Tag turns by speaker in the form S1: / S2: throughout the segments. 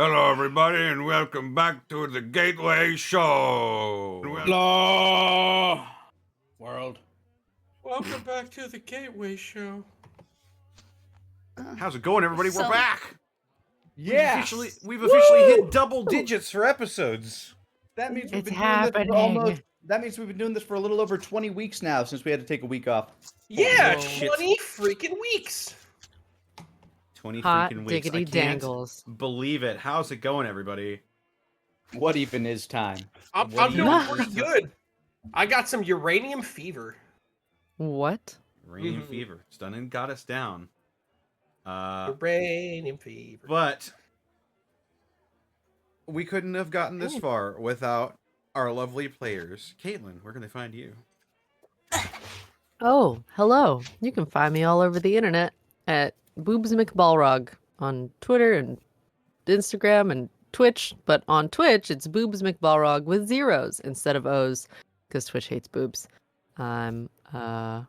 S1: Hello, everybody, and welcome back to the Gateway Show.
S2: Hello, world.
S3: Welcome back to the Gateway Show.
S1: How's it going, everybody? We're back.
S2: Yeah,
S1: We've officially hit double digits for episodes.
S2: that means we've
S4: It's
S2: been doing this for
S4: happening.
S2: That means we've been doing this for a little over 20 weeks now since we had to take a week off.
S3: Yeah,
S1: Whoa.
S3: 20 freaking weeks.
S1: 20
S4: Hot
S1: freaking weeks. I
S4: diggity
S1: can't
S4: dangles.
S1: believe it. How's it going, everybody?
S2: What even is time?
S3: I'm
S1: What do
S3: doing
S4: you-
S3: pretty good. I got some uranium fever.
S4: What?
S1: Uranium fever. Stunning got us down.
S3: Uranium fever.
S1: But we couldn't have gotten this far without our lovely players. Caitlin, where can they find you?
S4: Oh, hello. You can find me all over the internet at Boobs McBalrog on Twitter and Instagram and Twitch. But on Twitch, it's Boobs McBalrog with zeros instead of O's because Twitch hates boobs. I'm I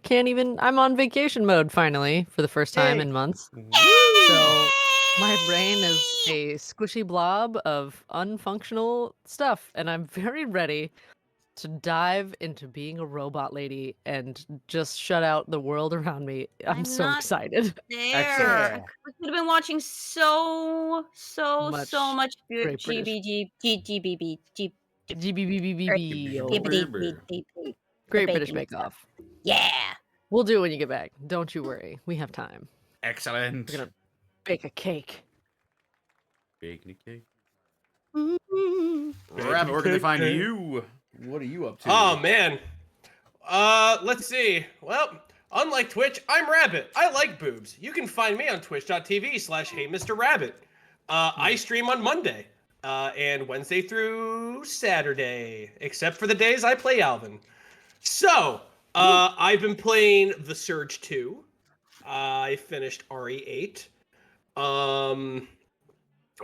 S4: can't even. I'm on vacation mode finally for the first time in months. So my brain is a squishy blob of unfunctional stuff, and I'm very ready to dive into being a robot lady and just shut out the world around me. I'm so
S5: not
S4: excited.
S5: There.
S2: Excellent.
S5: We could have been watching so
S4: Much
S5: much good
S4: Great British.
S5: GBB.
S4: GBBBBB. Great British Bake Off.
S5: Yeah.
S4: We'll do it when you get back. Don't you worry. We have time.
S1: Excellent.
S4: We're gonna bake a cake.
S1: Baking a cake.
S4: Mm-hmm.
S1: Rabbit, where can they find you?
S2: What are you up to?
S3: Oh, man. Let's see. Well, unlike Twitch, I'm Rabbit. I like boobs. You can find me on twitch.tv/HeyMrRabbit. I stream on Monday and Wednesday through Saturday, except for the days I play Alvin. So, I've been playing The Surge 2. I finished RE8.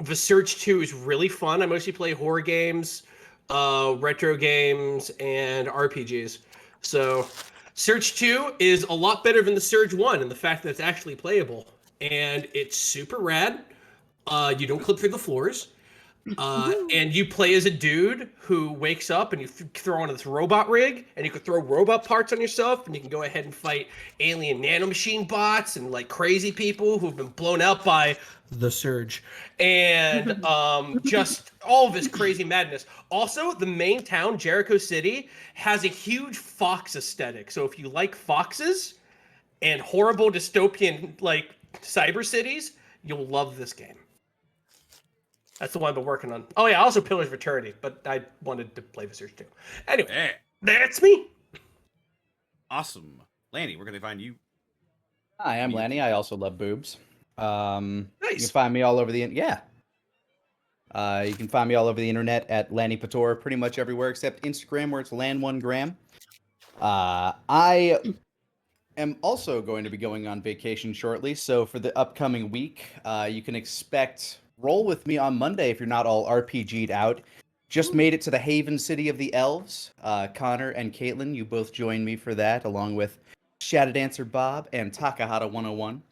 S3: The Surge 2 is really fun. I mostly play horror games, retro games, and RPGs. So, Surge 2 is a lot better than the Surge 1 in the fact that it's actually playable. And it's super rad. You don't clip through the floors. And you play as a dude who wakes up and you throw on this robot rig, and you can throw robot parts on yourself, and you can go ahead and fight alien nanomachine bots and like crazy people who've been blown out by the Surge, and just all of this crazy madness. Also, the main town, Jericho City, has a huge fox aesthetic. So if you like foxes and horrible dystopian like cyber cities, you'll love this game. That's the one I've been working on. Oh yeah, also Pillars of Eternity, but I wanted to play the Surge too. Anyway,
S1: Hey,
S3: that's me.
S1: awesome. Lanny, where can they find you?
S2: Hi, I'm Lanny. I also love boobs. You can
S3: Nice.
S2: find me all over the you can find me all over the internet at Lanny Pator, pretty much everywhere except Instagram, where it's Lan1gram. I am also going to be going on vacation shortly, so for the upcoming week, you can expect Roll with me on Monday if you're not all RPG'd out. Just made it to the Haven City of the Elves. Connor and Caitlin, you both joined me for that, along with Shadow Dancer Bob and Takahata 101.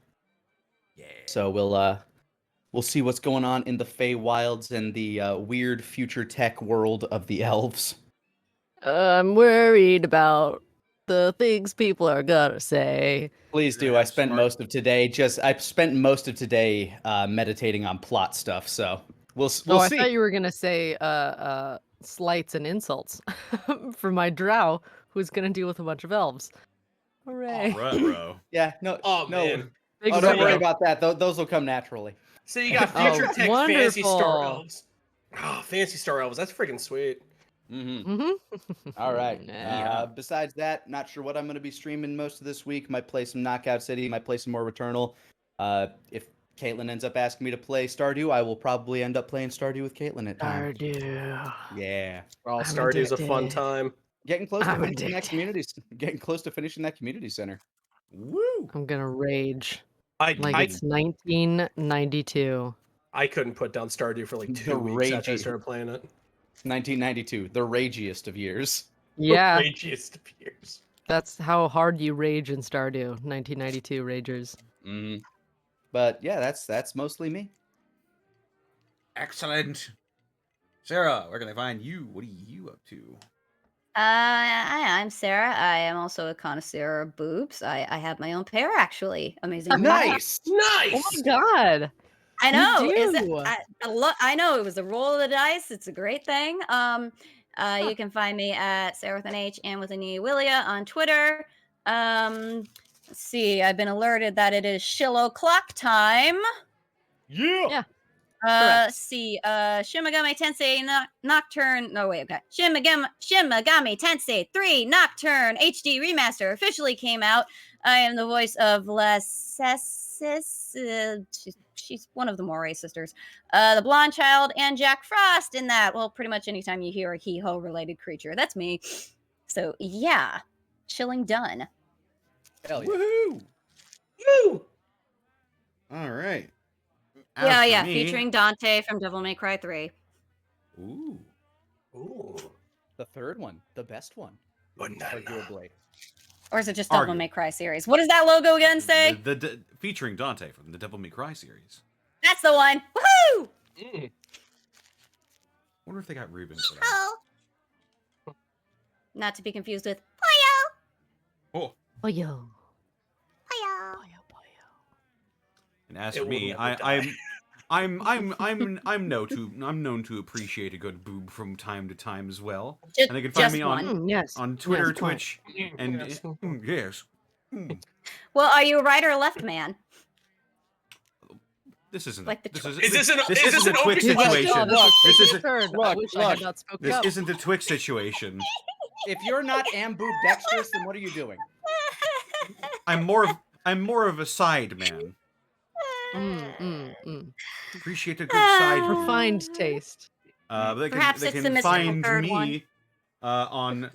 S1: Yeah.
S2: So we'll see what's going on in the Feywilds and the weird future tech world of the elves.
S4: I'm worried about the things people are gonna say.
S2: Please do. I spent most of today meditating on plot stuff. So we'll
S4: I
S2: see.
S4: thought you were gonna say slights and insults for my drow, who's gonna deal with a bunch of elves. Hooray!
S1: Bro.
S2: Yeah. No.
S3: Oh
S2: no.
S3: man.
S4: Big
S2: Oh, don't worry
S4: Rio.
S2: about that. Those will come naturally.
S3: So you got future tech Fantasy Star
S4: wonderful.
S3: Elves. Oh, Fantasy Star Elves. That's freaking sweet.
S2: Mm-hmm.
S4: Mm-hmm.
S2: All right.
S4: Yeah.
S2: Besides that, not sure what I'm going to be streaming most of this week. Might play some Knockout City. Might play some more Returnal. If Caitlin ends up asking me to play Stardew, I will probably end up playing Stardew with Caitlin at times.
S4: Stardew.
S2: Yeah.
S3: Oh,
S4: I'm
S3: Stardew's a fun
S4: addicted.
S3: time.
S2: Getting close to
S4: I'm
S2: finishing that
S4: addicted.
S2: community. Getting close to finishing that community center.
S1: Woo.
S4: I'm gonna rage
S3: I
S4: it's 1992.
S3: I couldn't put down Stardew for like 2
S2: The
S3: weeks after I
S2: ragey.
S3: started playing it.
S2: 1992, the ragiest of years.
S4: Yeah,
S3: Ragiest of years.
S4: that's how hard you rage in Stardew. 1992 Ragers.
S2: Mm. But yeah, that's mostly me.
S1: Excellent. Sarah, where can I find you? What are you up to?
S5: I'm Sarah. I am also a connoisseur of boobs. I have my own pair, actually. Amazing.
S2: Nice.
S4: Oh
S3: Nice.
S4: my god.
S5: I
S4: You
S5: know. Is it?
S4: do.
S5: I know it was a roll of the dice. It's a great thing. You can find me at Sarah with an H and with an E Willia on Twitter. Let's see. I've been alerted that it is Shiloh clock time.
S2: Yeah.
S4: Correct.
S5: Let's see. Shimagami Tensei Nocturne. No, wait, okay. Shimagami Tensei 3 Nocturne HD Remaster officially came out. I am the voice of Lessesis. She's one of the Moray sisters. The blonde child and Jack Frost in that. Well, pretty much anytime you hear a he-ho related creature, that's me. So, yeah. Chilling done.
S2: Hell yeah.
S1: Woohoo!
S3: Woo!
S1: All right.
S5: Yeah,
S1: As for
S5: yeah.
S1: me-
S5: Featuring Dante from Devil May Cry 3.
S1: Ooh.
S3: Ooh.
S2: The third one, the best one,
S3: Banana.
S2: arguably.
S5: Or is it just Devil
S1: Argue.
S5: May Cry series? What does that logo again say?
S1: Featuring Dante from the Devil May Cry series.
S5: That's the one. Woohoo!
S3: Mm.
S1: Wonder if they got Ruben for that.
S5: Oh. Not to be confused with
S1: Oh.
S4: Oh yo.
S5: Poyo.
S1: And as
S3: It
S1: for
S3: will
S1: me,
S3: never die.
S1: I'm known to appreciate a good boob from time to time as well.
S5: Just,
S1: And they can find
S5: just
S1: me on
S5: one.
S4: Yes.
S1: on Twitter,
S4: Yes, quite.
S1: Twitch, and
S3: Yes.
S1: yes. Mm.
S5: Well, are you a right or a left man?
S1: This isn't
S5: Like the
S1: this
S5: tw-
S1: is
S3: Is this an
S1: isn't a Twix
S3: open question?
S1: situation. This
S4: is
S1: isn't
S4: I
S2: look,
S4: wish I had
S2: look.
S4: not spoken
S1: this
S4: up.
S1: isn't a Twix situation.
S2: If you're not ambidextrous, then what are you doing?
S1: I'm more of a side man. Appreciate a good side boob.
S4: Refined taste.
S5: Perhaps
S1: They
S5: it's the
S1: can
S5: mystical
S1: find
S5: third
S1: me
S5: one.
S1: On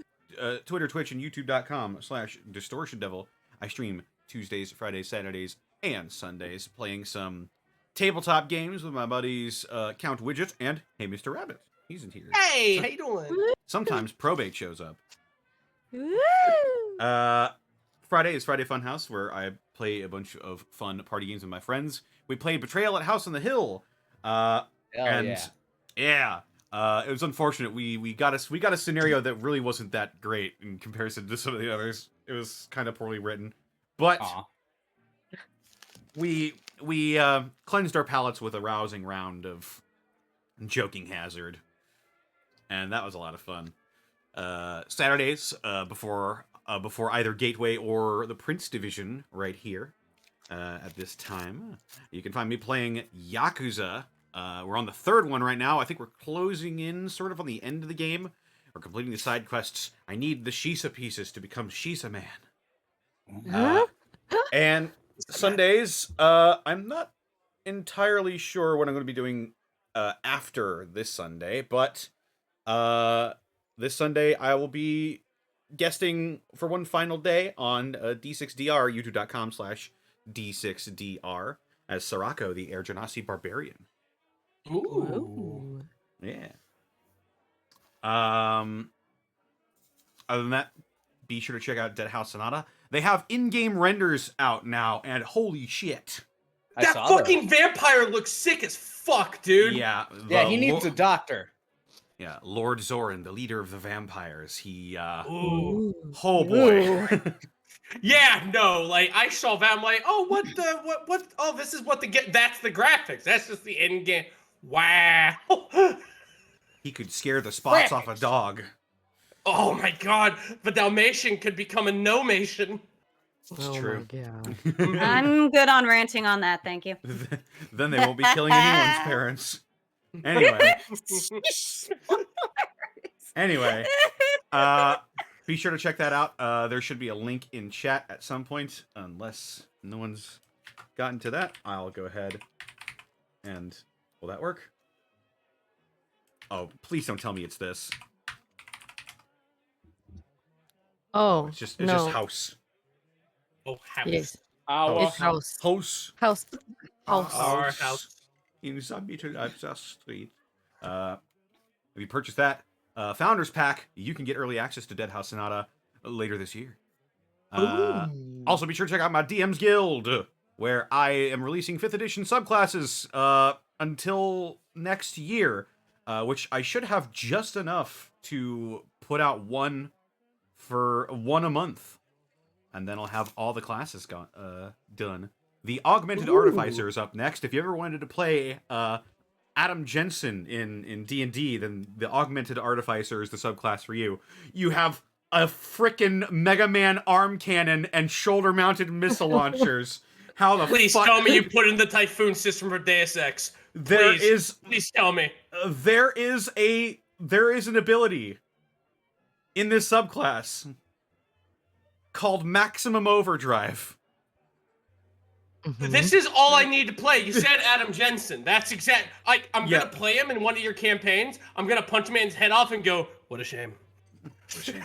S1: Twitter, Twitch, and YouTube.com/DistortionDevil. I stream Tuesdays, Fridays, Saturdays, and Sundays, playing some tabletop games with my buddies Count Widget and Hey Mr. Rabbit. He's in here.
S3: Hey, how you doing?
S1: Sometimes Probate shows up. Friday is Friday Funhouse, where I play a bunch of fun party games with my friends. We played Betrayal at House on the Hill.
S2: Hell
S1: And
S2: yeah.
S1: it was unfortunate. We got a scenario that really wasn't that great in comparison to some of the others. It was kind of poorly written, but
S2: Aw.
S1: we cleansed our palates with a rousing round of Joking Hazard, and that was a lot of fun. Saturdays before either Gateway or the Prince Division, right here at this time, you can find me playing Yakuza. We're on the third one right now. I think we're closing in sort of on the end of the game. We're completing the side quests. I need the Shisa pieces to become Shisa Man. And Sundays, I'm not entirely sure what I'm going to be doing after this Sunday, but this Sunday I will be guesting for one final day on D6DR, youtube.com/D6DR, as Sarako, the Air Genasi Barbarian.
S3: Ooh.
S1: Yeah. Other than that, be sure to check out Dead House Sonata. They have in-game renders out now, and holy shit.
S2: I
S3: That
S2: saw
S3: fucking vampire looks sick as fuck, dude.
S1: Yeah.
S2: Yeah, he needs a doctor.
S1: Yeah, Lord Zoran, the leader of the vampires. He,
S3: Ooh.
S1: oh boy.
S3: Yeah, no, like I saw that, I'm like, oh, what? Oh, this is what that's the graphics. That's just the end game. Wow.
S1: He could scare the spots off a dog.
S3: Oh my god, the Dalmatian could become a no-mation.
S1: It's
S4: Oh
S1: true.
S4: my god.
S5: I'm good on ranting on that. Thank you.
S1: Then they won't be killing anyone's parents. Anyway, be sure to check that out. There should be a link in chat at some point, unless no one's gotten to that. I'll go ahead and will that work? Oh, please don't tell me it's this.
S4: Oh,
S1: It's just
S4: no.
S1: house.
S3: Oh, house.
S4: Yes.
S2: Our
S4: It's house.
S1: House.
S4: House. House.
S3: Our house.
S1: In Submitted Access Street. If you purchase that Founders Pack, you can get early access to Dead House Sonata later this year. Also, be sure to check out my DM's Guild. where I am releasing 5th edition subclasses until next year, which I should have just enough to put out one a month, and then I'll have all the classes done. The Augmented Artificer is up next. If you ever wanted to play Adam Jensen in D&D, then the Augmented Artificer is the subclass for you. You have a frickin' Mega Man arm cannon and shoulder-mounted missile launchers. How the
S3: Please tell me you put in the Typhoon system for Deus Ex. Please tell me.
S1: There is an ability in this subclass called Maximum Overdrive.
S3: This is all I need to play. You said Adam Jensen. That's exact. I'm gonna play him in one of your campaigns. I'm gonna punch a man's head off and go, "What a shame."
S1: What a shame.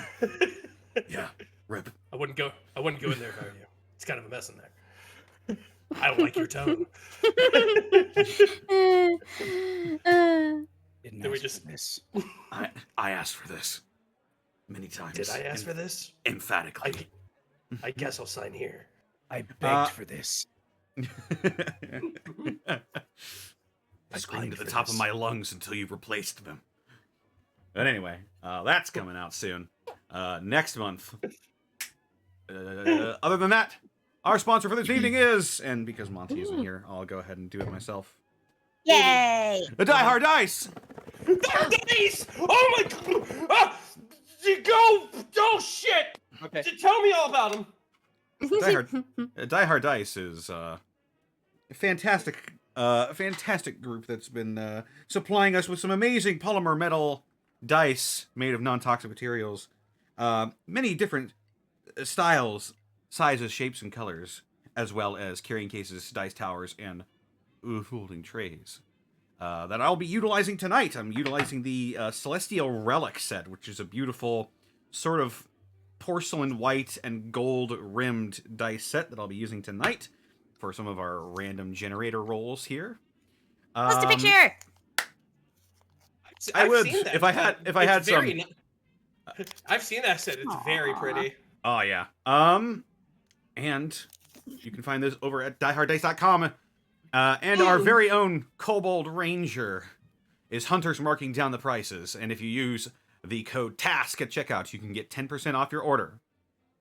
S1: Yeah, rip.
S3: I wouldn't go in there if I were you. It's kind of a mess in there. I don't like your tone.
S2: Did we just miss?
S1: I asked for this many times.
S3: Did I ask for this?
S1: Emphatically.
S3: I guess I'll sign here.
S2: I begged for this.
S1: I screamed at the top of my lungs until you replaced them. But anyway, that's coming out soon. Next month. Other than that, our sponsor for this evening is, and because Monty isn't here, I'll go ahead and do it myself.
S5: Yay!
S1: The Die Hard Dice!
S3: Dice! Oh my god! Ah! Oh shit!
S2: Okay.
S3: Tell me all about them.
S1: Die Hard Dice is a fantastic group that's been supplying us with some amazing polymer metal dice made of non-toxic materials. Many different styles, sizes, shapes, and colors, as well as carrying cases, dice towers, and folding trays. That I'll be utilizing tonight. I'm utilizing the Celestial Relic set, which is a beautiful sort of porcelain white and gold rimmed dice set that I'll be using tonight for some of our random generator rolls here.
S5: Post a picture.
S1: I would if I had some.
S3: I've seen that set. It's very pretty.
S1: Oh yeah. And you can find this over at dieharddice.com. And our very own Kobold Ranger is Hunter's marking down the prices, and if you use the code TASK at checkout, you can get 10% off your order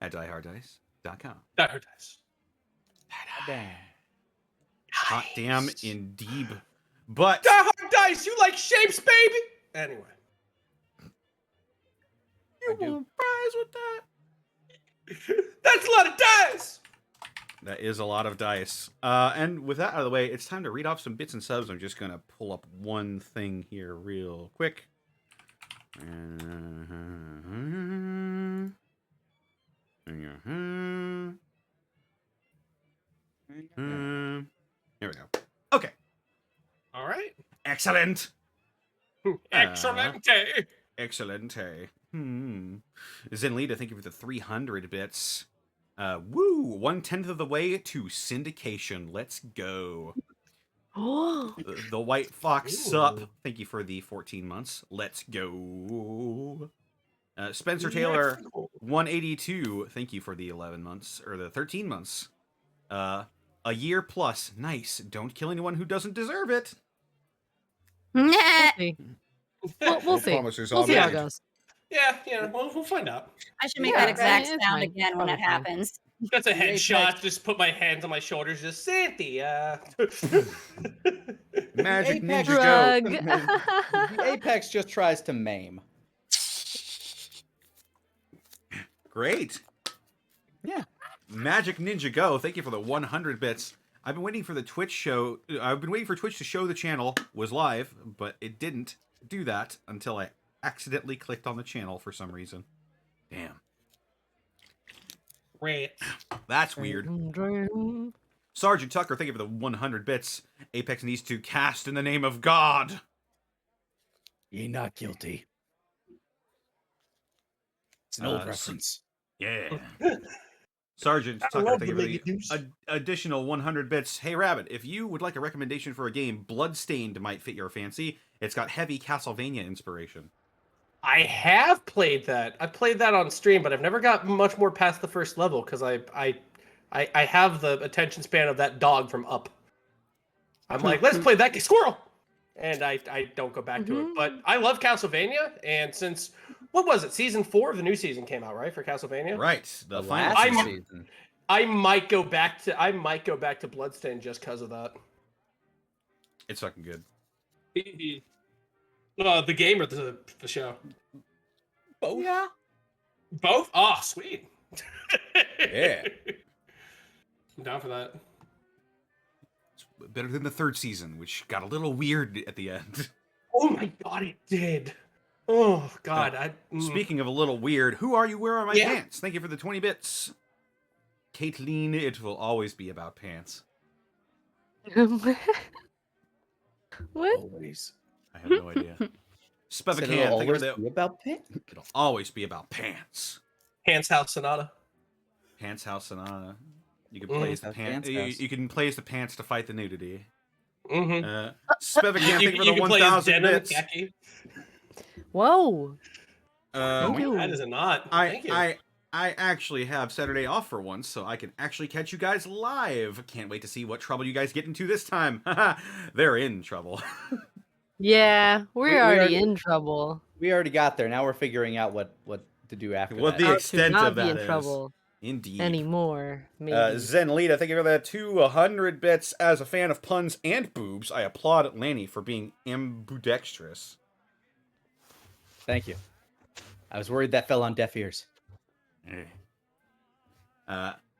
S1: at dieharddice.com.
S3: Diehard Dice.
S1: Hot damn indeed. But
S3: Diehard Dice, you like shapes, baby? Anyway.
S1: You want fries with that?
S3: That's a lot of dice!
S1: That is a lot of dice. And with that out of the way, it's time to read off some bits and subs. I'm just going to pull up one thing here real quick. Here we go. Okay.
S3: All right.
S1: Excellent.
S3: Excellente.
S1: Excellente. Zenlita, thank you for the 300 bits. Woo! 1/10 of the way to syndication. Let's go. The White Fox Sup, thank you for the 14 months. Let's go. Spencer Taylor, 182, thank you for the 11 months, or the 13 months. A year plus. Nice. Don't kill anyone who doesn't deserve it.
S4: We'll see. We'll see. We'll see how it goes.
S3: Yeah, we'll find out.
S5: I should make that exact sound again when it happens.
S3: That's a headshot. Just put my hands on my shoulders. Just Santy.
S1: Magic Ninja
S4: Drug.
S1: Go.
S2: The Apex just tries to maim.
S1: Great.
S2: Yeah.
S1: Magic Ninja Go, thank you for the 100 bits. I've been waiting for the Twitch show. I've been waiting for Twitch to show the channel was live, but it didn't do that until I accidentally clicked on the channel for some reason. Damn.
S3: Great.
S1: That's weird. Sergeant Tucker, thank you for the 100 bits. Apex needs to cast in the name of God.
S2: Ye not guilty. It's an old reference.
S1: Yeah. Sergeant Tucker, thank you for the additional 100 bits. Hey, Rabbit, if you would like a recommendation for a game, Bloodstained might fit your fancy. It's got heavy Castlevania inspiration.
S3: I have played that. I played that on stream, but I've never got much more past the first level because I I have the attention span of that dog from Up. I'm like, let's play that squirrel, and I don't go back to it. But I love Castlevania, and since what was it, season 4 of the new season came out, right, for Castlevania?
S1: Right, the final
S2: last
S1: season.
S2: season.
S3: I might go back to Bloodstained just because of that.
S1: It's fucking good.
S3: The game or the show?
S2: Both.
S1: Yeah.
S3: Both? Oh, sweet.
S1: Yeah.
S3: I'm down for that.
S1: It's better than the 3rd season, which got a little weird at the end.
S3: Oh my god, it did. Oh god.
S1: Speaking of a little weird, who are you? Where are my
S3: Yeah.
S1: pants? Thank you for the 20 bits. Caitlin, it will always be about pants.
S4: What?
S2: Always.
S1: I have no idea.
S2: Said
S1: Spevacan,
S2: it'll
S1: thank you for
S2: always
S1: the...
S2: be about pants.
S1: It'll always be about pants.
S3: Pants House Sonata.
S1: Pants House Sonata. You can play as the
S2: That's
S1: pants.
S2: Pants House.
S1: You can play as the pants to fight the nudity.
S3: Mm-hmm.
S1: Spevacan, thank you for the
S3: can play as
S1: 1,000
S3: denim
S1: bits.
S3: khaki.
S4: Whoa.
S1: Uh,
S4: you.
S3: That is a not. Thank you.
S1: I actually have Saturday off for once, so I can actually catch you guys live. Can't wait to see what trouble you guys get into this time. They're in trouble.
S4: Yeah,
S2: We
S4: we're already
S2: already-
S4: in trouble.
S2: We already got there. Now we're figuring out what to do after
S1: What
S2: that.
S1: the
S4: How
S1: extent
S4: to not
S1: of
S4: be
S1: that
S4: in
S1: is.
S4: trouble
S1: Indeed.
S4: anymore. Maybe.
S1: Zenlita, thank you for that 200 bits. As a fan of puns and boobs, I applaud Lanny for being ambidextrous.
S2: Thank you. I was worried that fell on deaf ears.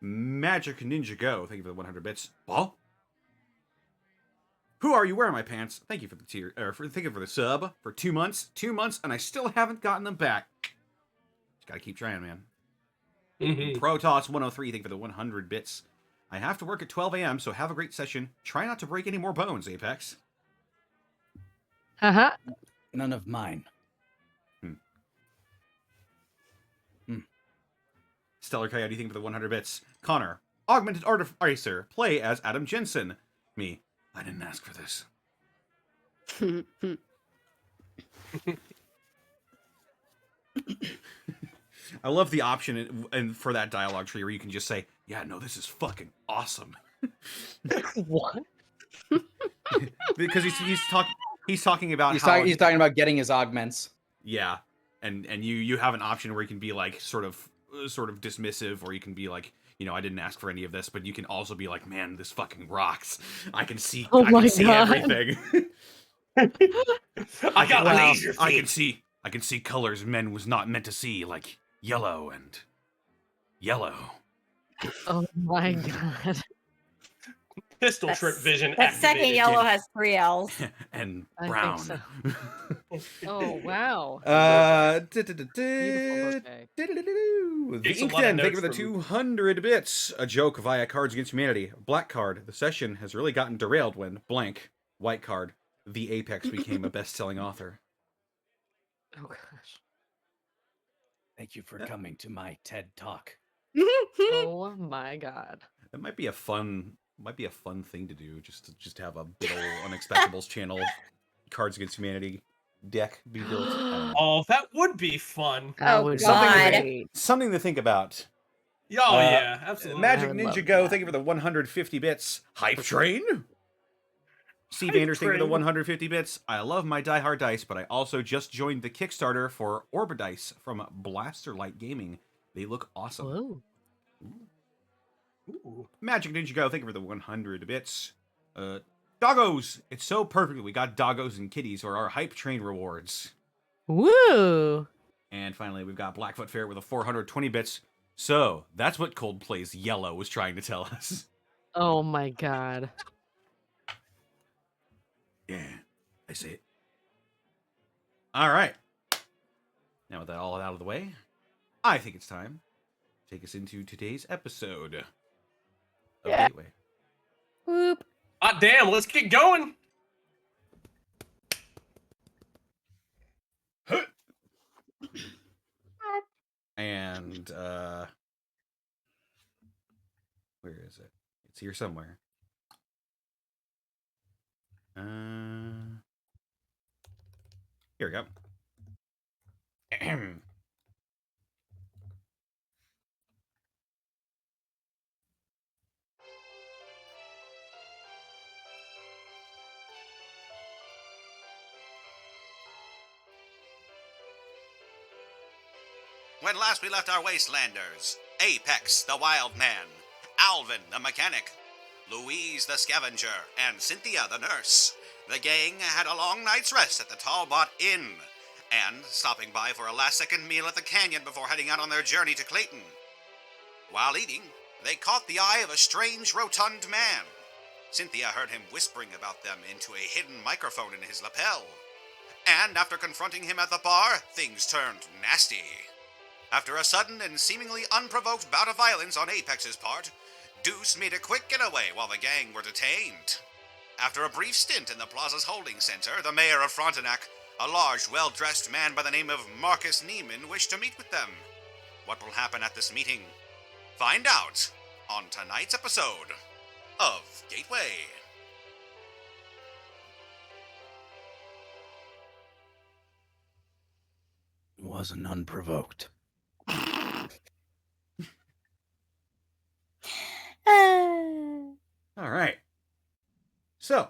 S1: Magic Ninja Go, thank you for the 100 bits. Well, who are you? Where are my pants? Thank you for the tier, thank you for the sub for 2 months. 2 months, and I still haven't gotten them back. Just gotta keep trying, man.
S3: Mhm.
S1: Protoss 103, thank you for the 100 bits. I have to work at 12 a.m., so have a great session. Try not to break any more bones, Apex.
S4: Haha.
S2: None of mine.
S1: Stellar Coyote, thank you for the 100 bits. Connor, Augmented Artificer, play as Adam Jensen. Me, I didn't ask for this. I love the option and for that dialogue tree where you can just say, yeah, no, this is fucking awesome.
S4: What?
S1: Because he's talking about
S2: He's,
S1: how
S2: he's talking about getting his augments.
S1: yeah, and you have an option where you can be like sort of dismissive, or you can be like, you know, I didn't ask for any of this, but you can also be like, man, this fucking rocks. I can see,
S4: Oh
S1: I
S4: my
S1: can see
S4: God.
S1: everything.
S3: I got
S4: Wow.
S3: laser
S1: I
S3: feet.
S1: can see colors men was not meant to see, like yellow and yellow.
S4: Oh my god.
S3: Pistol
S5: That's-
S3: trip vision.
S5: That second
S3: activated.
S5: yellow has 3 L's.
S1: And
S4: I think
S1: brown.
S4: so. Oh wow. Beautiful bouquet.
S1: The
S3: Takes a
S1: Ink
S3: lot of
S1: Den, thank you for the
S3: notes from-
S1: 200 bits. A joke via Cards Against Humanity. Black card. The session has really gotten derailed when blank. White card. The Apex became a best-selling author.
S4: Oh gosh.
S2: Thank you for coming to my TED Talk.
S4: Oh my god.
S1: That might be a fun thing to do. Just have a big old Unexpectables channel. Cards Against Humanity deck be built. I don't know.
S3: Oh, that would be fun.
S4: That
S5: Oh,
S4: would be
S5: God.
S4: great.
S1: Something to think about.
S3: Oh,
S1: Uh,
S3: yeah, absolutely.
S1: Magic
S4: I would
S1: Ninja
S4: love
S1: Go,
S4: that.
S1: thank you for the 150 bits. Hype Train? Steve
S3: Hype
S1: Anders, thank you for the
S3: Train.
S1: 150 bits. I love my Die Hard dice, but I also just joined the Kickstarter for Orbidice from Blaster Light Gaming. They look awesome.
S4: Whoa.
S3: Ooh.
S1: Magic Ninja Go, thank you for the 100 bits. Doggos! It's so perfect that we got doggos and kitties or our Hype Train rewards.
S4: Woo.
S1: And finally, we've got Blackfoot Ferret with a 420 bits. So, that's what Coldplay's Yellow was trying to tell us.
S4: Oh my god.
S1: Yeah, I see it. All right. Now with that all out of the way, I think it's time to take us into today's episode of
S4: Yeah.
S1: Gateway.
S4: Whoop.
S3: Ah, damn, let's get going.
S1: And where is it? It's here somewhere. Here we go. when last we left our wastelanders, Apex the wild man, Alvin the mechanic, Louise the scavenger, and Cynthia the nurse, the gang had a long night's rest at the Talbot Inn, and stopping by for a last-second meal at the canyon before heading out on their journey to Clayton. While eating, they caught the eye of a strange, rotund man. Cynthia heard him whispering about them into a hidden microphone in his lapel. And after confronting him at the bar, things turned nasty. After a sudden and seemingly unprovoked bout of violence on Apex's part, Deuce made a quick getaway while the gang were detained. After a brief stint in the plaza's holding center, the mayor of Frontenac, a large, well-dressed man by the name of Marcus Neiman, wished to meet with them. What will happen at this meeting? Find out on tonight's episode of Gateway.
S2: It wasn't unprovoked.
S1: All right. So, I'm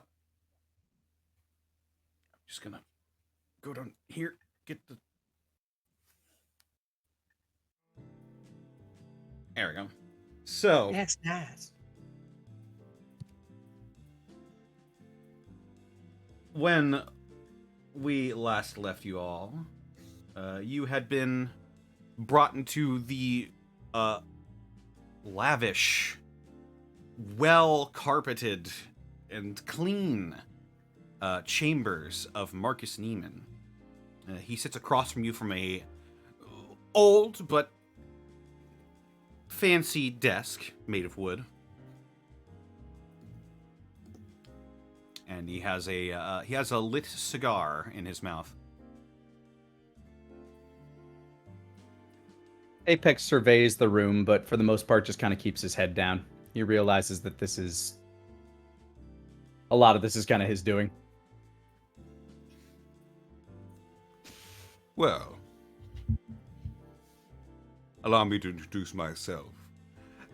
S1: just gonna go down here, get the... There we go. So,
S3: That's nice.
S1: when we last left you all, you had been brought into the lavish, well-carpeted and clean chambers of Marcus Neiman. He sits across from you from a old but fancy desk made of wood. And he has a lit cigar in his mouth.
S2: Apex surveys the room, but for the most part just kind of keeps his head down. He realizes that a lot of this is kind of his doing.
S6: Well, allow me to introduce myself.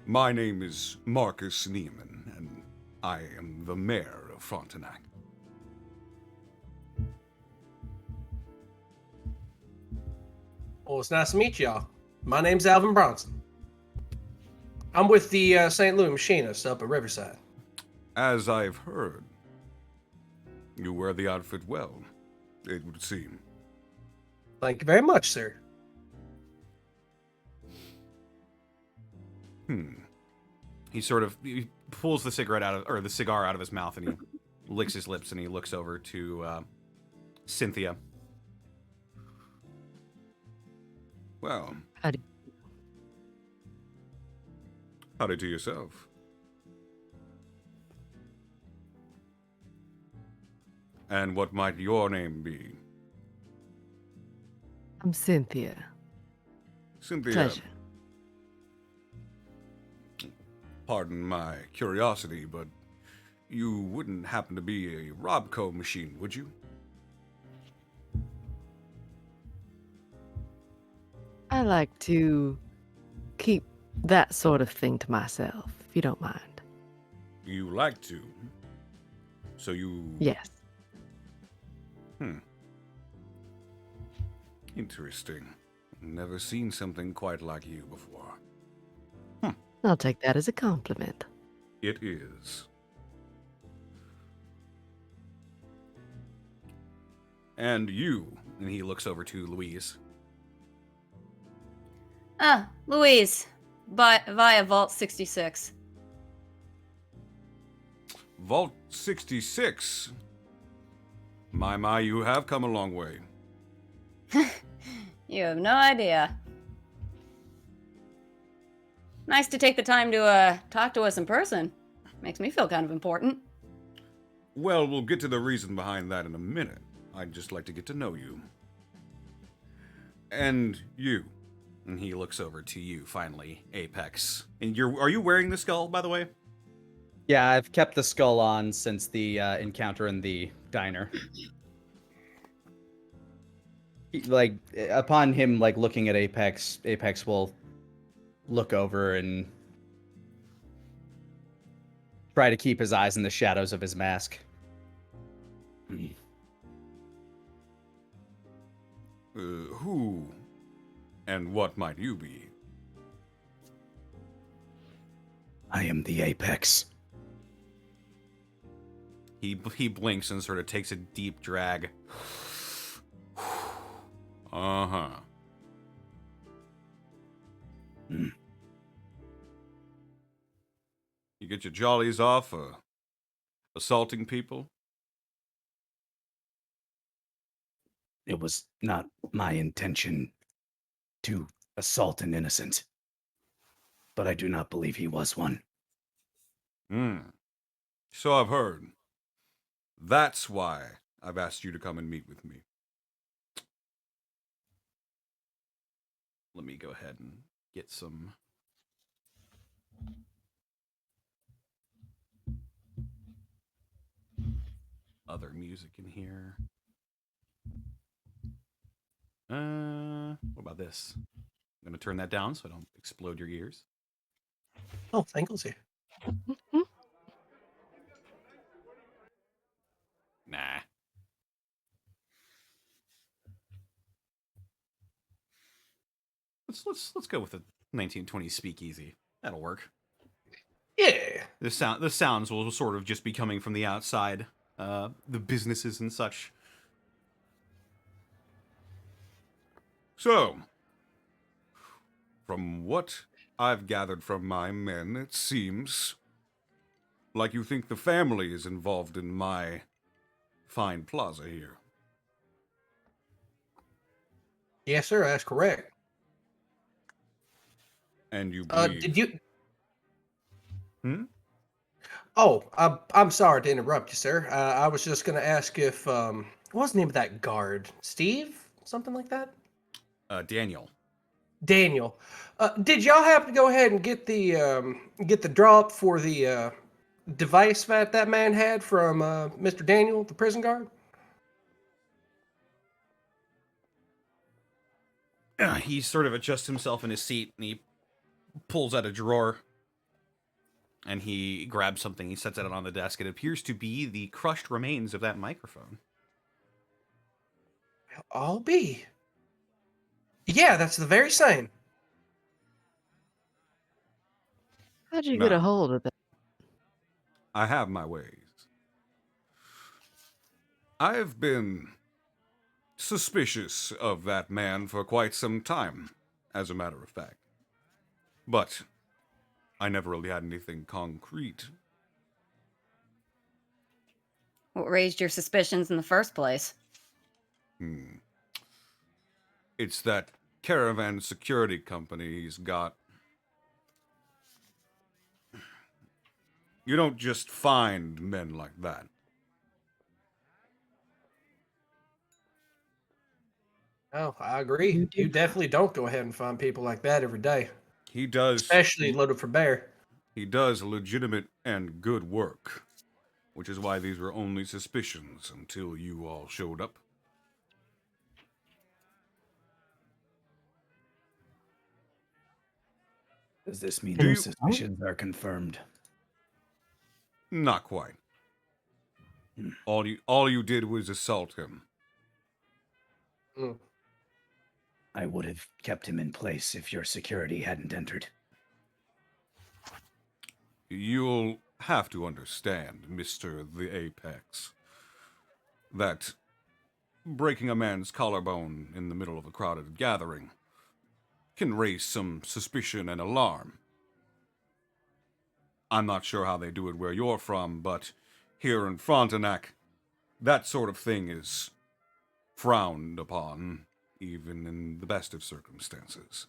S6: My name is Marcus Neiman, and I am the mayor of Frontenac.
S3: Well, it's nice to meet y'all. My name's Alvin Bronson. I'm with the St. Louis Machinists up at Riverside.
S6: As I've heard, you wear the outfit well, it would seem.
S3: Thank you very much, sir.
S1: He pulls the cigar out of his mouth, and he licks his lips, and he looks over to Cynthia.
S6: Well,
S4: Howdy.
S6: howdy to yourself. And what might your name be?
S4: I'm Cynthia.
S6: Cynthia,
S4: Pleasure.
S6: pardon my curiosity, but you wouldn't happen to be a Robco machine, would you?
S4: I like to keep that sort of thing to myself, if you don't mind.
S6: You like to. So you...
S4: Yes.
S6: Interesting. Never seen something quite like you before.
S4: I'll take that as a compliment.
S6: It is.
S1: And you, and he looks over to Louise.
S5: Louise, via Vault 66.
S6: Vault 66. My, you have come a long way.
S5: You have no idea. Nice to take the time to talk to us in person. Makes me feel kind of important.
S6: Well, we'll get to the reason behind that in a minute. I'd just like to get to know you. And you.
S1: And he looks over to you, finally, Apex. And are you wearing the skull, by the way?
S2: Yeah, I've kept the skull on since the encounter in the diner. Upon him looking at Apex, Apex will look over and try to keep his eyes in the shadows of his mask.
S6: Who? And what might you be?
S2: I am the Apex.
S1: He blinks and sort of takes a deep drag. Uh-huh.
S2: Hmm.
S6: You get your jollies off assaulting people?
S2: It was not my intention to assault an innocent, but I do not believe he was one.
S6: So I've heard. That's why I've asked you to come and meet with me.
S1: Let me go ahead and get some other music in here. What about this? I'm gonna turn that down so I don't explode your ears.
S3: Oh, thank you.
S1: Nah. Let's go with the 1920s speakeasy. That'll work.
S3: Yeah.
S1: The sounds will sort of just be coming from the outside, the businesses and such.
S6: So, from what I've gathered from my men, it seems like you think the family is involved in my fine plaza here.
S3: Yes, sir. That's correct.
S6: And you believe...
S3: Did you?
S6: Hmm?
S3: Oh, I'm sorry to interrupt you, sir. I was just going to ask if what was the name of that guard? Steve, something like that.
S1: Daniel.
S3: Daniel. Did y'all happen to go ahead and get the drop for the device that man had from Mr. Daniel, the prison guard?
S1: He sort of adjusts himself in his seat and he pulls out a drawer and he grabs something. He sets it out on the desk. It appears to be the crushed remains of that microphone.
S3: I'll be. Yeah, that's the very same.
S4: How'd you get a hold of that?
S6: I have my ways. I've been suspicious of that man for quite some time, as a matter of fact. But I never really had anything concrete.
S5: What raised your suspicions in the first place?
S6: It's that caravan security company he's got. You don't just find men like that.
S3: Oh, I agree. You definitely don't go ahead and find people like that every day,
S6: He does...
S3: especially loaded for bear.
S6: He does legitimate and good work, which is why these were only suspicions until you all showed up.
S2: Does this mean
S6: Do
S2: your
S6: you-
S2: suspicions are confirmed?
S6: Not quite. All you did was assault him.
S2: I would have kept him in place if your security hadn't entered.
S6: You'll have to understand, Mr. the Apex, that breaking a man's collarbone in the middle of a crowded gathering can raise some suspicion and alarm. I'm not sure how they do it where you're from, but here in Frontenac, that sort of thing is frowned upon, even in the best of circumstances.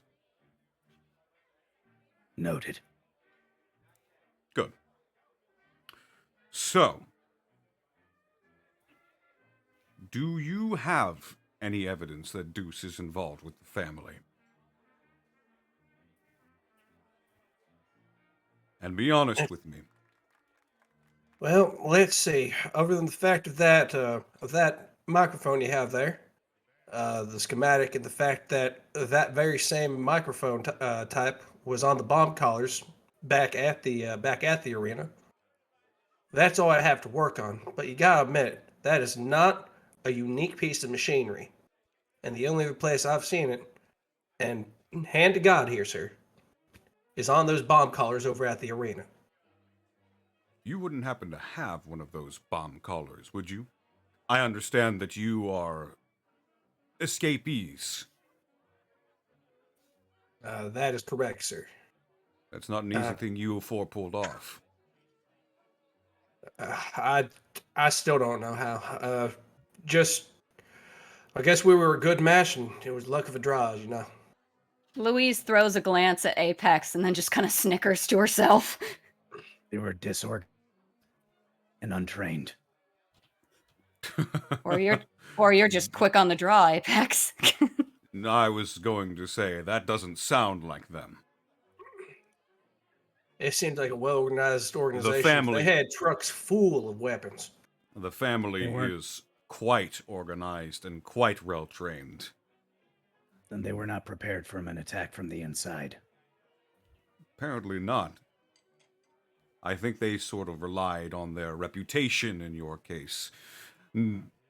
S2: Noted.
S6: Good. So, do you have any evidence that Deuce is involved with the family? And be honest with me.
S3: Well, let's see. Other than the fact of that microphone you have there, the schematic, and the fact that that very same microphone type was on the bomb collars back at the arena. That's all I have to work on. But you gotta admit, that is not a unique piece of machinery. And the only other place I've seen it And hand to God here, sir, is on those bomb collars over at the arena.
S6: You wouldn't happen to have one of those bomb collars, would you? I understand that you are escapees.
S3: That is correct, sir.
S6: That's not an easy thing you four pulled off.
S3: I still don't know how. I guess we were a good match, and it was luck of the draw, you know.
S5: Louise throws a glance at Apex and then just kind of snickers to herself.
S2: They were disorganized and untrained.
S5: Or you're just quick on the draw, Apex.
S6: I was going to say, that doesn't sound like them.
S3: It seemed like a well-organized organization.
S6: family-
S3: They had trucks full of weapons.
S6: The family
S2: They weren't-
S6: is quite organized and quite well-trained.
S2: Then they were not prepared for an attack from the inside.
S6: Apparently not. I think they sort of relied on their reputation in your case.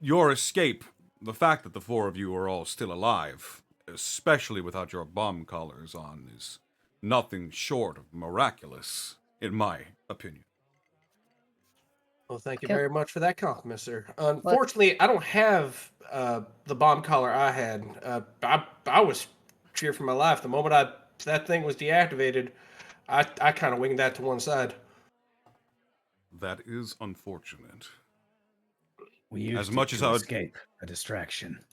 S6: Your escape, the fact that the four of you are all still alive, especially without your bomb collars on, is nothing short of miraculous, in my opinion.
S3: Well, thank you
S5: Okay.
S3: very much for that compliment, sir. Unfortunately, I don't have the bomb collar I had. I was feared for my life. The moment that thing was deactivated, I kind of winged that to one side.
S6: That is unfortunate.
S2: We used
S6: As much
S2: it
S6: as
S2: to
S6: I would-
S2: escape, a distraction.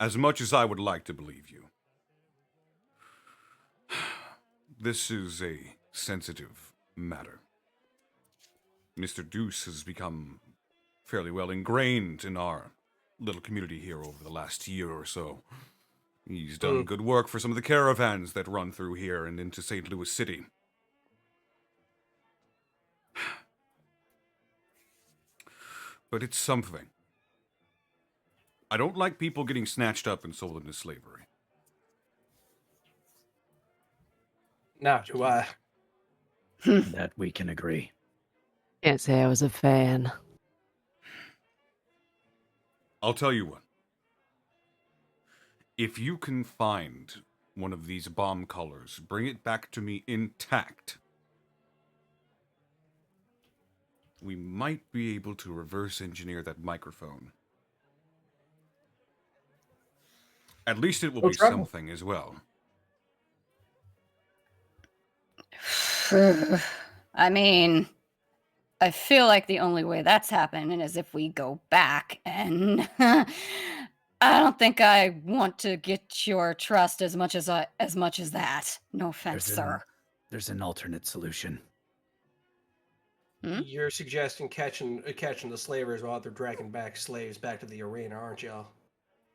S6: As much as I would like to believe you, this is a sensitive matter. Mr. Deuce has become fairly well ingrained in our little community here over the last year or so. He's done good work for some of the caravans that run through here and into St. Louis City. But it's something. I don't like people getting snatched up and sold into slavery.
S3: Now, do I?
S2: That we can agree.
S4: Can't say I was a fan.
S6: I'll tell you what. If you can find one of these bomb collars, bring it back to me intact. We might be able to reverse engineer that microphone. At least it will
S3: No
S6: be
S3: trouble.
S6: something as well.
S5: I mean, I feel like the only way that's happening is if we go back, and I don't think I want to get your trust as much as that. No offense, sir.
S2: There's an alternate solution.
S3: You're suggesting catching the slavers while they're dragging back slaves back to the arena, aren't y'all?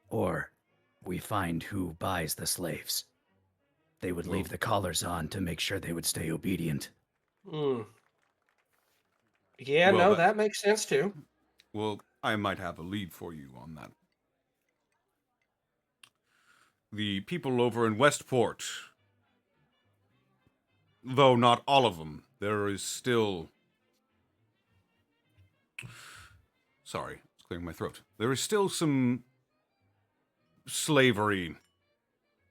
S2: Or we find who buys the slaves. They would leave the collars on to make sure they would stay obedient.
S3: Yeah,
S6: Well,
S3: that makes sense too.
S6: Well, I might have a lead for you on that. The people over in Westport, though not all of them, there is still... Sorry, it's clearing my throat. There is still some slavery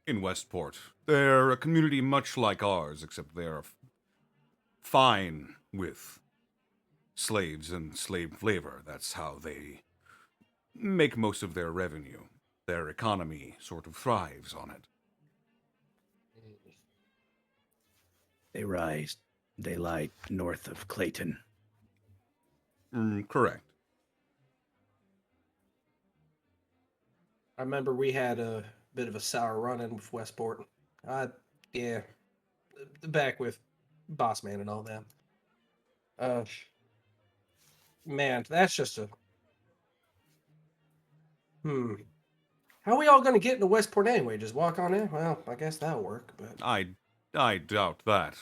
S6: in Westport. They're a community much like ours, except they're fine with slaves and slave labor. That's how they make most of their revenue. Their economy sort of thrives on it.
S2: They lie north of Clayton.
S6: Correct.
S3: I remember we had a bit of a sour run-in with Westport. Yeah, back with Boss Man and all them. Man, that's just a... How are we all going to get into Westport anyway? Just walk on in? Well, I guess that'll work, but...
S6: I doubt that.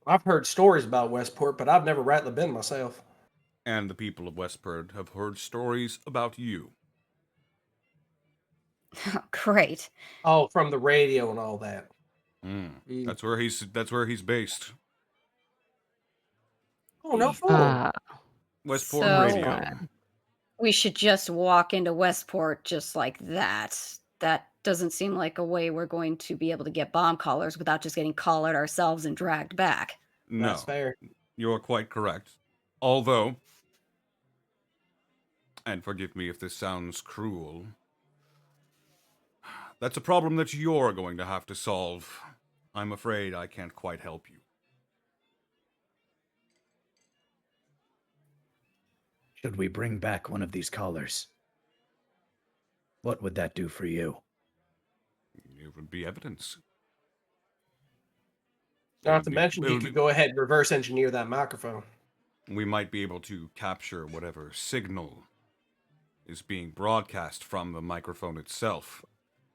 S3: I've heard stories about Westport, but I've never rightly been myself.
S6: And the people of Westport have heard stories about you.
S5: Great.
S3: Oh, from the radio and all that.
S6: That's where he's based.
S3: Oh, no fool.
S6: Westport
S5: So-
S6: Radio.
S5: we should just walk into Westport just like that. That doesn't seem like a way we're going to be able to get bomb collars without just getting collared ourselves and dragged back.
S6: No,
S3: That's fair.
S6: you're quite correct. Although, and forgive me if this sounds cruel, that's a problem that you're going to have to solve. I'm afraid I can't quite help you.
S2: Should we bring back one of these collars? What would that do for you?
S6: It would be evidence.
S3: Not to
S6: It
S3: mention,
S6: would
S3: you
S6: be-
S3: could go ahead and reverse engineer that microphone.
S6: We might be able to capture whatever signal is being broadcast from the microphone itself.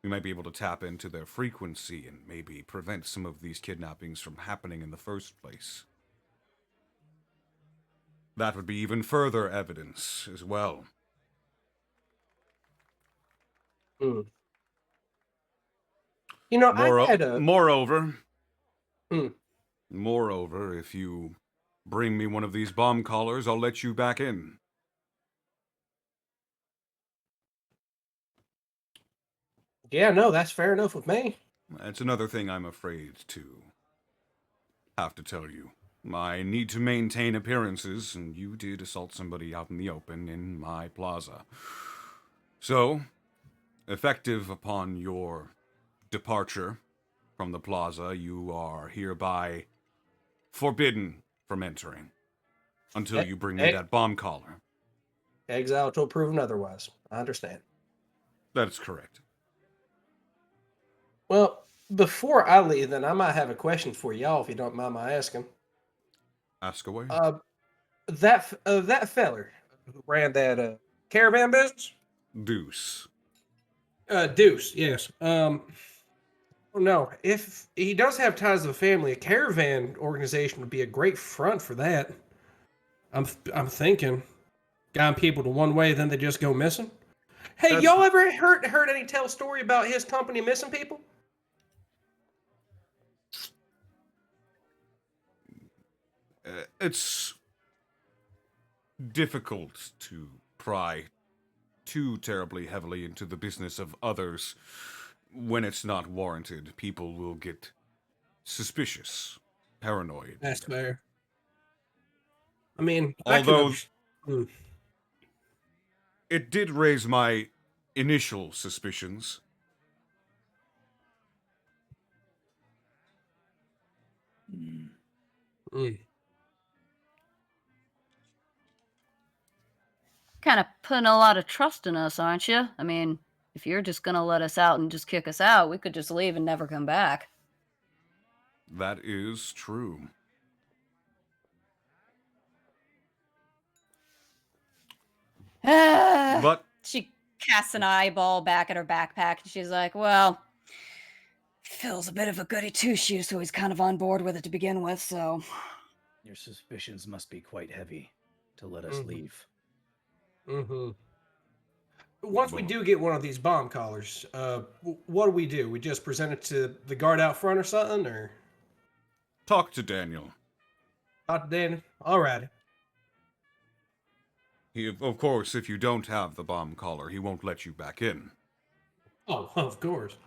S6: We might be able to tap into their frequency and maybe prevent some of these kidnappings from happening in the first place. That would be even further evidence as well.
S3: Hmm. You know, I had a...
S6: Moreover,
S3: Hmm.
S6: moreover, if you bring me one of these bomb collars, I'll let you back in.
S3: Yeah, no, that's fair enough with me.
S6: That's another thing I'm afraid to have to tell you. I need to maintain appearances, and you did assault somebody out in the open in my plaza. So, effective upon your departure from the plaza, you are hereby forbidden from entering until you bring me
S3: Hey.
S6: that bomb collar.
S3: Exile till proven otherwise. I understand.
S6: That's correct.
S3: Well, before I leave, then I might have a question for y'all, if you don't mind my asking.
S6: Ask away.
S3: That feller who ran that caravan business.
S6: Deuce.
S3: Deuce, yes. No, if he does have ties to the family, a caravan organization would be a great front for that. I'm thinking, guiding people to one way, then they just go missing. Hey,
S6: That's-
S3: y'all ever heard any tell story about his company missing people?
S6: It's difficult to pry too terribly heavily into the business of others when it's not warranted. People will get suspicious, paranoid.
S3: That's fair. I mean,
S6: Although
S3: Hmm.
S6: it did raise my initial suspicions.
S5: Kind of putting a lot of trust in us, aren't you? I mean, if you're just gonna let us out and just kick us out, we could just leave and never come back.
S6: That is true. But
S5: She casts an eyeball back at her backpack and she's like, well, Phil's a bit of a goody two-shoes, so he's kind of on board with it to begin with, so.
S2: Your suspicions must be quite heavy to let us
S3: Mhm.
S2: leave.
S3: Mm-hmm. Once we do get one of these bomb collars, what do? We just present it to the guard out front or something, or
S6: talk to Daniel.
S3: not then? Alrighty.
S6: Of course, if you don't have the bomb collar, he won't let you back in.
S3: Oh, of course.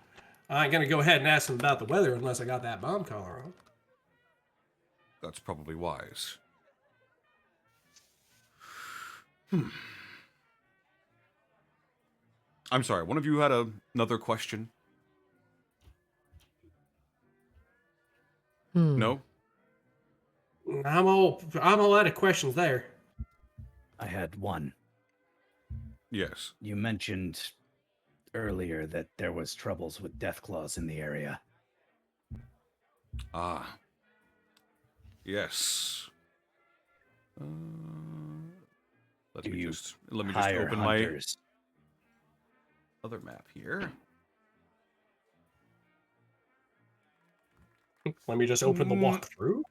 S3: I ain't gonna go ahead and ask him about the weather unless I got that bomb collar on.
S6: That's probably wise. I'm sorry, one of you had another question? No?
S3: I'm all out of questions there.
S2: I had one.
S6: Yes.
S2: You mentioned earlier that there was troubles with deathclaws in the area.
S6: Ah. Yes. Let me just
S2: Hire
S6: open
S2: hunters.
S6: my other map here.
S3: Let me just open the walkthrough.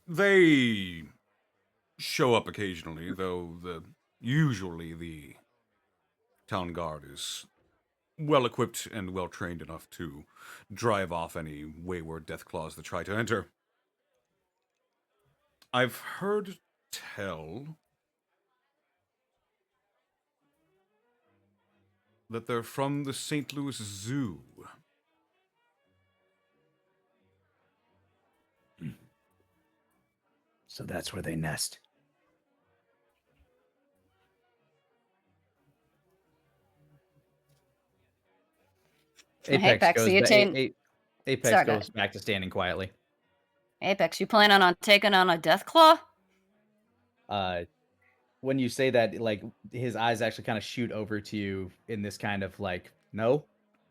S6: They show up occasionally, though usually the town guard is well equipped and well trained enough to drive off any wayward deathclaws that try to enter. I've heard tell that they're from the St. Louis Zoo.
S2: So that's where they nest.
S5: Apex, so you
S2: Apex
S5: Sorry, go
S2: goes
S5: ahead.
S2: back to standing quietly.
S5: Apex, you planning on taking on a Deathclaw?
S2: When you say that, like, his eyes actually kind of shoot over to you in this kind of like no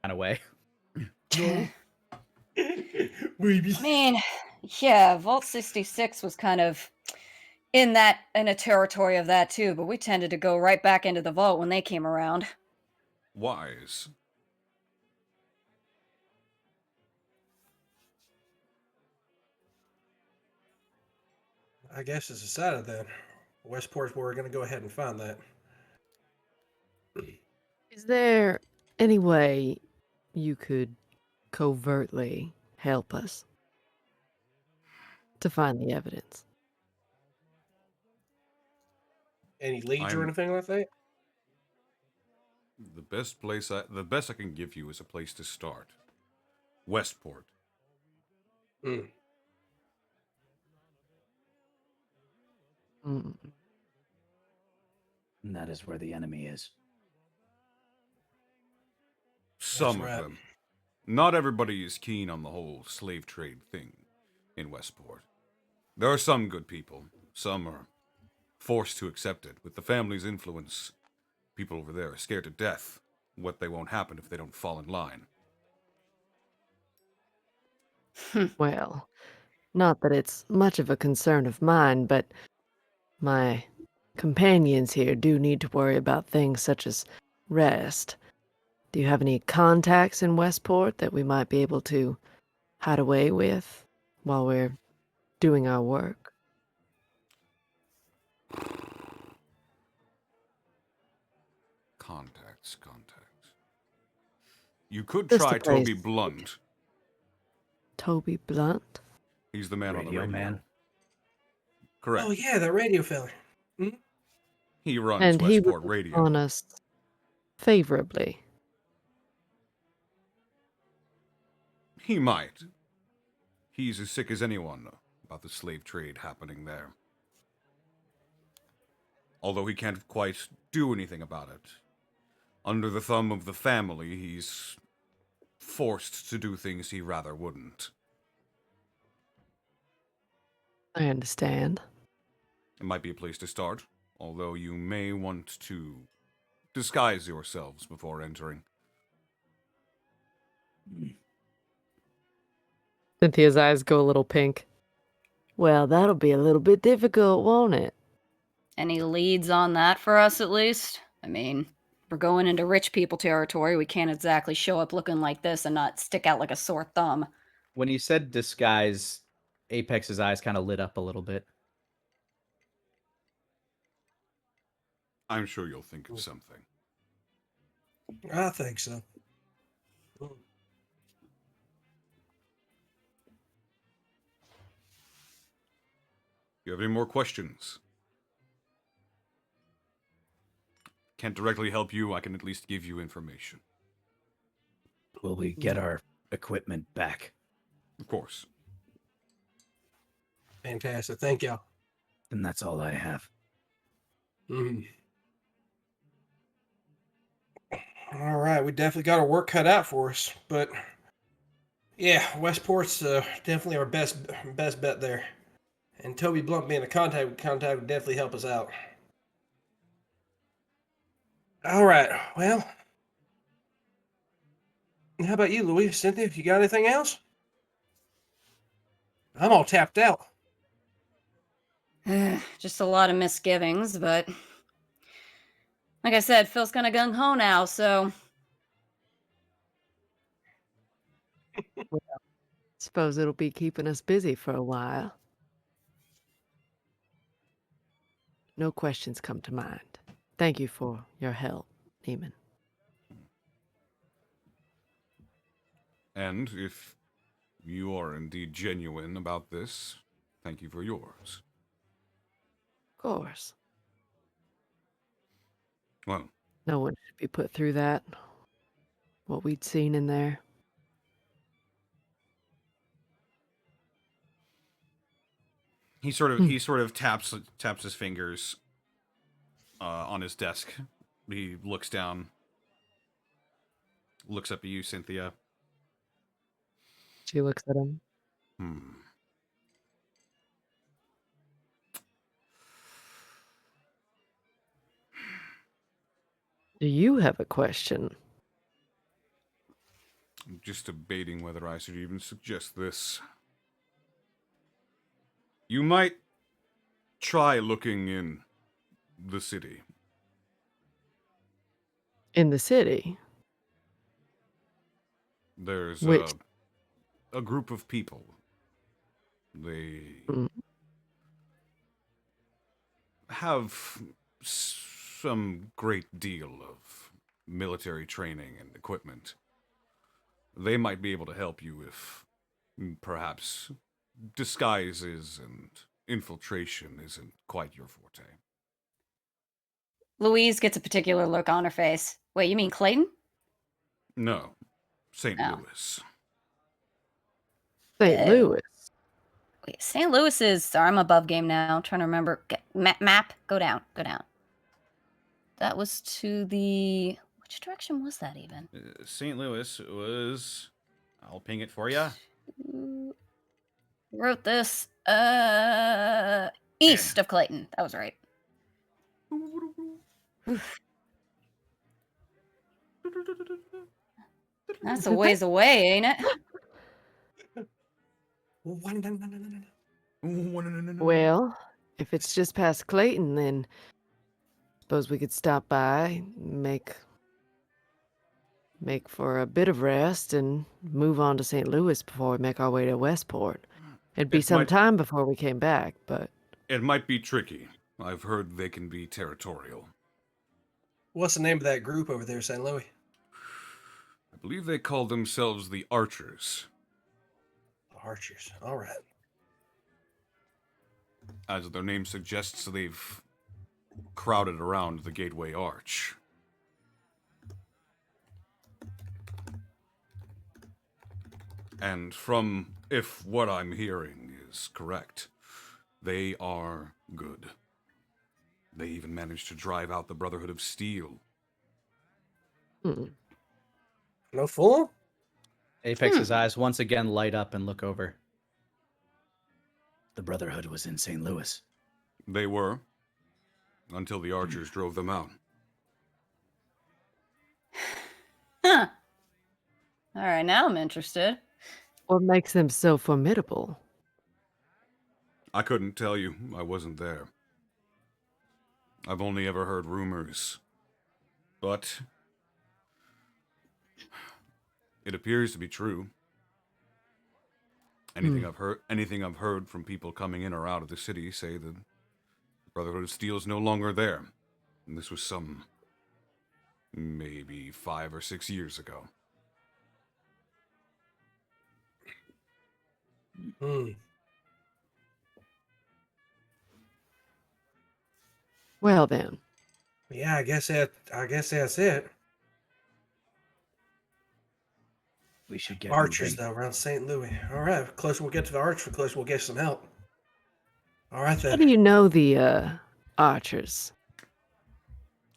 S2: kind of way.
S3: No.
S5: I mean, yeah, Vault 66 was kind of in a territory of that too, but we tended to go right back into the vault when they came around.
S6: Wise.
S3: I guess it's decided then. Westport's where we're going to go ahead and find that.
S4: Is there any way you could covertly help us to find the evidence?
S3: Any leads or
S6: I'm-
S3: anything like that?
S6: The best I can give you is a place to start. Westport.
S3: Mm.
S4: Mm.
S2: And that is where the enemy is.
S6: Some
S3: right.
S6: of them. Not everybody is keen on the whole slave trade thing in Westport. There are some good people. Some are forced to accept it. With the family's influence, people over there are scared to death what they won't happen if they don't fall in line.
S4: Well, not that it's much of a concern of mine, but my companions here do need to worry about things such as rest. Do you have any contacts in Westport that we might be able to hide away with while we're doing our work?
S6: Contacts. You could
S4: Just a
S6: try Toby
S4: place.
S6: Blunt.
S4: Toby Blunt?
S6: He's the man on the
S2: Radio
S6: radio.
S2: man.
S6: Correct.
S3: Oh, yeah, that radio fella.
S6: He runs
S4: And he would
S6: Westport
S4: look
S6: Radio.
S4: on us favorably.
S6: He might. He's as sick as anyone about the slave trade happening there. Although he can't quite do anything about it. Under the thumb of the family, he's forced to do things he rather wouldn't.
S4: I understand.
S6: It might be a place to start, although you may want to disguise yourselves before entering.
S4: Cynthia's eyes go a little pink. Well, that'll be a little bit difficult, won't it?
S5: Any leads on that for us at least? I mean, we're going into rich people territory. We can't exactly show up looking like this and not stick out like a sore thumb.
S2: When you said disguise, Apex's eyes kind of lit up a little bit.
S6: I'm sure you'll think of something.
S3: I think so.
S6: You have any more questions? Can't directly help you, I can at least give you information.
S2: Will we get our equipment back?
S6: Of course.
S3: Fantastic. Thank y'all.
S2: And that's all I have.
S3: All right, we definitely got our work cut out for us, but yeah, Westport's definitely our best bet there. And Toby Blunt being a contact would definitely help us out. All right, well, how about you, Louis? Cynthia, you got anything else? I'm all tapped out.
S5: Just a lot of misgivings, but like I said, Phil's kind of gung-ho now, so
S4: Suppose it'll be keeping us busy for a while. No questions come to mind. Thank you for your help, Neiman.
S6: And if you are indeed genuine about this, thank you for yours.
S5: of
S4: course.
S6: Well,
S4: No one should be put through that. What we'd seen in there.
S1: He sort of taps his fingers on his desk. He looks down, looks up at you, Cynthia.
S4: She looks at him. Do you have a question?
S6: I'm just debating whether I should even suggest this. You might try looking in the city.
S4: In the city?
S6: There's
S4: Which?
S6: a group of people. They
S4: Mm.
S6: have some great deal of military training and equipment. They might be able to help you if perhaps disguises and infiltration isn't quite your forte.
S5: Louise gets a particular look on her face. Wait, you mean Clayton?
S6: No, St.
S5: Oh.
S6: Louis.
S4: St. Louis.
S5: Wait, St. Louis is. Sorry, I'm above game now. I'm trying to remember. Map. Go down. That was to the. Which direction was that even?
S1: St. Louis was. I'll ping it for you.
S5: Wrote this. East of Clayton. That was right. That's a ways away, ain't it?
S4: Well, if it's just past Clayton, then suppose we could stop by, make for a bit of rest, and move on to St. Louis before we make our way to Westport. It'd be some time before we came back, but...
S6: It might be tricky. I've heard they can be territorial.
S3: What's the name of that group over there, St. Louis?
S6: I believe they call themselves the Archers.
S3: Archers. All right.
S6: As their name suggests, they've crowded around the Gateway Arch. And if what I'm hearing is correct, they are good. They even managed to drive out the Brotherhood of Steel.
S3: No fool?
S2: Apex's eyes once again light up and look over. The Brotherhood was in St. Louis.
S6: They were, until the Archers drove them out.
S5: Huh. All right, now I'm interested.
S4: What makes them so formidable?
S6: I couldn't tell you. I wasn't there. I've only ever heard rumors. But it appears to be true. Anything I've heard from people coming in or out of the city say that the Brotherhood of Steel is no longer there. And this was maybe 5 or 6 years ago.
S4: Well then.
S3: Yeah, I guess that's it.
S2: We should get
S3: Archers,
S2: moving.
S3: though, around St. Louis. All right, the closer we'll get to the Arch, the closer we'll get some help. All right,
S4: How
S3: then.
S4: do you know the Archers?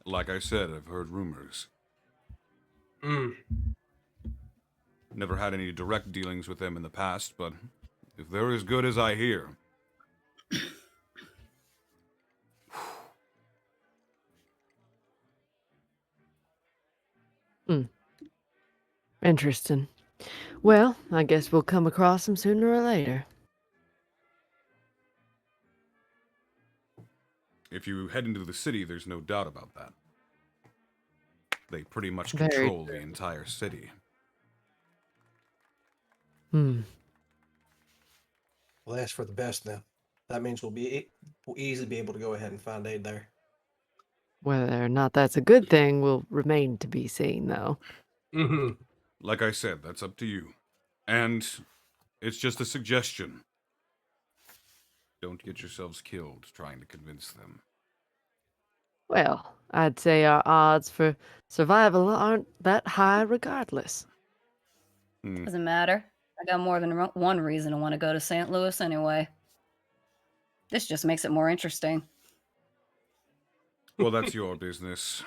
S6: Like I said, I've heard rumors. Never had any direct dealings with them in the past, but if they're as good as I hear...
S4: Interesting. Well, I guess we'll come across them sooner or later.
S6: If you head into the city, there's no doubt about that. They pretty much
S4: Very
S6: control the entire city.
S3: Well, that's for the best now. That means we'll easily be able to go ahead and find aid there.
S4: Whether or not that's a good thing will remain to be seen, though.
S6: Like I said, that's up to you. And it's just a suggestion. Don't get yourselves killed trying to convince them.
S4: Well, I'd say our odds for survival aren't that high regardless.
S6: Hmm.
S5: Doesn't matter. I got more than one reason to want to go to St. Louis anyway. This just makes it more interesting.
S6: Well, that's your business.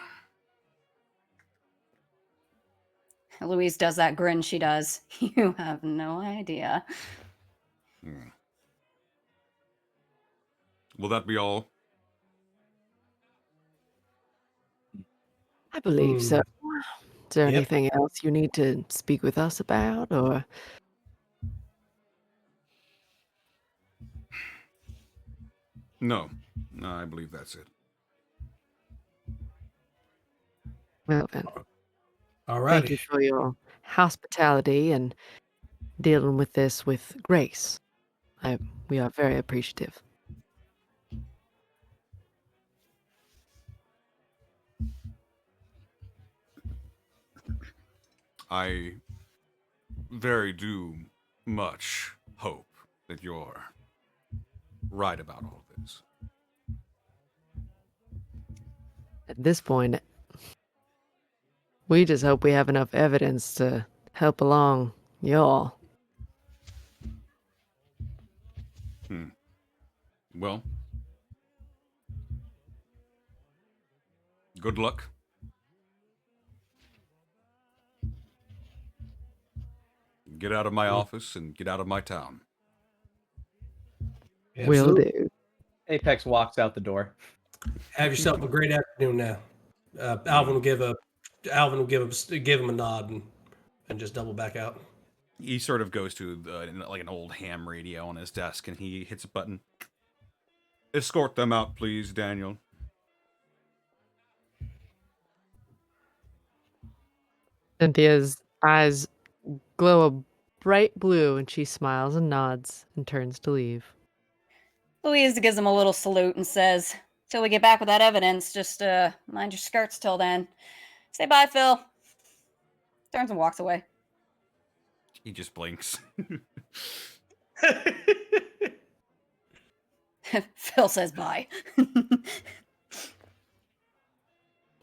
S5: Louise does that grin she does. You have no idea.
S6: Hmm. Will that be all?
S4: I believe so. Is there
S3: Yep.
S4: anything else you need to speak with us about, or?
S6: No. I believe that's it.
S4: Well then,
S3: Alrighty.
S4: thank you for your hospitality and dealing with this with grace. We are very appreciative.
S6: I very do much hope that you're right about all this.
S4: At this point, we just hope we have enough evidence to help along y'all.
S6: Well, good luck. Get out of my office and get out of my town.
S4: Will
S3: Absolutely.
S4: do.
S2: Apex walks out the door.
S3: Have yourself a great afternoon now. Alvin will give him a nod and just double back out.
S1: He sort of goes to like an old ham radio on his desk, and he hits a button.
S6: Escort them out, please, Daniel.
S4: Cynthia's eyes glow a bright blue, and she smiles and nods and turns to leave.
S5: Louise gives him a little salute and says, "Till we get back with that evidence, just mind your skirts till then. Say bye, Phil." Turns and walks away.
S1: He just blinks.
S5: Phil says bye.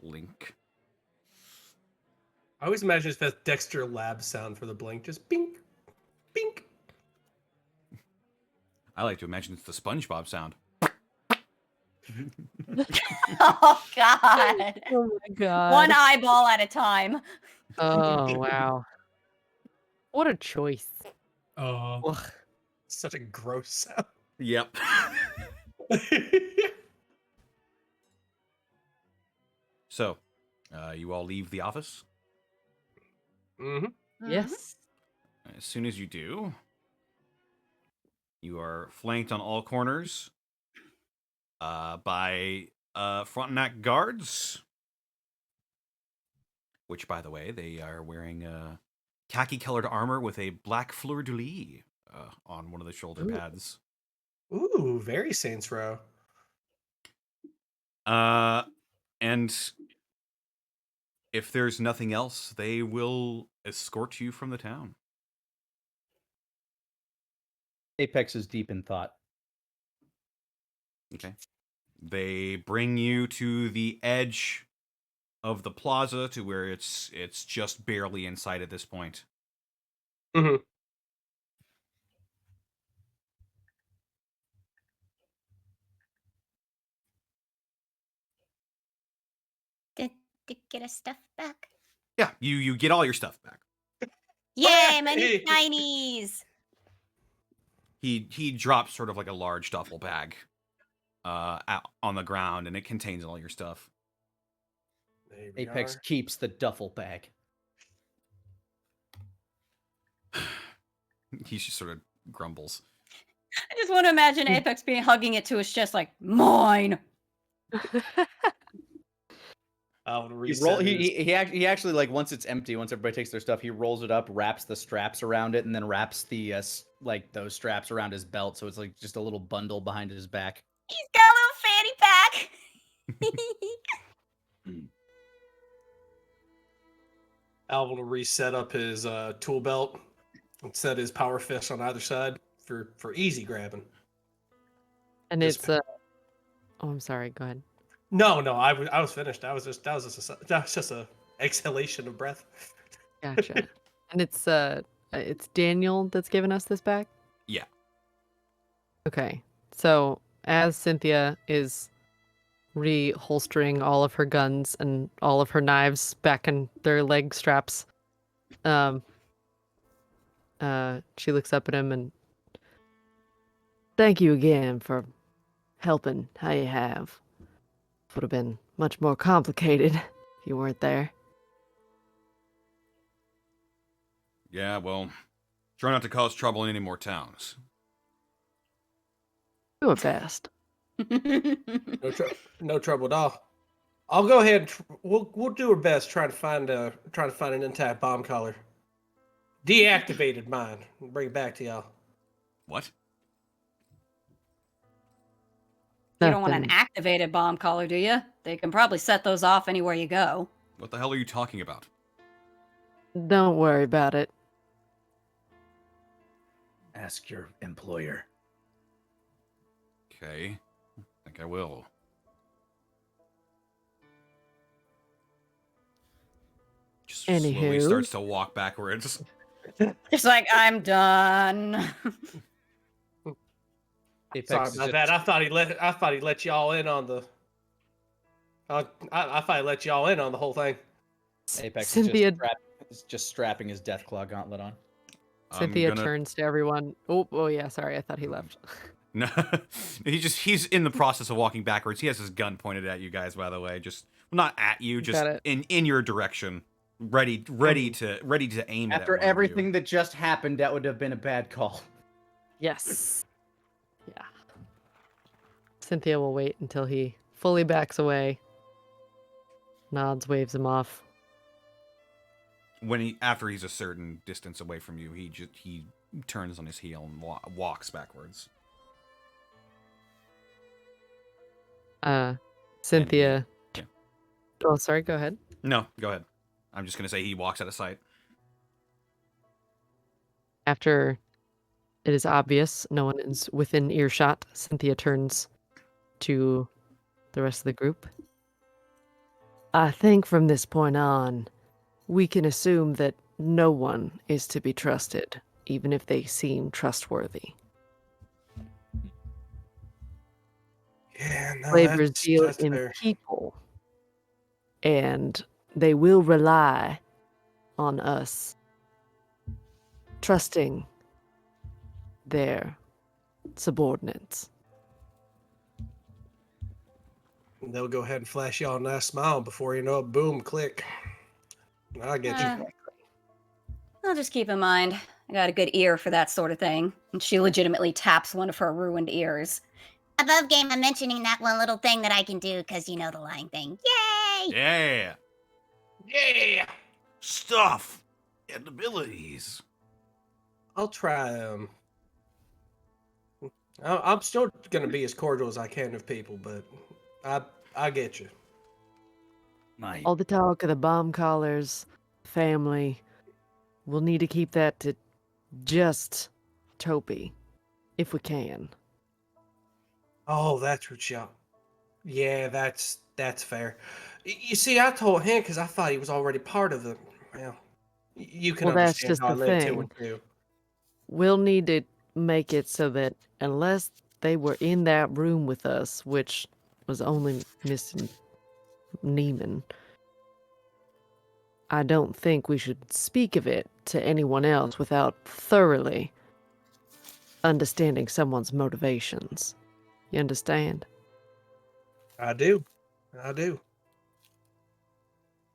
S1: Blink.
S3: I always imagine it's that Dexter Lab sound for the blink, just bink, bink.
S1: I like to imagine it's the SpongeBob sound.
S5: Oh, God.
S4: Oh my god.
S5: One eyeball at a time.
S4: Oh wow. What a choice.
S3: Oh,
S4: Ugh.
S3: such a gross sound.
S1: Yep. So, you all leave the office.
S3: Mm-hmm.
S4: Yes.
S1: As soon as you do, you are flanked on all corners by Frontenac guards. Which, by the way, they are wearing khaki-colored armor with a black fleur-de-lis on one of the shoulder pads.
S3: Ooh, very Saints Row.
S1: And if there's nothing else, they will escort you from the town.
S2: Apex is deep in thought.
S1: Okay. They bring you to the edge of the plaza to where it's just barely inside at this point.
S3: Mm-hmm.
S5: Did get a stuff back?
S1: Yeah, you get all your stuff back.
S5: Yay, my new shinies!
S1: He drops sort of like a large duffel bag out on the ground, and it contains all your stuff.
S3: There we
S2: Apex
S3: are.
S2: keeps the duffel bag.
S1: He just sort of grumbles.
S5: I just want to imagine Apex being hugging it to his chest like, mine!
S3: I'll
S2: He,
S3: reset
S2: he actually, like, once it's empty, once everybody takes their stuff, he rolls it up, wraps the straps around it, and then wraps the like those straps around his belt, so it's like just a little bundle behind his back.
S5: He's got a little fanny pack!
S3: Alvin will reset up his tool belt and set his power fist on either side for easy grabbing.
S4: And
S3: This
S4: it's oh, I'm sorry. Go ahead.
S3: No, I was finished. That was just a exhalation of breath.
S4: Gotcha. And it's Daniel that's given us this back?
S1: Yeah.
S4: Okay. So as Cynthia is reholstering all of her guns and all of her knives back in their leg straps, she looks up at him and thank you again for helping how you have. Would have been much more complicated if you weren't there.
S6: Yeah, well, try not to cause trouble in any more towns.
S4: Do it best.
S3: No trouble at all. I'll go ahead. And we'll do our best trying to find an intact bomb collar. Deactivated mine. And bring it back to y'all.
S1: What?
S5: You don't want an
S4: Nothing.
S5: activated bomb collar, do you? They can probably set those off anywhere you go.
S6: What the hell are you talking about?
S4: Don't worry about it.
S2: Ask your employer.
S6: Okay, I think I will.
S1: Just slowly
S4: Anywho.
S1: starts to walk backwards.
S5: Just like, I'm done.
S2: Apex
S3: Sorry
S2: is
S3: about
S2: just-
S3: that. I thought he let y'all in on the. I thought he let y'all in on the whole thing.
S2: Apex
S4: Cynthia
S2: is just strapping his Deathclaw gauntlet on.
S4: Cynthia turns to everyone. Oh yeah, sorry, I thought he left.
S1: No, he's in the process of walking backwards. He has his gun pointed at you guys, by the way. Just not at you, just
S4: Got it.
S1: in your direction, ready to aim it.
S2: After
S1: at one of
S2: everything
S1: you.
S2: that just happened, that would have been a bad call.
S4: Yes. Yeah. Cynthia will wait until he fully backs away. Nods, waves him off.
S1: After he's a certain distance away from you, he turns on his heel and walks backwards.
S4: Cynthia.
S1: yeah.
S4: Oh, sorry. Go ahead.
S1: No, go ahead. I'm just gonna say he walks out of sight.
S4: After it is obvious no one is within earshot, Cynthia turns to the rest of the group. I think from this point on, we can assume that no one is to be trusted, even if they seem trustworthy.
S3: Yeah, no,
S4: Slavers deal in
S3: fair.
S4: people, and they will rely on us trusting their subordinates.
S3: They'll go ahead and flash y'all a nice smile before you know it. Boom, click. I get you.
S5: I'll just keep in mind, I got a good ear for that sort of thing. And she legitimately taps one of her ruined ears.
S7: Above game, I'm mentioning that one little thing that I can do because you know the lying thing. Yay!
S1: Yeah,
S3: Yeah.
S1: stuff and abilities.
S3: I'll try. I'm still gonna be as cordial as I can with people, but I get you.
S2: My
S4: All the talk of the bomb collars, family, we'll need to keep that to just Topi, if we can.
S3: Oh, that's what y'all. Yeah, that's fair. You see, I told him because I thought he was already part of the. Well, you can
S4: Well, that's
S3: understand
S4: just
S3: how I
S4: the
S3: live
S4: thing.
S3: too.
S4: We'll need to make it so that unless they were in that room with us, which was only Mr. Neiman, I don't think we should speak of it to anyone else without thoroughly understanding someone's motivations. You understand?
S3: I do.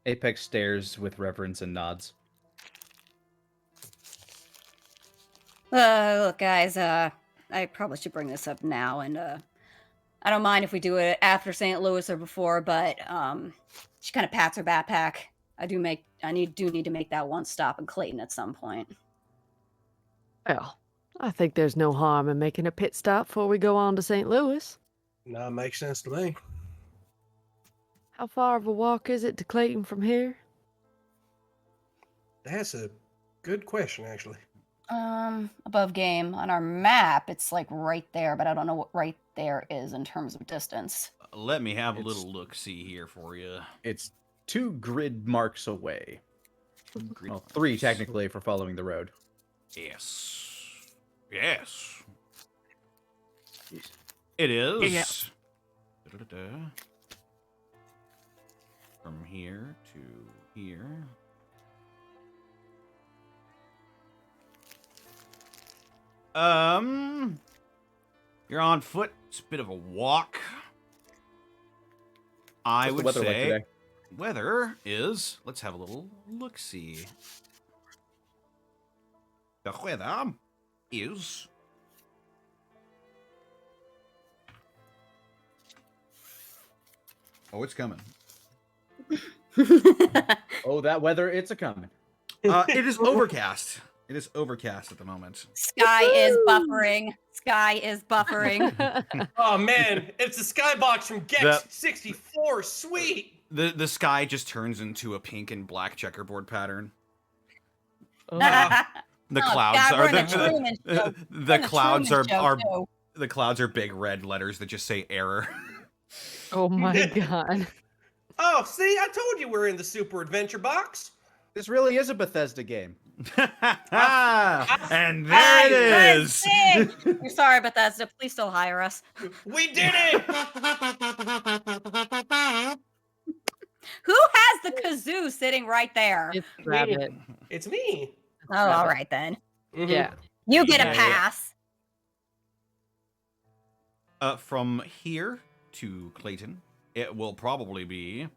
S2: Apex stares with reverence and nods.
S5: Look, guys, I probably should bring this up now, and I don't mind if we do it after St. Louis or before, but she kind of pats her backpack. I do need to make that one stop in Clayton at some point.
S4: Well, I think there's no harm in making a pit stop before we go on to St. Louis.
S3: No, it makes sense to me.
S4: How far of a walk is it to Clayton from here?
S3: That's a good question, actually.
S5: Above game on our map, it's like right there, but I don't know what right there is in terms of distance.
S1: Let me have a
S2: It's-
S1: little look-see here for you.
S2: It's 2 grid marks away.
S1: Grid
S2: Well, 3
S1: marks.
S2: technically for following the road.
S1: Yes. Yes. It is.
S4: Yeah.
S1: Da-da-da-da. From here to here. You're on foot. It's a bit of a walk. I
S2: What's the
S1: would
S2: weather like
S1: say
S2: today?
S1: weather is. Let's have a little look-see. The weather is. Oh, it's coming.
S2: Oh, that weather, it's a coming.
S1: It is overcast. It is overcast at the moment.
S5: Sky is buffering. Sky is buffering.
S3: Oh man, it's the skybox from Gex 64. Sweet.
S1: The sky just turns into a pink and black checkerboard pattern.
S4: Oh,
S1: The
S5: Oh,
S1: clouds
S5: God,
S1: are
S5: we're in a Truman Show.
S1: the clouds
S5: Truman Show,
S1: are
S5: too.
S1: the clouds are big red letters that just say error.
S4: oh my god.
S3: Oh, see, I told you we're in the Super Adventure Box.
S2: This really is a Bethesda game.
S1: And there it is.
S5: We're sorry, Bethesda. Please still hire us.
S3: We did it.
S5: Who has the kazoo sitting right there?
S4: It's rabbit.
S3: It's me.
S5: Oh, all right then.
S3: Mhm.
S4: Yeah.
S5: You get a
S1: Yeah.
S5: pass.
S1: From here to Clayton, it will probably be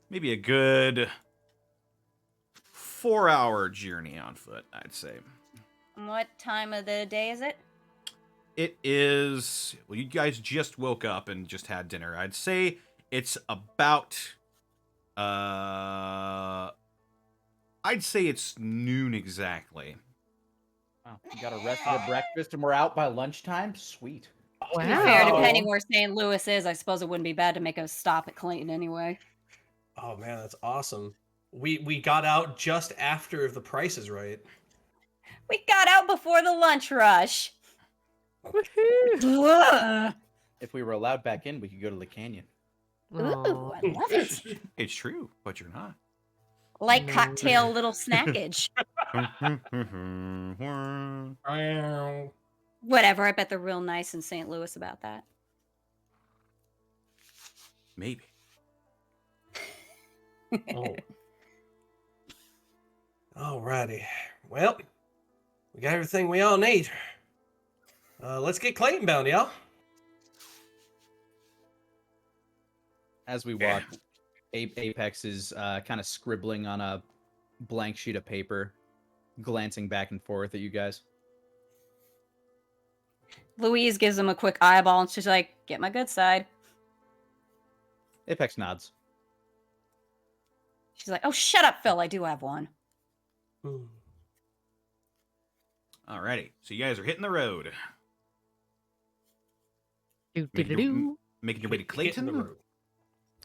S1: maybe a good 4-hour journey on foot, I'd say.
S5: What time of the day is it?
S1: It is, well, you guys just woke up and just had dinner. I'd say it's about, I'd say it's noon exactly.
S2: Wow, we got arrested at breakfast and we're out by lunchtime? Sweet.
S5: To be fair,
S4: Wow.
S5: depending where St. Louis is, I suppose it wouldn't be bad to make a stop at Clayton anyway.
S3: Oh man, that's awesome. We got out just after the Price is Right.
S5: We got out before the lunch rush.
S4: Woohoo.
S5: Ugh.
S2: If we were allowed back in, we could go to the canyon.
S5: Ooh,
S4: Aw.
S5: I love it.
S1: It's true, but you're not.
S5: Like
S4: No.
S5: cocktail little snackage. Whatever, I bet they're real nice in St. Louis about that.
S1: Maybe.
S3: Oh. Alrighty. Well, we got everything we all need. Let's get Clayton bound, y'all.
S2: As we walk, Apex is kind of scribbling on a blank sheet of paper, glancing back and forth at you guys.
S5: Louise gives him a quick eyeball and she's like, get my good side.
S2: Apex nods.
S5: She's like, oh, shut up, Phil. I do have one.
S1: Alrighty, so you guys are hitting the road.
S4: Do-do-do-do.
S1: Making your way to
S3: Hitting the
S1: Clayton?
S3: road.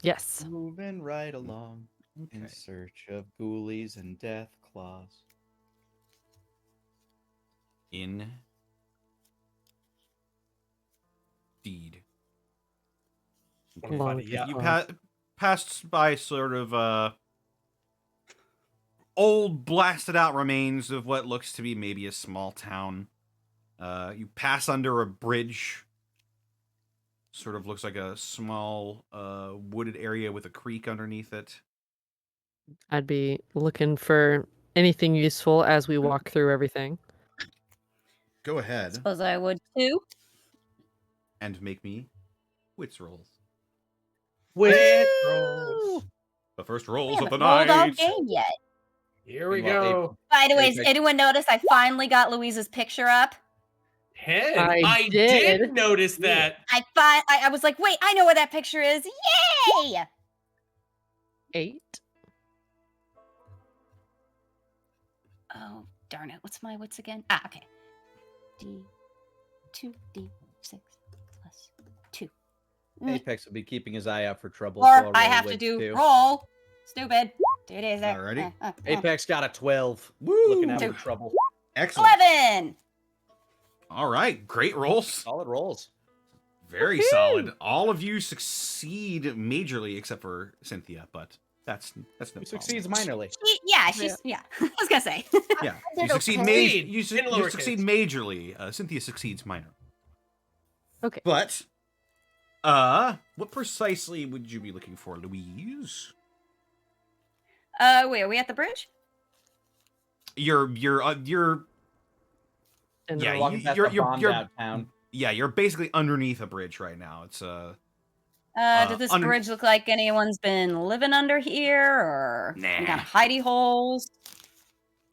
S4: Yes.
S2: Moving right along in search of ghoulies and death claws.
S1: Indeed.
S4: Long
S3: Yeah.
S1: You
S4: claws.
S1: passed by sort of old blasted out remains of what looks to be maybe a small town. You pass under a bridge. Sort of looks like a small wooded area with a creek underneath it.
S4: I'd be looking for anything useful as we walk through everything.
S1: Go ahead
S5: Suppose I would too.
S1: and make me wits rolls.
S3: With rolls.
S1: The first rolls
S5: We
S1: of the
S5: haven't rolled all
S1: night.
S5: game yet.
S3: Here we
S2: Well,
S3: go.
S5: By the way,
S2: Apex-
S5: did anyone notice I finally got Louise's picture up?
S3: Hen,
S4: I
S3: I did
S4: did.
S3: notice that.
S5: I was like, wait, I know where that picture is. Yay!
S4: 8.
S5: Oh, darn it. What's my wits again? Ah, okay. D6 plus 2.
S2: Apex will be keeping his eye out for trouble.
S5: Or
S2: so I'll
S5: I
S2: roll
S5: have to
S2: wits
S5: do
S2: too.
S5: roll. Stupid. It is.
S1: Alrighty.
S2: Apex got a 12.
S1: Woo!
S2: Looking out for
S5: Two.
S2: trouble.
S1: Excellent.
S5: 11.
S1: All right, great rolls.
S2: Solid rolls.
S1: Very solid. All of you succeed majorly, except for Cynthia, but that's no
S2: Who
S1: problem.
S2: succeeds minorly.
S5: She's yeah. I was gonna say.
S1: Yeah,
S7: did
S1: you succeed.
S7: okay.
S1: You
S3: In
S1: succeed
S3: lowercase.
S1: majorly. Cynthia succeeds minor.
S4: Okay.
S1: But, what precisely would you be looking for, Louise?
S5: Wait, are we at the bridge?
S1: You're
S4: And
S1: Yeah,
S2: We're walking past
S1: you're-
S2: the
S1: you're-
S2: bombed
S1: you're-
S2: out town.
S1: yeah, you're basically underneath a bridge right now. It's
S5: Does this
S1: under-
S5: bridge look like anyone's been living under here, or any kind
S1: Nah.
S5: of hidey holes?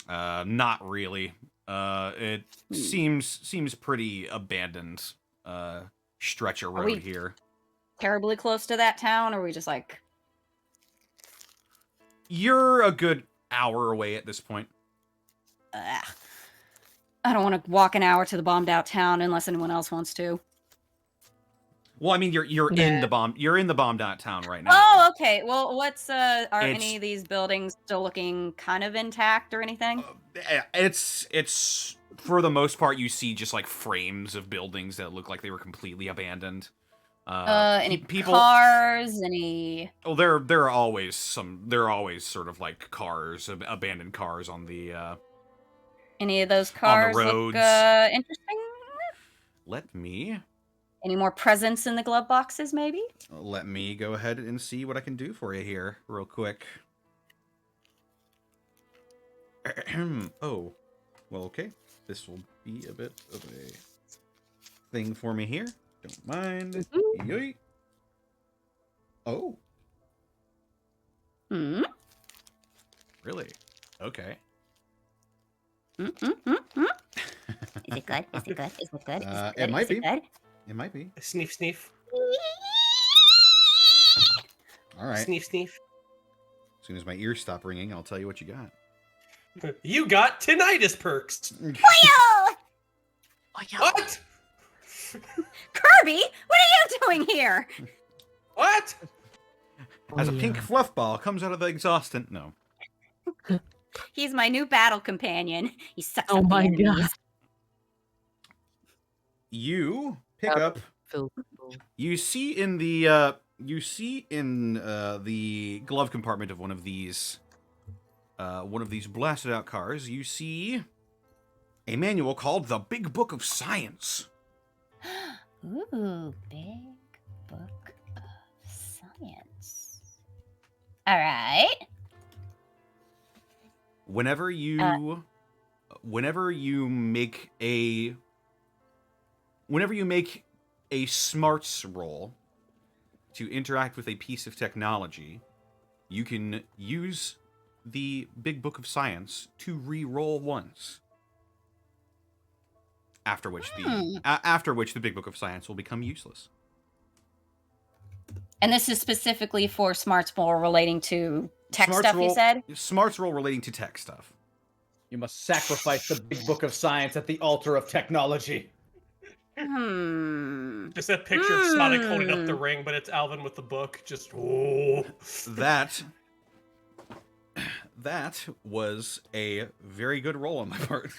S1: not really. It seems pretty abandoned. Stretch of road
S5: we-
S1: here.
S5: Terribly close to that town, or are we just like?
S1: You're a good hour away at this point.
S5: Ugh. I don't want to walk an hour to the bombed out town unless anyone else wants to.
S1: Well, I mean, you're in
S4: Yeah.
S1: the bombed out town right now.
S5: Oh, okay. Well, what's are
S1: It's-
S5: any of these buildings still looking kind of intact or anything?
S1: It's for the most part you see just like frames of buildings that look like they were completely abandoned.
S5: Any
S1: people?
S5: cars? Any?
S1: Oh, there are always sort of like cars, abandoned cars on the.
S5: Any of those cars look
S1: roads.
S5: interesting?
S1: Let me
S5: Any more presents in the glove boxes, maybe?
S1: go ahead and see what I can do for you here, real quick. Oh, well, okay. This will be a bit of a thing for me here. Don't mind. Yoy. Oh,
S5: Hmm.
S1: really? Okay.
S7: Is it good? Is it good? Is it good? Is it good?
S1: It might
S7: Is it
S1: be.
S7: good?
S1: It might be.
S3: Sniff, sniff.
S1: All right.
S3: Sniff, sniff.
S1: As soon as my ears stop ringing, I'll tell you what you got.
S3: You got tinnitus perks.
S7: Yo!
S3: What?
S5: Kirby, what are you doing here?
S3: What?
S1: As a pink fluff ball comes out of the exhaust, no.
S5: He's my new battle companion. He sucks
S4: Oh
S5: up the
S4: my
S5: enemies.
S4: god.
S1: You pick
S4: Yep.
S1: up.
S4: Phil.
S1: You see in the the glove compartment of one of these blasted out cars. You see a manual called the Big Book of Science.
S7: Ooh, big book of science. All right.
S1: Whenever you make a smarts roll to interact with a piece of technology, you can use the Big Book of Science to re-roll once. After which the Big Book of Science will become useless.
S5: And this is specifically for smarts more relating to tech
S1: Smarts
S5: stuff, you
S1: roll-
S5: said?
S1: Smarts roll relating to tech stuff.
S2: You must sacrifice the big book of science at the altar of technology.
S5: Hmm.
S3: Just that picture of Sonic holding up the ring, but it's Alvin with the book. Just oh.
S1: That was a very good roll on my part.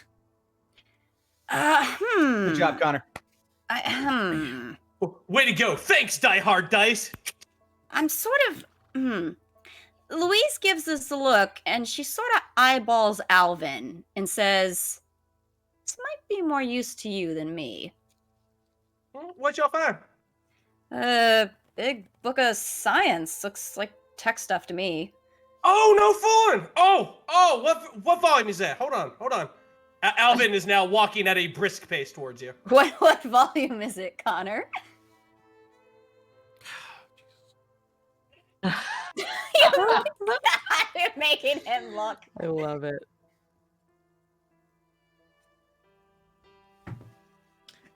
S2: Good job, Connor.
S3: Way to go! Thanks, Die Hard Dice.
S5: I'm sort of. Louise gives us a look, and she sort of eyeballs Alvin and says, "This might be more use to you than me."
S3: What y'all find?
S5: Big book of science looks like tech stuff to me.
S3: Oh, no fun! Oh, what volume is that? Hold on. Alvin is now walking at a brisk pace towards you.
S5: What volume is it, Connor? You're making him look.
S4: I love it.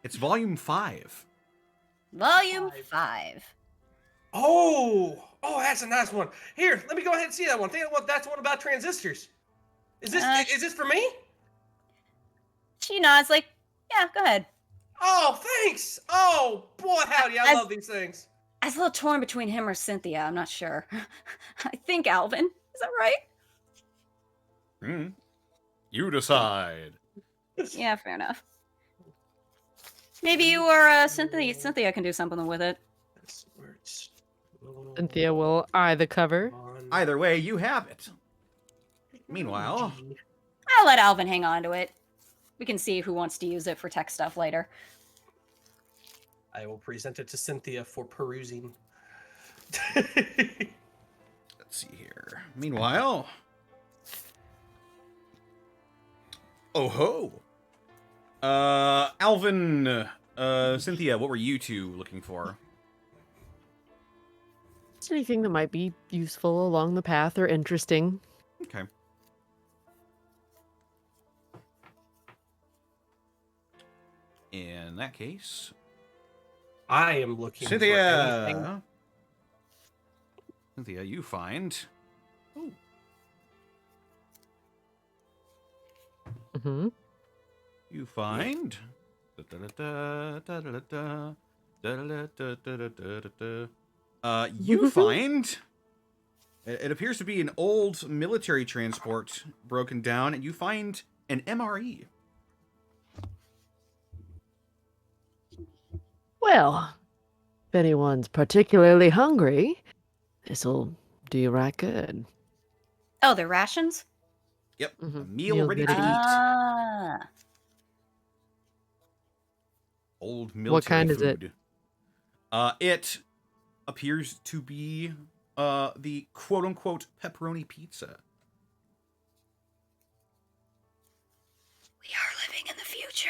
S1: It's volume 5.
S5: Volume 5.
S3: Oh, that's a nice one. Here, let me go ahead and see that one. That's one about transistors. Is this for me?
S5: She nods like, yeah, go ahead.
S3: Oh, thanks. Oh, boy, howdy, I love these things.
S5: I was a little torn between him or Cynthia. I'm not sure. I think Alvin. Is that right?
S1: You decide.
S5: Yeah, fair enough. Maybe you or Cynthia can do something with it.
S4: Cynthia will eye the cover.
S1: Either way, you have it. Meanwhile,
S5: I'll let Alvin hang on to it. We can see who wants to use it for tech stuff later.
S3: I will present it to Cynthia for perusing.
S1: let's see here. Meanwhile, oh ho. Alvin, Cynthia, what were you two looking for?
S4: Anything that might be useful along the path or interesting.
S1: Okay. In that case,
S3: I am looking for anything.
S1: Cynthia. Cynthia, you find. Oh.
S4: Mm-hmm.
S1: You find. You find. It appears to be an old military transport broken down, and you find an MRE.
S4: Well, if anyone's particularly hungry, this'll do you right good.
S5: Oh, they're rations?
S1: Yep.
S4: Mhm.
S1: A meal
S4: Meal
S1: ready to
S4: ready.
S1: eat.
S5: Ah.
S1: Old military
S4: What kind is
S1: food. It appears to be the quote-unquote pepperoni pizza.
S5: We are living in the future.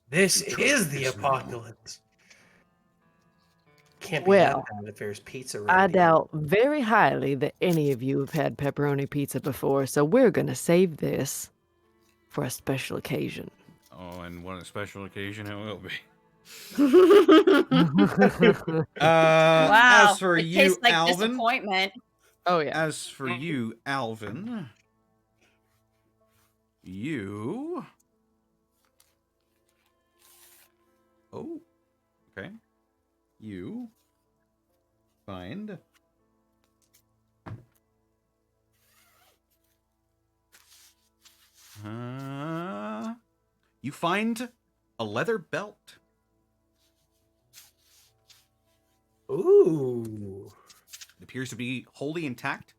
S3: This is the apocalypse. Can't be
S4: Well,
S3: that bad if there's pizza
S4: I
S3: ready.
S4: doubt very highly that any of you have had pepperoni pizza before, so we're gonna save this for a special occasion.
S1: Oh, and what a special occasion it will be.
S5: Wow.
S1: As for
S5: it
S1: you,
S5: tastes like
S1: Alvin.
S5: disappointment.
S4: Oh yeah.
S1: As for you, Alvin. You. Oh. Okay. You. Find. You find a leather belt.
S3: Ooh.
S1: It appears to be wholly intact.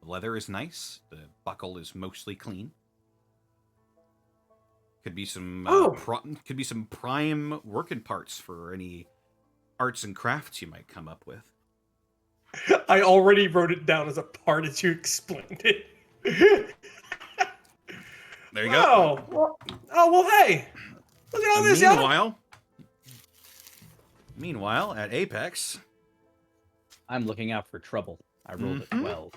S1: The leather is nice. The buckle is mostly clean. Could be some could be some prime working parts for any arts and crafts you might come up with.
S3: I already wrote it down as a part as you explained it.
S1: There you go.
S3: Well, hey. Look at all
S1: And
S3: this, y'all.
S1: Meanwhile, at Apex,
S2: I'm looking out for trouble. I rolled a 12.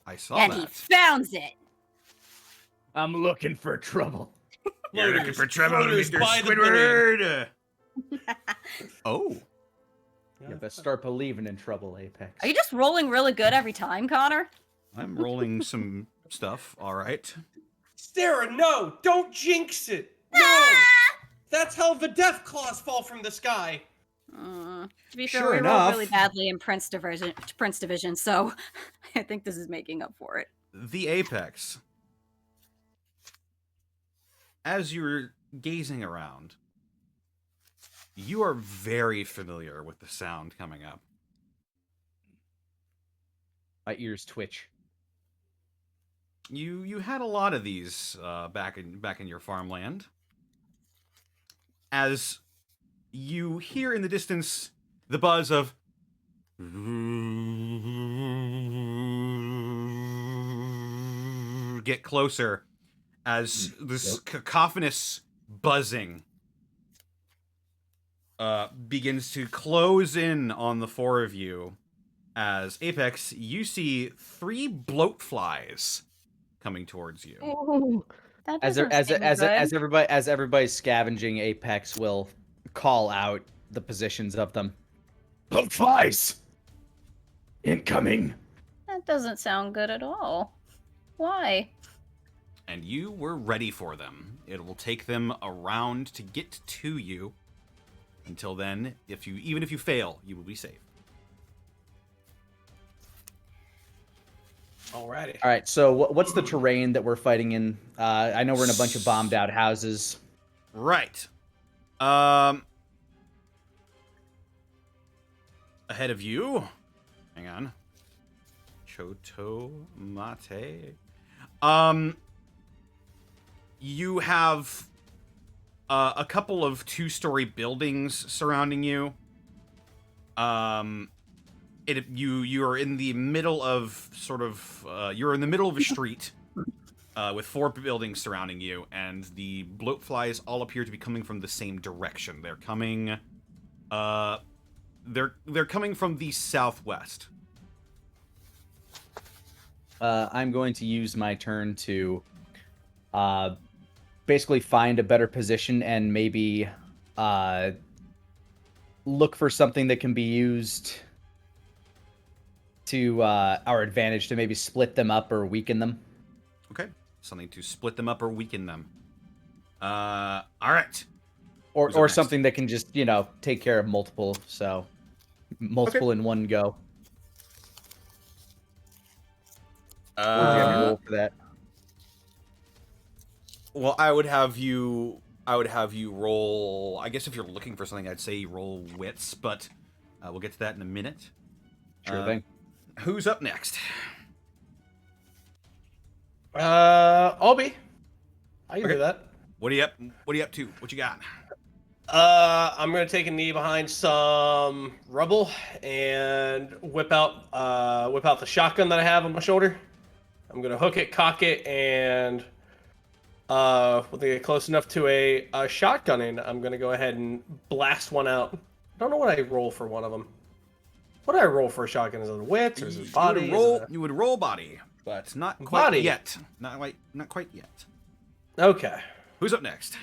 S1: I saw
S5: And he
S1: that.
S5: found it.
S2: I'm looking for trouble.
S1: You're looking for trouble,
S3: Floaters
S1: Mr.
S3: by the
S1: Squidward. Oh.
S2: You best start believing in trouble, Apex.
S5: Are you just rolling really good every time, Connor?
S1: I'm rolling some stuff. All right.
S3: Sarah, no! Don't jinx it! No! That's how the death claws fall from the sky.
S5: To be fair,
S1: Sure
S5: we
S1: enough.
S5: rolled really badly in Prince Division, so I think this is making up for it.
S1: The Apex. As you're gazing around, you are very familiar with the sound coming up.
S2: My ears twitch.
S1: You had a lot of these back in your farmland. As you hear in the distance the buzz of get closer as this cacophonous buzzing begins to close in on the four of you. As Apex, you see 3 bloat flies coming towards you.
S4: Ooh.
S5: That
S2: As
S5: doesn't seem good.
S2: everybody's scavenging, Apex will call out the positions of them. Bloat flies! Incoming!
S5: That doesn't sound good at all. Why?
S1: And you were ready for them. It will take them a round to get to you. Until then, even if you fail, you will be safe.
S3: Alrighty.
S2: All right. So what's the terrain that we're fighting in? I know we're in a bunch of bombed out houses.
S1: Right. Ahead of you. Hang on. Choto Mate. You have a couple of 2-story buildings surrounding you. You are in the middle of you're in the middle of a street with 4 buildings surrounding you, and the bloatflies all appear to be coming from the same direction. They're coming they're coming from the southwest.
S2: I'm going to use my turn to basically find a better position and maybe look for something that can be used to our advantage to maybe split them up or weaken them.
S1: Okay. Something to split them up or weaken them. All right.
S2: Or something that can just, take care of multiple, so multiple in one go. Would you have a roll for that?
S1: Well, I would have you roll. I guess if you're looking for something, I'd say you roll wits, but we'll get to that in a minute.
S2: Sure thing.
S1: Who's up next?
S3: Albie. I can do that.
S1: What are you up to? What you got?
S3: I'm gonna take a knee behind some rubble and whip out the shotgun that I have on my shoulder. I'm gonna hook it, cock it, and when they get close enough to a shotgunning, I'm gonna go ahead and blast one out. I don't know what I roll for one of them. What do I roll for a shotgun? Is it wits or is it body?
S1: You would roll body, but not quite yet. Not quite yet.
S3: Okay.
S1: Who's up next?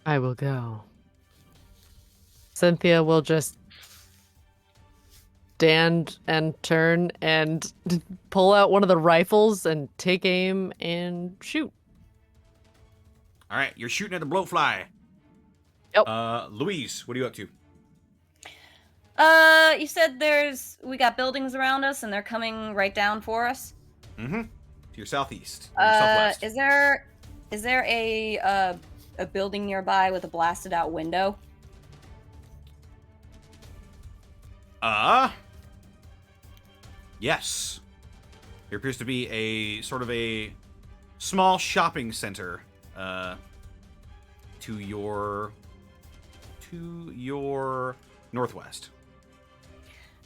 S4: I will go. Cynthia will just stand and turn and pull out one of the rifles and take aim and shoot.
S1: All right, you're shooting at the blowfly.
S4: Yep.
S1: Louise, what are you up to?
S5: You said we got buildings around us and they're coming right down for us.
S1: Mm-hmm. To your southeast. Southwest.
S5: Is there a building nearby with a blasted out window?
S1: Yes. There appears to be a sort of a small shopping center to your northwest.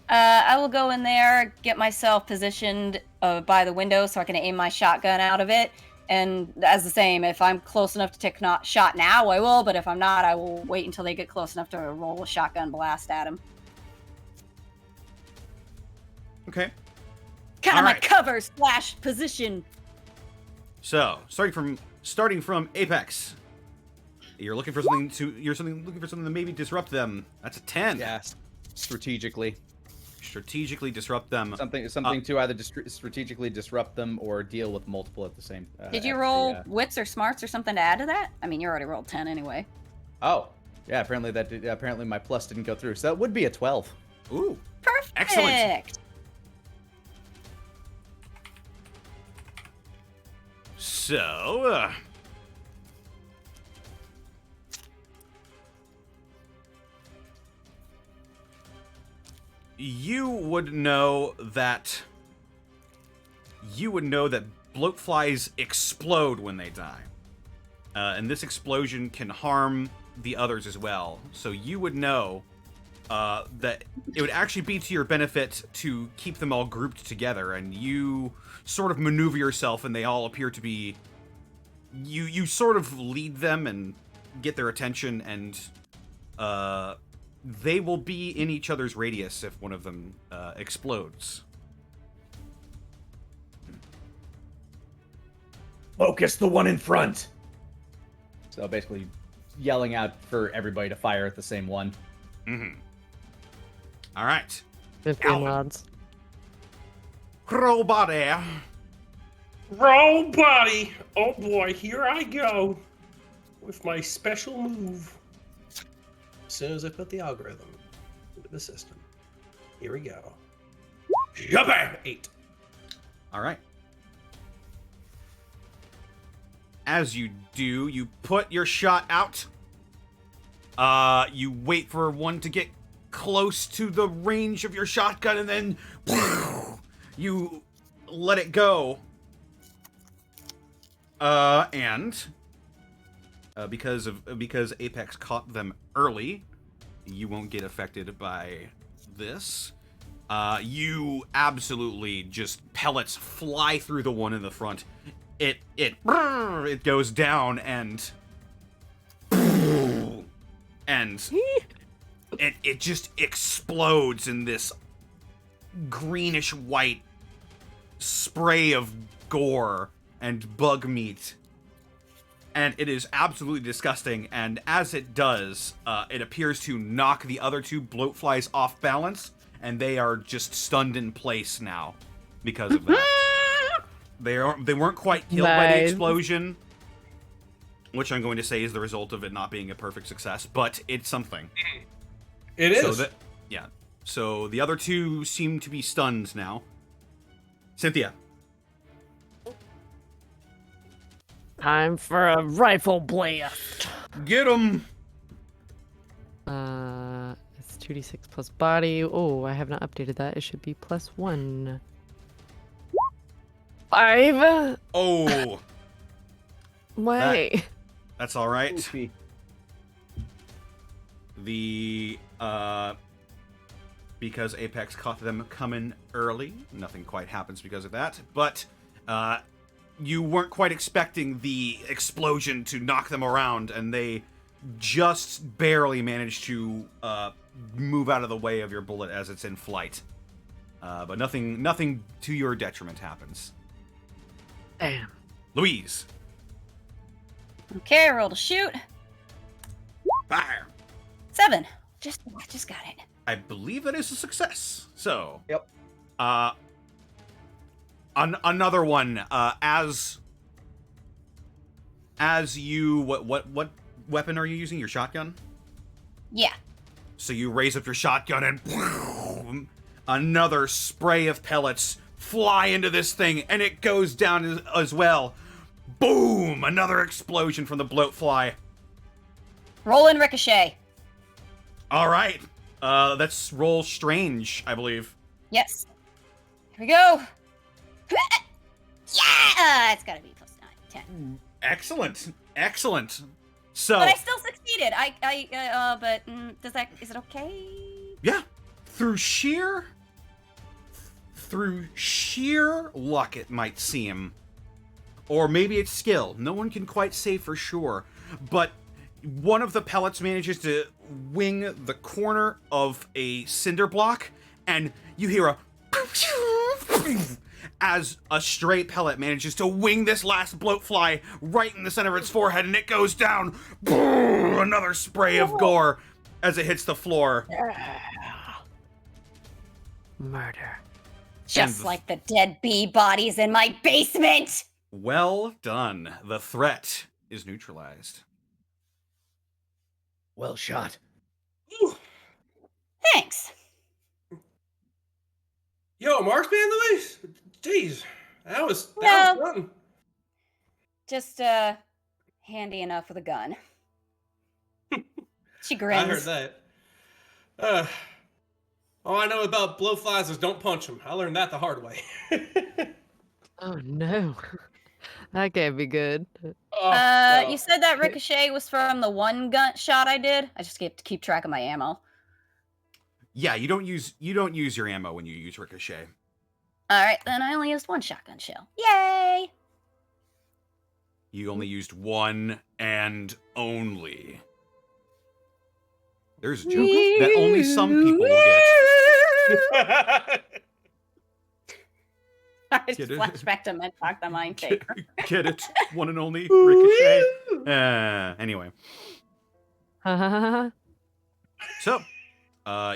S5: I will go in there, get myself positioned by the window so I can aim my shotgun out of it. And as the same, if I'm close enough to take a shot now, I will. But if I'm not, I will wait until they get close enough to roll a shotgun blast at him.
S1: Okay.
S5: Kind of my cover / position.
S1: So, starting from Apex, you're looking for something to maybe disrupt them. That's a 10.
S2: Yes. Strategically
S1: disrupt them.
S2: Something to either strategically disrupt them or deal with multiple at the same.
S5: Did you roll wits or smarts or something to add to that? I mean, you already rolled 10 anyway.
S2: Oh, yeah. Apparently my plus didn't go through, so that would be a 12.
S1: Ooh,
S5: perfect.
S1: Excellent. So, you would know that bloatflies explode when they die. And this explosion can harm the others as well. So you would know that it would actually be to your benefit to keep them all grouped together, and you sort of maneuver yourself, and they all appear to be... You sort of lead them and get their attention, and they will be in each other's radius if one of them explodes.
S8: Focus the one in front.
S2: So basically yelling out for everybody to fire at the same one.
S1: Mm-hmm. All right.
S4: 15 rods.
S1: Roll body.
S3: Roll body. Oh boy, here I go with my special move. As soon as I put the algorithm into the system. Here we go. Yabba! 8.
S1: All right. As you do, you put your shot out. You wait for one to get close to the range of your shotgun, and then you let it go. Because Apex caught them early, you won't get affected by this. You absolutely just pellets fly through the one in the front. It goes down and it just explodes in this greenish white spray of gore and bug meat. And it is absolutely disgusting, and as it does, it appears to knock the other two bloatflies off balance, and they are just stunned in place now because of that. They weren't quite killed by the explosion, which I'm going to say is the result of it not being a perfect success, but it's something.
S3: It is.
S1: Yeah. So the other two seem to be stunned now. Cynthia.
S4: Time for a rifle blast.
S1: Get him!
S4: It's 2d6 plus body. Oh, I have not updated that. It should be +1. 5.
S1: Oh.
S4: Why?
S1: That's all right.
S2: Goofy.
S1: Because Apex caught them coming early, nothing quite happens because of that. But you weren't quite expecting the explosion to knock them around, and they just barely managed to move out of the way of your bullet as it's in flight. But nothing to your detriment happens.
S4: Damn.
S1: Louise.
S5: Okay, roll to shoot.
S1: Fire.
S5: 7. I just got it.
S1: I believe that is a success. So.
S2: Yep.
S1: Another one. As you what weapon are you using? Your shotgun?
S5: Yeah.
S1: So you raise up your shotgun and another spray of pellets fly into this thing, and it goes down as well. Boom! Another explosion from the bloatfly.
S5: Roll in ricochet.
S1: All right. That's roll strange, I believe.
S5: Yes. Here we go. Yeah! It's gotta be +9, 10.
S1: Excellent. So.
S5: But I still succeeded. Is it okay?
S1: Yeah. Through sheer luck, it might seem. Or maybe it's skill. No one can quite say for sure. But one of the pellets manages to wing the corner of a cinder block, and you hear a as a stray pellet manages to wing this last bloatfly right in the center of its forehead, and it goes down. Another spray of gore as it hits the floor.
S4: Murder.
S5: Just like the dead bee bodies in my basement.
S1: Well done. The threat is neutralized.
S2: Well shot.
S5: Thanks.
S3: Yo, marksman, Louise? Jeez, that was fun.
S5: Just handy enough with a gun. She grins.
S3: I heard that. All I know about blowflies is don't punch them. I learned that the hard way.
S4: Oh no. That can't be good.
S3: No.
S5: You said that ricochet was from the one gun shot I did? I just get to keep track of my ammo.
S1: Yeah, you don't use your ammo when you use ricochet.
S5: Alright, then I only used one shotgun shell. Yay!
S1: You only used one and only. There's a joke that only some people will get.
S5: I just flash back to Mentalk the Mind Taker.
S1: Get it? One and only ricochet. Anyway. So,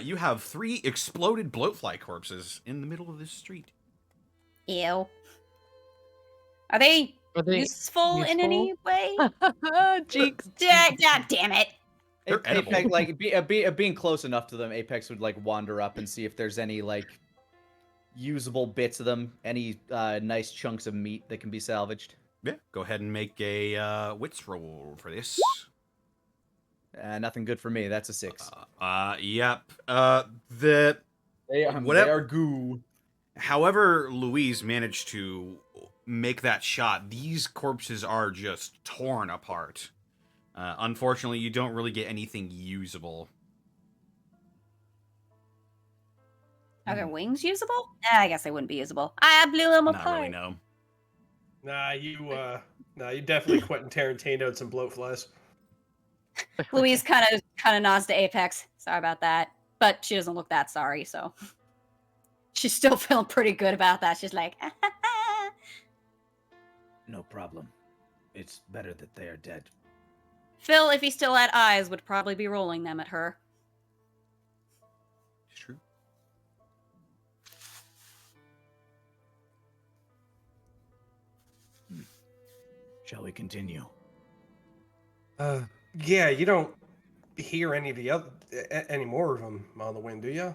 S1: you have 3 exploded bloatfly corpses in the middle of this street.
S5: Ew. Are they useful in any way?
S4: Cheeks.
S5: Damn it.
S1: They're edible.
S2: Apex, like being close enough to them, Apex would like wander up and see if there's any like usable bits of them, any nice chunks of meat that can be salvaged.
S1: Yeah, go ahead and make a wits roll for this.
S2: Nothing good for me. That's a 6.
S1: Yep.
S2: They are goo.
S1: However, Louise managed to make that shot. These corpses are just torn apart. Unfortunately, you don't really get anything usable.
S5: Are their wings usable? I guess they wouldn't be usable. I blew them
S1: Not
S5: apart.
S1: really, no.
S3: Nah, you definitely Quentin Tarantino'd some bloat flies.
S5: Louise kind of nods to Apex. Sorry about that, but she doesn't look that sorry, so she's still feeling pretty good about that. She's like,
S8: No problem. It's better that they are dead.
S5: Phil, if he still had eyes, would probably be rolling them at her.
S1: It's true.
S8: Shall we continue?
S3: Yeah, you don't hear any of the other any more of them on the wind, do you?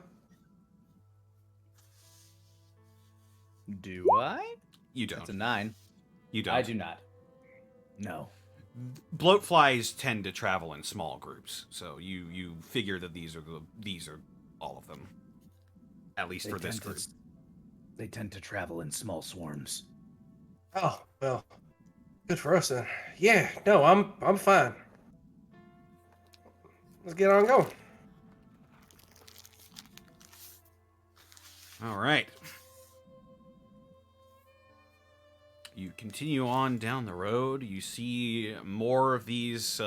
S2: Do I?
S1: You don't.
S2: That's a 9.
S1: You don't.
S2: I do not.
S8: No.
S1: Bloatflies tend to travel in small groups, so you figure that these are all of them, at least for this group.
S8: They tend to travel in small swarms.
S3: Oh, well, good for us then. Yeah, no, I'm fine. Let's get on going.
S1: All right. You continue on down the road. You see more of these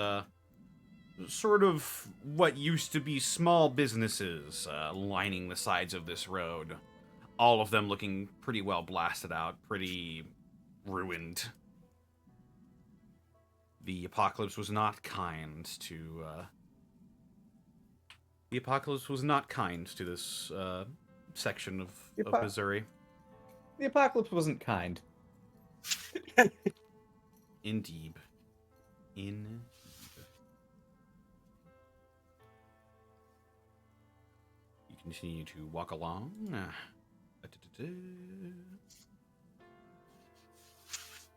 S1: sort of what used to be small businesses lining the sides of this road. All of them looking pretty well blasted out, pretty ruined. The apocalypse was not kind to this section of Missouri.
S2: The apocalypse wasn't kind.
S1: Indeed. You continue to walk along.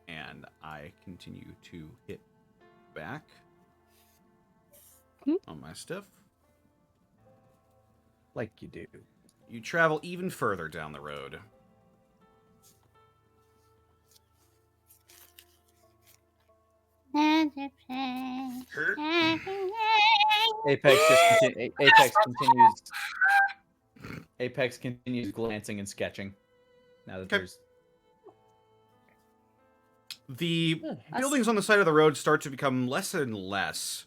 S1: And I continue to hit back on my stuff.
S2: Like you do.
S1: You travel even further down the road.
S2: Apex continues glancing and sketching. Now that there's
S1: the buildings on the side of the road start to become less and less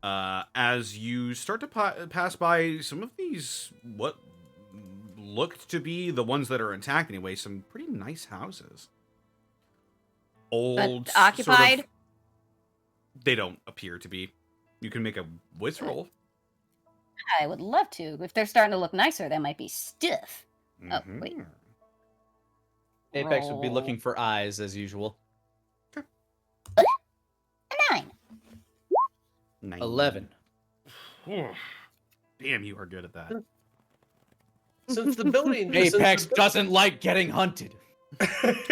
S1: as you start to pass by some of these what looked to be the ones that are intact anyway. Some pretty nice houses. Old,
S5: but occupied.
S1: Sort of, they don't appear to be. You can make a whiz roll.
S5: I would love to. If they're starting to look nicer, they might be stiff. Oh, wait.
S2: Apex would be looking for eyes as usual.
S7: A 9.
S2: 11.
S1: Damn, you are good at that.
S3: Since the building
S2: Apex doesn't like getting hunted.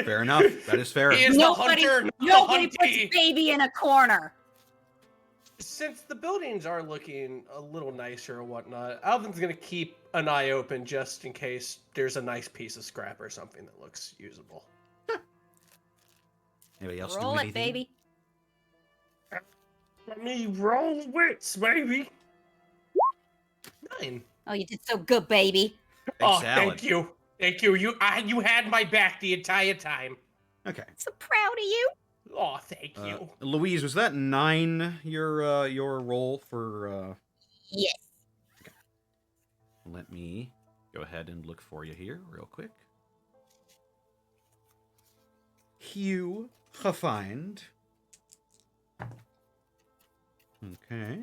S1: Fair enough. That is fair.
S3: He is the hunter, not
S5: Nobody
S3: the
S5: puts
S3: huntee.
S5: baby in a corner.
S3: Since the buildings are looking a little nicer and whatnot, Alvin's gonna keep an eye open just in case there's a nice piece of scrap or something that looks usable.
S1: Anybody else
S5: Roll
S1: do
S5: it,
S1: anything?
S5: baby.
S3: Let me roll wits, baby. 9.
S5: Oh, you did so good, baby.
S3: Oh,
S1: salad.
S3: thank you. Thank you. You had my back the entire time.
S1: Okay.
S5: So proud of you.
S3: Oh, thank you.
S1: Louise, was that 9 your roll for?
S7: Yes.
S1: Let me go ahead and look for you here real quick. Hugh gefind. Okay.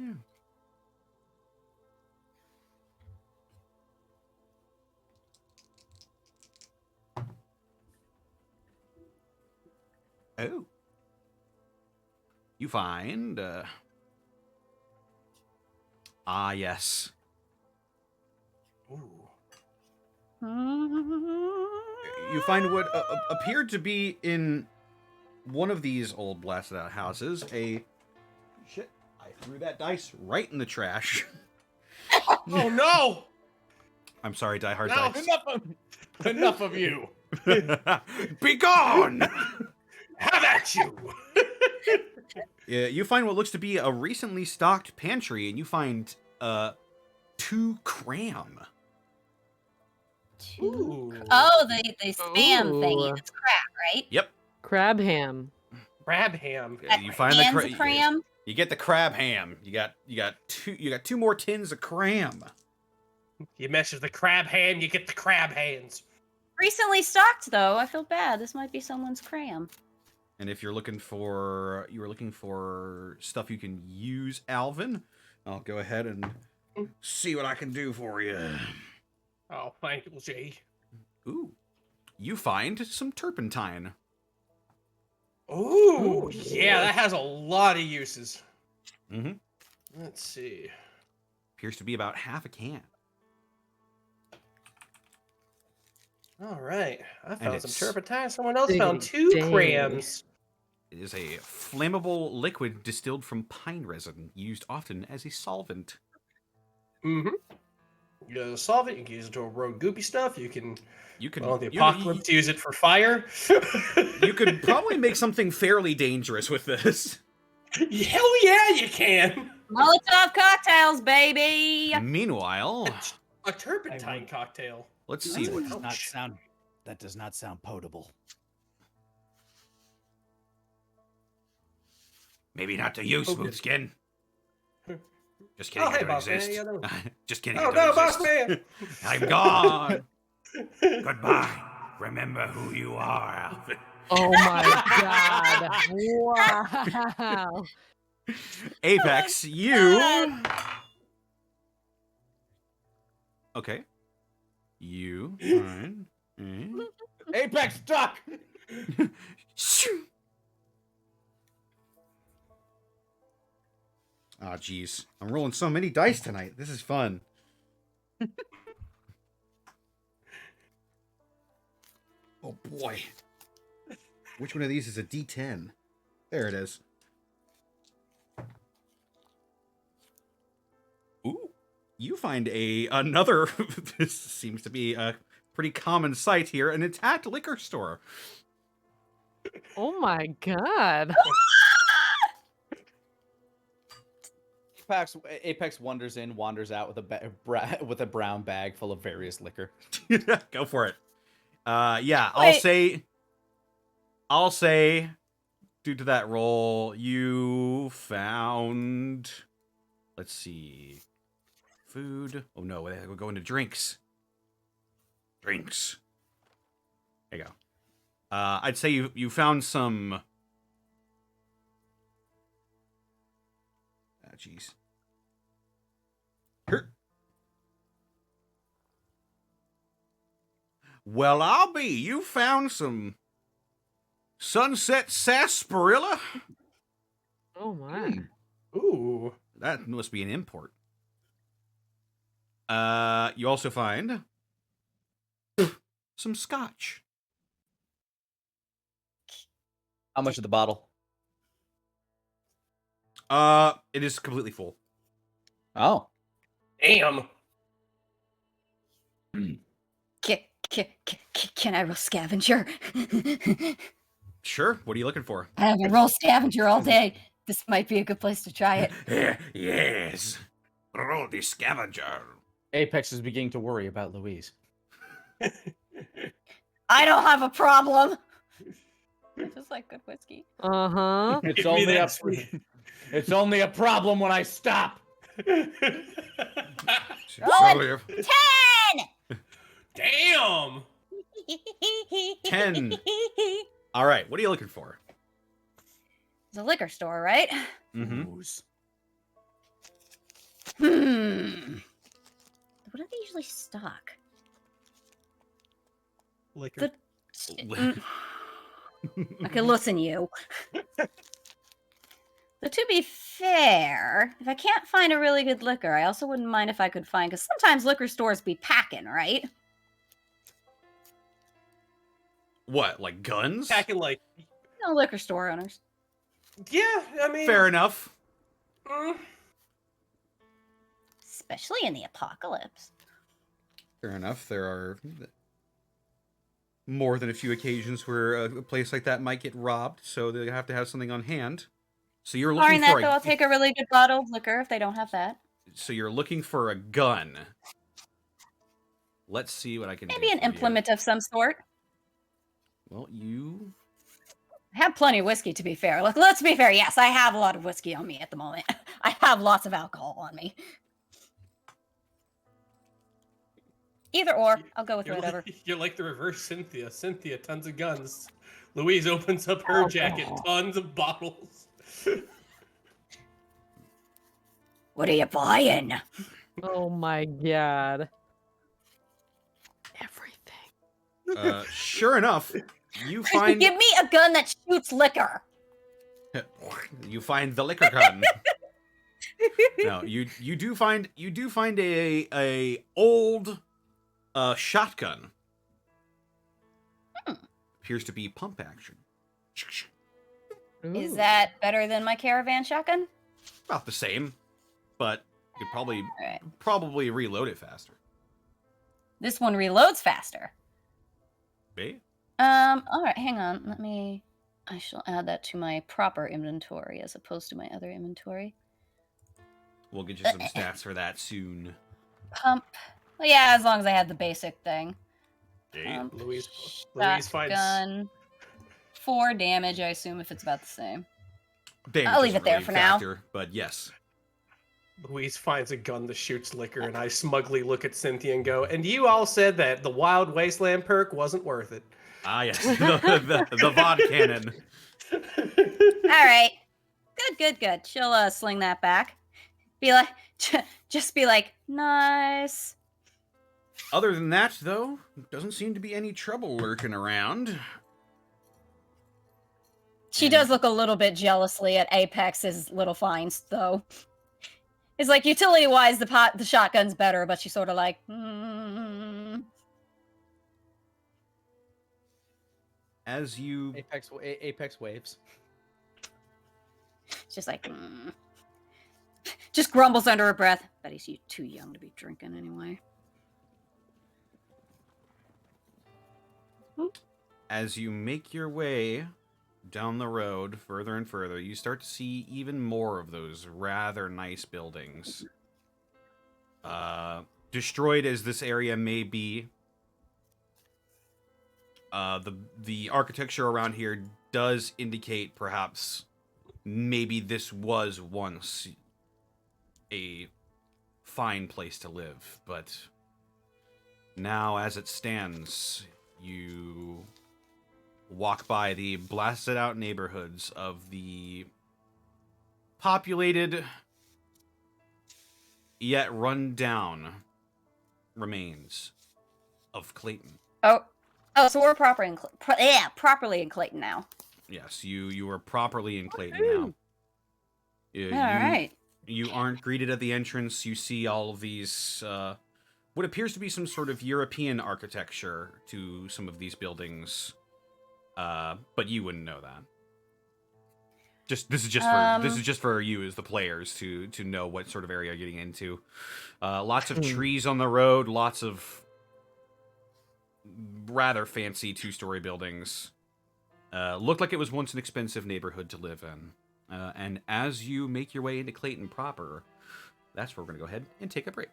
S1: Oh. You find, yes.
S3: Ooh.
S1: You find what appeared to be in one of these old blasted out houses shit, I threw that dice right in the trash.
S3: Oh no!
S1: I'm sorry, Die Hard
S3: No,
S1: dice.
S3: enough of you.
S1: Be gone!
S3: Have at you!
S1: Yeah, you find what looks to be a recently stocked pantry, and you find 2 cram.
S3: Ooh.
S5: Oh, the spam thingy.
S4: Ooh.
S5: It's crab, right?
S1: Yep.
S4: Crab ham.
S3: Crab ham.
S1: You find
S5: Cans
S1: the
S5: of cram.
S1: You get the crab ham. You got 2 more tins of cram.
S3: You mess with the crab ham, you get the crab hands.
S5: Recently stocked, though. I feel bad. This might be someone's cram.
S1: And if you were looking for stuff you can use, Alvin, I'll go ahead and see what I can do for you.
S3: Oh, thank you, Jay.
S1: Ooh, you find some turpentine.
S3: Ooh, yeah, that has a lot of uses.
S1: Mm-hmm.
S3: Let's see.
S1: Appears to be about half a can.
S3: All right, I
S1: And
S3: found some
S1: it's-
S3: turpentine. Someone else
S4: Diggity
S3: found 2
S4: dang.
S3: crams.
S1: It is a flammable liquid distilled from pine resin, used often as a solvent.
S3: Mm-hmm. You can solve it. You can use it to road goopy stuff. You can,
S1: You could,
S3: well, the
S1: you-
S3: apocalypse, use it for fire.
S1: you could probably make something fairly dangerous with this.
S3: Hell yeah, you can.
S5: Molotov cocktails, baby.
S1: Meanwhile,
S3: A turpentine cocktail.
S1: let's see what.
S8: That does not sound potable.
S1: Maybe not to you,
S3: Okay.
S1: Smoothskin. Just kidding,
S3: Oh,
S1: I
S3: hey,
S1: don't
S3: boss man.
S1: exist.
S3: Yeah, no.
S1: Just kidding,
S3: Oh
S1: I don't
S3: no, boss
S1: exist.
S3: man.
S1: I'm gone. Goodbye. Remember who you are, Alvin.
S4: Oh my god. Wow.
S1: Apex, you. Okay. You. Fine.
S2: Apex duck.
S1: Oh, jeez. I'm rolling so many dice tonight. This is fun. Oh, boy. Which one of these is a D10? There it is. Ooh. You find another, this seems to be a pretty common sight here, an attacked liquor store.
S4: Oh my god.
S2: Apex wanders out with with a brown bag full of various liquor.
S1: Go for it. Yeah,
S5: Wait.
S1: I'll say, due to that roll, you found, let's see, food. Oh no, we're going to drinks. Drinks. There you go. I'd say you found some. Ah, jeez. Well, I'll be. You found some sunset sarsaparilla.
S4: Oh my.
S3: Ooh.
S1: That must be an import. You also find some scotch.
S2: How much of the bottle?
S1: It is completely full.
S2: Oh.
S3: Damn.
S5: Can I roll scavenger?
S1: Sure. What are you looking for?
S5: I haven't rolled scavenger all day. This might be a good place to try it.
S1: Yes. Roll the scavenger.
S2: Apex is beginning to worry about Louise.
S5: I don't have a problem. Just like good whiskey.
S4: Uh-huh.
S2: It's
S3: Give me
S2: only
S3: that
S2: it's only a problem when I stop.
S1: So,
S5: 10!
S3: Damn.
S1: 10. All right. What are you looking for?
S5: It's a liquor store, right?
S1: Mm-hmm.
S5: What do they usually stock?
S3: Liquor.
S5: Okay, listen, you. But to be fair, if I can't find a really good liquor, I also wouldn't mind if I could find, because sometimes liquor stores be packing, right?
S1: What, like guns?
S3: Attacking like,
S5: No liquor store owners.
S3: yeah, I mean,
S1: Fair enough.
S3: mm,
S5: Especially in the apocalypse.
S1: Fair enough. There are more than a few occasions where a place like that might get robbed, so they have to have something on hand. So you're looking
S5: Barring that,
S1: for
S5: though, I'll take a really good bottle of liquor if they don't have that.
S1: So you're looking for a gun. Let's see what I can do.
S5: Maybe an
S1: for you.
S5: implement of some sort.
S1: Well, you
S5: I have plenty of whiskey, to be fair. Let's be fair. Yes, I have a lot of whiskey on me at the moment. I have lots of alcohol on me. Either or, I'll go with
S3: you're
S5: whatever.
S3: like, you're like the reverse Cynthia. Cynthia, tons of guns. Louise opens up her jacket, tons of bottles.
S5: What are you buying?
S4: Oh my god. Everything.
S1: sure enough, you find
S5: Give me a gun that shoots liquor.
S1: you find the liquor gun. No, you do find a old shotgun. Appears to be pump action.
S5: Is
S4: Ooh.
S5: that better than my caravan shotgun?
S1: About the same, but you could
S5: All right.
S1: probably reload it faster.
S5: This one reloads faster.
S1: Be?
S5: All right, hang on. I shall add that to my proper inventory as opposed to my other inventory.
S1: We'll get you some stats for that soon.
S5: Pump. Well, yeah, as long as I have the basic thing. Pump,
S3: Louise finds
S5: shotgun. 4 damage, I assume, if it's about the same.
S1: Damage
S5: I'll leave
S1: isn't
S5: it there
S1: really a
S5: for now.
S1: factor, but yes.
S3: Louise finds a gun that shoots liquor, and I smugly look at Cynthia and go, and you all said that the Wild Wasteland perk wasn't worth it.
S1: Ah, yes, the VOD cannon.
S5: All right. Good. She'll sling that back. Be like, just be like, nice.
S1: Other than that, though, doesn't seem to be any trouble lurking around.
S5: She does look a little bit jealously at Apex's little finds, though. It's like, utility-wise, the shotgun's better, but she's sort of like,
S1: As you
S2: Apex waves.
S5: Just like, just grumbles under her breath. Bet he's too young to be drinking anyway.
S1: As you make your way down the road further and further, you start to see even more of those rather nice buildings. Destroyed as this area may be, the architecture around here does indicate perhaps maybe this was once a fine place to live, but now as it stands, you walk by the blasted out neighborhoods of the populated yet run down remains of Clayton.
S5: Oh, so we're properly in Clayton now.
S1: Yes, you are properly in Clayton now.
S5: All right.
S1: You aren't greeted at the entrance. You see all of these, what appears to be some sort of European architecture to some of these buildings, but you wouldn't know that. This is just for you as the players to know what sort of area you're getting into. Lots of trees on the road, lots of rather fancy 2-story buildings. Looked like it was once an expensive neighborhood to live in. And as you make your way into Clayton proper, that's where we're going to go ahead and take a break.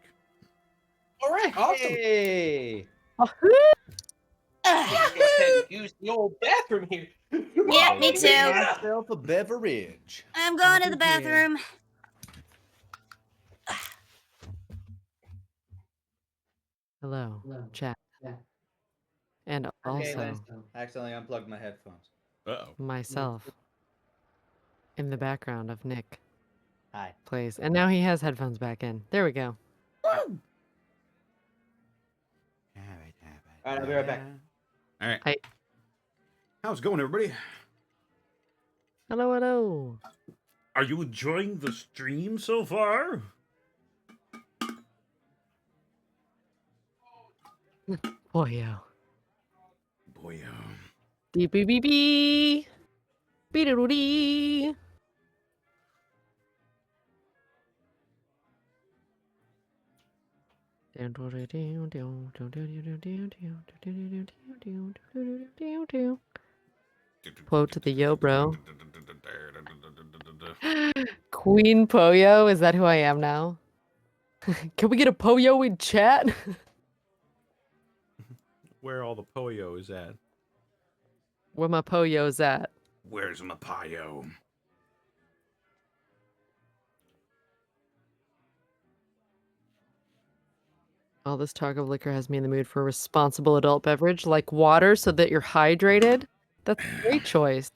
S3: All right, awesome.
S2: Hey.
S3: Go ahead and use the old bathroom here.
S5: Yeah, me too.
S2: Myself a beverage.
S5: I'm going to the bathroom.
S4: Hello, chat. And
S2: Okay,
S4: also
S2: Lance. I accidentally unplugged my headphones.
S1: Uh-oh.
S4: myself in the background of Nick
S2: Hi.
S4: plays. And now he has headphones back in. There we go.
S2: All right, I'll be right back.
S1: All right.
S4: Hi.
S1: How's it going, everybody?
S4: Hello.
S1: Are you enjoying the stream so far?
S4: Boyo.
S1: Boy,
S4: Dee bee bee bee. Bee doo dee. Quote to the yo bro. Queen Poyo, is that who I am now? Can we get a Poyo in chat?
S1: Where all the Poyo is at?
S4: Where my Poyo's at?
S1: Where's my Poyo?
S4: All this talk of liquor has me in the mood for a responsible adult beverage like water so that you're hydrated. That's a great choice.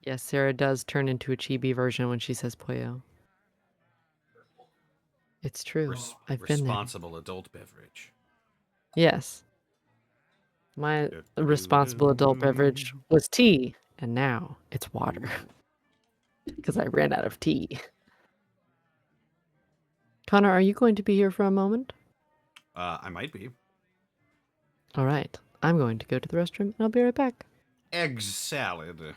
S4: Yes, Sarah does turn into a chibi version when she says Poyo. It's true. I've been there.
S1: Responsible adult beverage.
S4: Yes. My responsible adult beverage was tea, and now it's water. Because I ran out of tea. Connor, are you going to be here for a moment?
S1: I might be.
S4: All right. I'm going to go to the restroom, and I'll be right back.
S1: Egg salad. I'm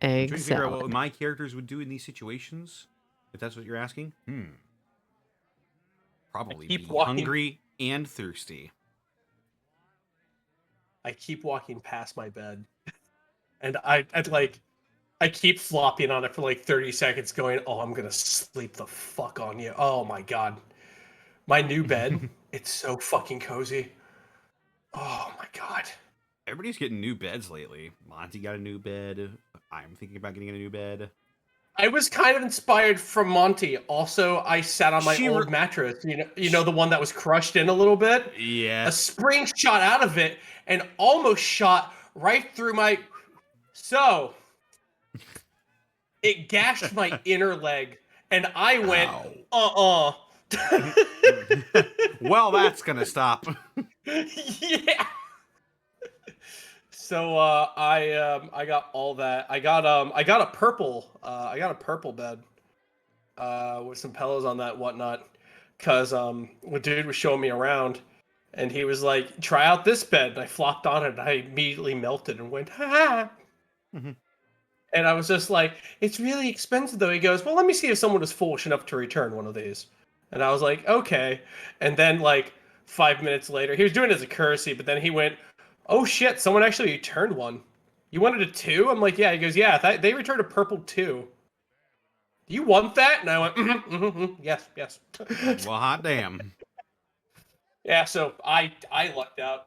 S4: Egg
S1: trying to figure out what
S4: salad.
S1: my characters would do in these situations. If that's what you're asking. Probably be
S3: keep walking.
S1: hungry and thirsty.
S3: I keep walking past my bed, and I keep flopping on it for like 30 seconds, going, "Oh, I'm gonna sleep the fuck on you." Oh my god, my new bed, it's so fucking cozy. Oh my god.
S1: Everybody's getting new beds lately. Monty got a new bed. I'm thinking about getting a new bed.
S3: I was kind of inspired from Monty. Also, I sat on my old mattress. You know the one that was crushed in a little bit.
S1: Yeah.
S3: A spring shot out of it and almost shot right through my. So it gashed my inner leg, and I went,
S1: Well, that's gonna stop.
S3: Yeah. So I got all that. I got a purple bed with some pillows on that and whatnot, cause the dude was showing me around, and he was like, "Try out this bed." And I flopped on it, and I immediately melted and went, "Ha!" And I was just like, "It's really expensive, though." He goes, "Well, let me see if someone is foolish enough to return one of these." And I was like, "Okay." And then like 5 minutes later, he was doing it as a courtesy, but then he went, "Oh shit, someone actually returned one. You wanted a 2?" I'm like, "Yeah." He goes, "Yeah, they returned a purple 2. Do you want that?" And I went, yes.
S1: Well, hot damn.
S3: Yeah, so I lucked out.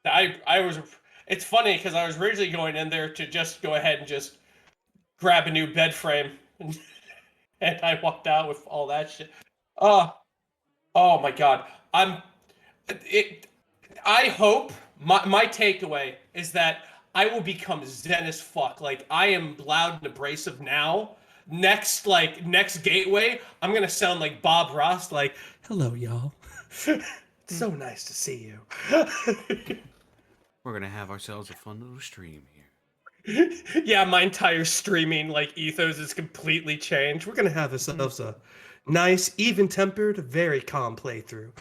S3: I was. It's funny because I was originally going in there to just go ahead and just grab a new bed frame, and I walked out with all that shit. Oh my god. I hope my takeaway is that I will become zen as fuck. Like, I am loud and abrasive now. Next gateway, I'm gonna sound like Bob Ross, like, "Hello, y'all. It's so nice to see you."
S1: We're gonna have ourselves a fun little stream here.
S3: Yeah, my entire streaming ethos is completely changed. We're gonna have ourselves a nice, even-tempered, very calm playthrough.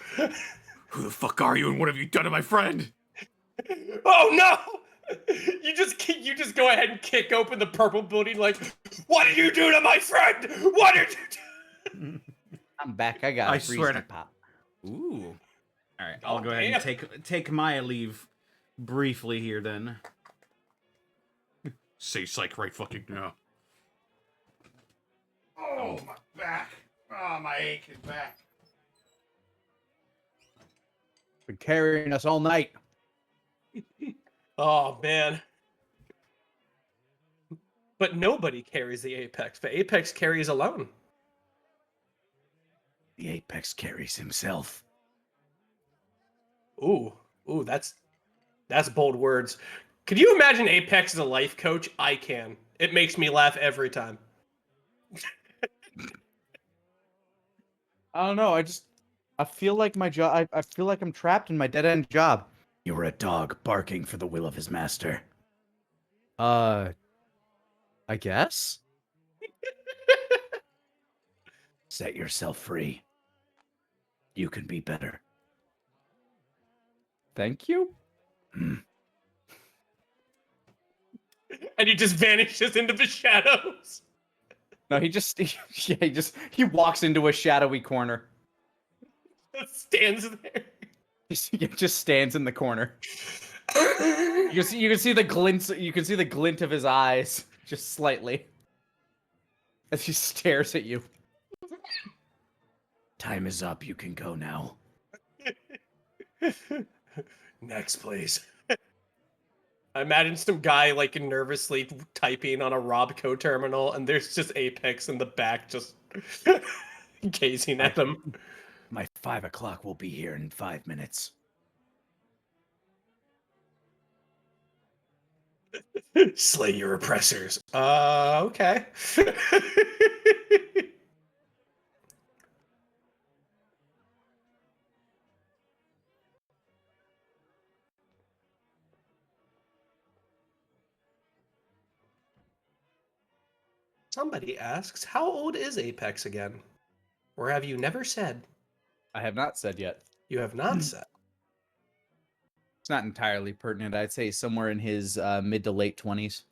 S1: Who the fuck are you, and what have you done to my friend?
S3: Oh no! You just go ahead and kick open the purple building like, "What did you do to my friend? What did you do?"
S2: I'm back. I got
S1: I
S2: a
S1: swear
S2: freeze
S1: to-
S2: pop.
S1: Ooh. All right,
S3: Oh,
S1: I'll go ahead and take my leave briefly here then. Say psych right fucking now. Oh, my back. Oh, my aching back.
S2: Been carrying us all night.
S3: Oh man. But nobody carries the Apex. The Apex carries alone.
S8: The Apex carries himself.
S3: Ooh, that's bold words. Could you imagine Apex as a life coach? I can. It makes me laugh every time.
S2: I don't know. I feel like my job. I feel like I'm trapped in my dead end job.
S8: You're a dog barking for the will of his master.
S2: I guess.
S8: Set yourself free. You can be better.
S2: Thank you.
S3: And he just vanishes into the shadows.
S2: No, he walks into a shadowy corner.
S3: Stands there.
S2: He just stands in the corner. You can see the glint. You can see the glint of his eyes, just slightly, as he stares at you.
S8: Time is up. You can go now.
S3: Next, please. I imagine some guy like nervously typing on a Robco terminal, and there's just Apex in the back, just gazing at him.
S8: My 5 o'clock will be here in 5 minutes.
S3: Slay your oppressors. Okay. Somebody asks, how old is Apex again? Or have you never said?
S2: I have not said yet.
S3: You have not said.
S2: It's not entirely pertinent. I'd say somewhere in his mid to late 20s.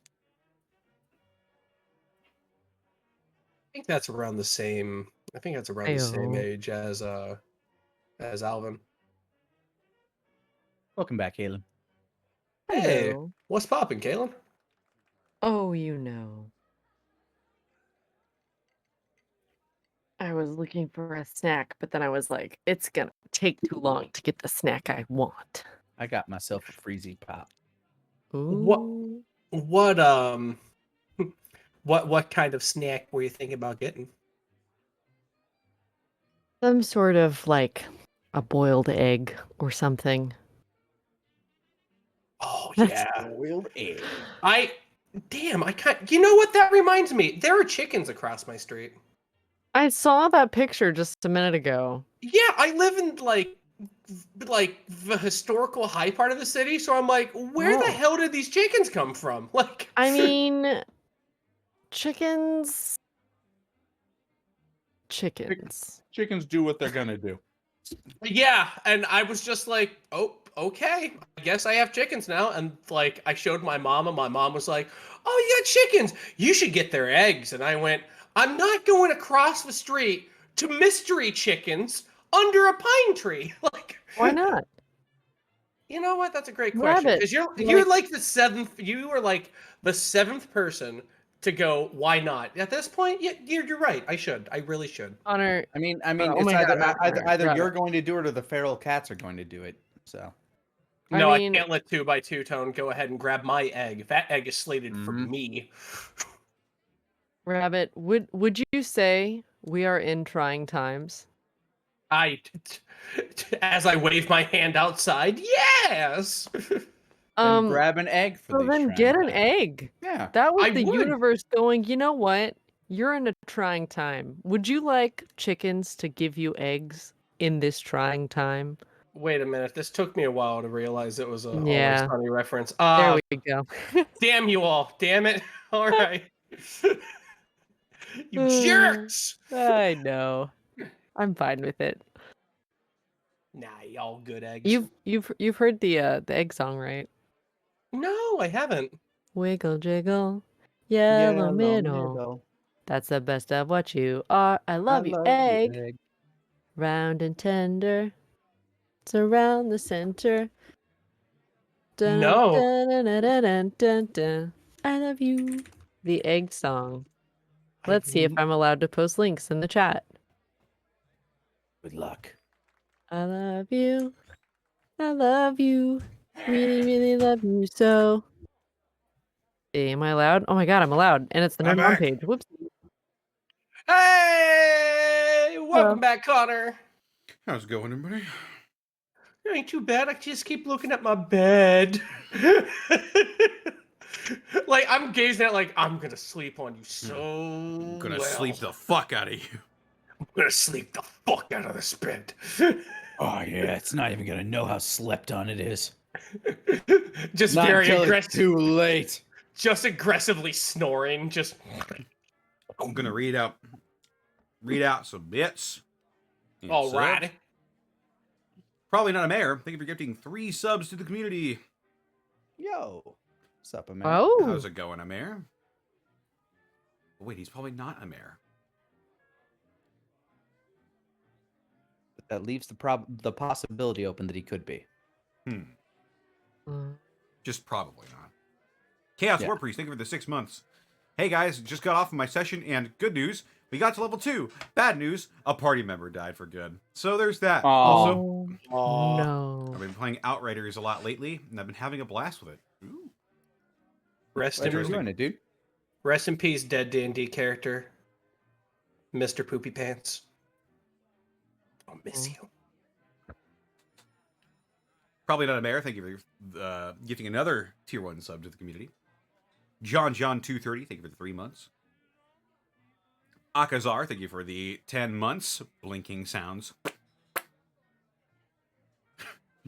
S3: I think that's around the same. I think that's around the same
S4: Ayo.
S3: age as Alvin.
S2: Welcome back, Kalen.
S3: Hey,
S4: Hello.
S3: what's poppin', Kalen?
S4: Oh, you know. I was looking for a snack, but then I was like, it's gonna take too long to get the snack I want.
S2: I got myself a Freezy Pop.
S4: Ooh.
S3: What what kind of snack were you thinking about getting?
S4: Some sort of like a boiled egg or something.
S3: Oh
S4: That's-
S3: yeah,
S2: Boiled egg.
S3: I can't. You know what? That reminds me. There are chickens across my street.
S4: I saw that picture just a minute ago.
S3: Yeah, I live in like the historical high part of the city, so I'm like, where the
S4: Oh.
S3: hell did these chickens come from? Like,
S4: I mean, chickens.
S2: Chickens do what they're gonna do.
S3: yeah, and I was just like, oh, okay, I guess I have chickens now. And like, I showed my mom, and my mom was like, oh, you got chickens, you should get their eggs. And I went, I'm not going across the street to mystery chickens under a pine tree. Like,
S4: Why not?
S3: you know what? That's a great question.
S4: Rabbit,
S3: Because you're
S4: like-
S3: like the seventh. You are like the seventh person to go. Why not? At this point, yeah, you're right. I should. I really should.
S4: Connor,
S2: I mean,
S4: oh
S2: it's
S4: my
S2: either
S4: God,
S2: either
S4: rabbit.
S2: you're going to do it or the feral cats are going to do it. So
S3: No, I
S4: mean-
S3: can't let 2x2 Tone go ahead and grab my egg. That egg is slated for
S2: Mhm.
S3: me.
S4: Rabbit, would you say we are in trying times?
S3: As I wave my hand outside, yes.
S2: then grab an egg for
S4: So
S2: these
S4: then
S2: shrine
S4: get an
S2: times.
S4: egg.
S2: Yeah.
S4: That was
S3: I
S4: the
S3: would.
S4: universe going, you know what? You're in a trying time. Would you like chickens to give you eggs in this trying time?
S3: Wait a minute. This took me a while to realize it was a
S4: Yeah.
S3: Always Sunny reference.
S4: There we go.
S3: Damn you all. Damn it. All right. You jerks.
S4: I know. I'm fine with it.
S3: Nah, y'all good eggs.
S4: You've heard the egg song, right?
S3: No, I haven't.
S4: Wiggle jiggle, yellow middle. That's the best of what you are. I love you, egg. Round and tender. Surround the center. Dun,
S3: No.
S4: dun, dun, dun, dun, dun, dun, dun. I love you. The egg song. Let's see if I'm allowed to post links in the chat.
S8: Good luck.
S4: I love you. I love you. Really, really love you so. Am I allowed? Oh my god, I'm allowed. And it's the
S6: I'm
S4: Nerd One
S6: back.
S4: page. Whoops.
S3: Hey, welcome back, Connor.
S6: How's it going, everybody?
S3: It ain't too bad. I just keep looking at my bed. Like, I'm gazing at, like, I'm gonna sleep on you so
S6: I'm gonna
S3: well.
S6: sleep the fuck out of you.
S3: I'm gonna sleep the fuck out of this bed.
S8: Oh yeah, it's not even gonna know how slept on it is.
S3: Just
S2: Not
S3: very
S2: until it's
S3: aggressive.
S2: too late.
S3: Just aggressively snoring. Just.
S6: I'm gonna read out some bits.
S3: All right.
S1: Probably Not a Mayor. Thank you for gifting 3 subs to the community.
S2: Yo. What's up, man?
S4: Oh.
S1: How's it going, Amer? Oh, wait, he's probably not Amer.
S2: That leaves the possibility open that he could be.
S1: Just probably not. Chaos
S2: Yeah.
S1: War Priest, thank you for the 6 months. Hey guys, just got off of my session, and good news, we got to level 2. Bad news, a party member died for good. So there's that. Also,
S4: No.
S1: I've been playing Outriders a lot lately, and I've been having a blast with it. Ooh.
S3: Rest
S2: Glad you're
S3: in,
S2: enjoying it, dude.
S3: rest in peace, dead D&D character, Mr. Poopy Pants. I'll miss you.
S1: Probably Not a Mayor, thank you for gifting another tier 1 sub to the community. John230, thank you for the 3 months. Akazar, thank you for the 10 months. Blinking sounds.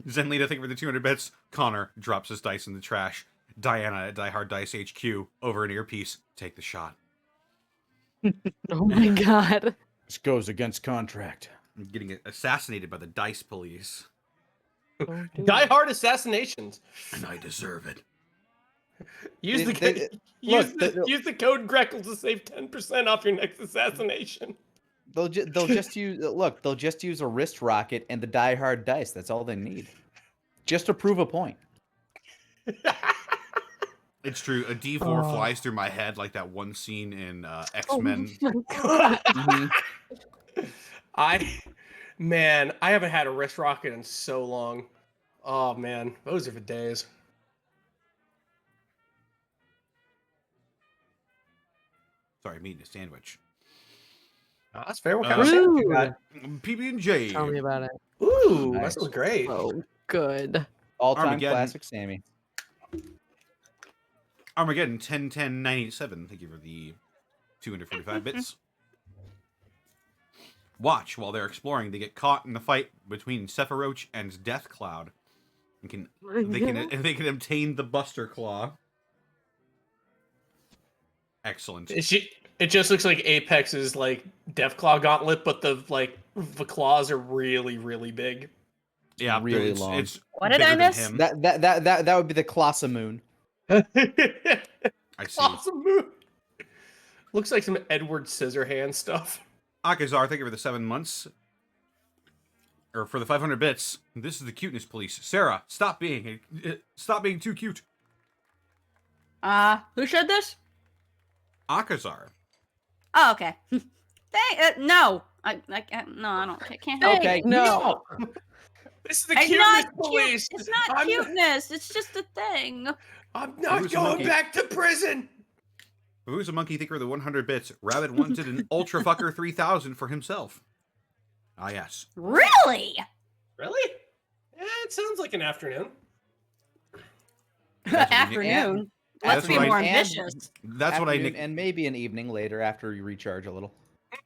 S1: Zenlita, thank you for the 200 bits. Connor drops his dice in the trash. Diana at Die Hard Dice HQ, over an earpiece. Take the shot.
S4: Oh my god.
S8: This goes against contract.
S1: I'm getting assassinated by the dice police.
S4: Don't do
S3: Die
S4: it.
S3: Hard assassinations.
S1: And I deserve it.
S3: Use
S2: They-
S3: use
S2: look,
S3: the code Greckle to save 10% off your next assassination.
S2: They'll just use they'll just use a wrist rocket and the Die Hard dice. That's all they need. Just to prove a point.
S1: It's true. A D4
S4: Oh.
S1: flies through my head like that one scene in X-Men.
S4: Oh my god.
S2: Mhm.
S3: I haven't had a wrist rocket in so long. Oh man, those are the days.
S1: Sorry, I'm eating a sandwich.
S3: That's fair. What
S1: Uh,
S3: kind of sandwich you
S4: Rude.
S3: got?
S1: PB&J.
S4: Tell me about it.
S3: Ooh,
S2: Nice.
S3: that sounds great.
S4: Oh, good.
S2: All-time
S1: Armageddon.
S2: classic Sammy.
S1: Armageddon 1010-987. Thank you for the 245 bits. Watch while they're exploring. They get caught in the fight between Sephiroth and Death Cloud. And they can obtain the Buster Claw. Excellent.
S3: It just looks like Apex's like Deathclaw gauntlet, but the claws are really, really big.
S1: Yeah,
S2: really
S1: it's,
S2: long.
S1: It's
S5: What did I
S1: bigger than
S5: miss?
S1: him.
S2: That would be the Colossamoon.
S1: I see.
S3: Awesome move. Looks like some Edward Scissorhand stuff.
S1: Akazar, thank you for the 7 months. Or for the 500 bits. This is the cuteness police. Sarah, stop being too cute.
S5: Who said this?
S1: Akazar.
S5: Oh, okay. No. I can't.
S2: Okay,
S4: No.
S3: This is the
S5: It's
S3: cuteness
S5: not
S3: police.
S5: It's not
S3: I'm-
S5: cuteness. It's just a thing.
S3: I'm not
S1: Who's the
S3: going
S1: monkey?
S3: back to prison.
S1: Who's a monkey thinker of the 100 bits? Rabbit wanted an Ultra Fucker 3000 for himself. Ah, yes.
S5: Really?
S3: Really? It sounds like an afternoon.
S1: That's what we-
S5: Afternoon.
S1: That's
S5: Let's be
S1: what I-
S5: more
S2: and-
S5: ambitious.
S1: That's what I
S2: Afternoon,
S1: nick.
S2: and maybe an evening later after you recharge a little.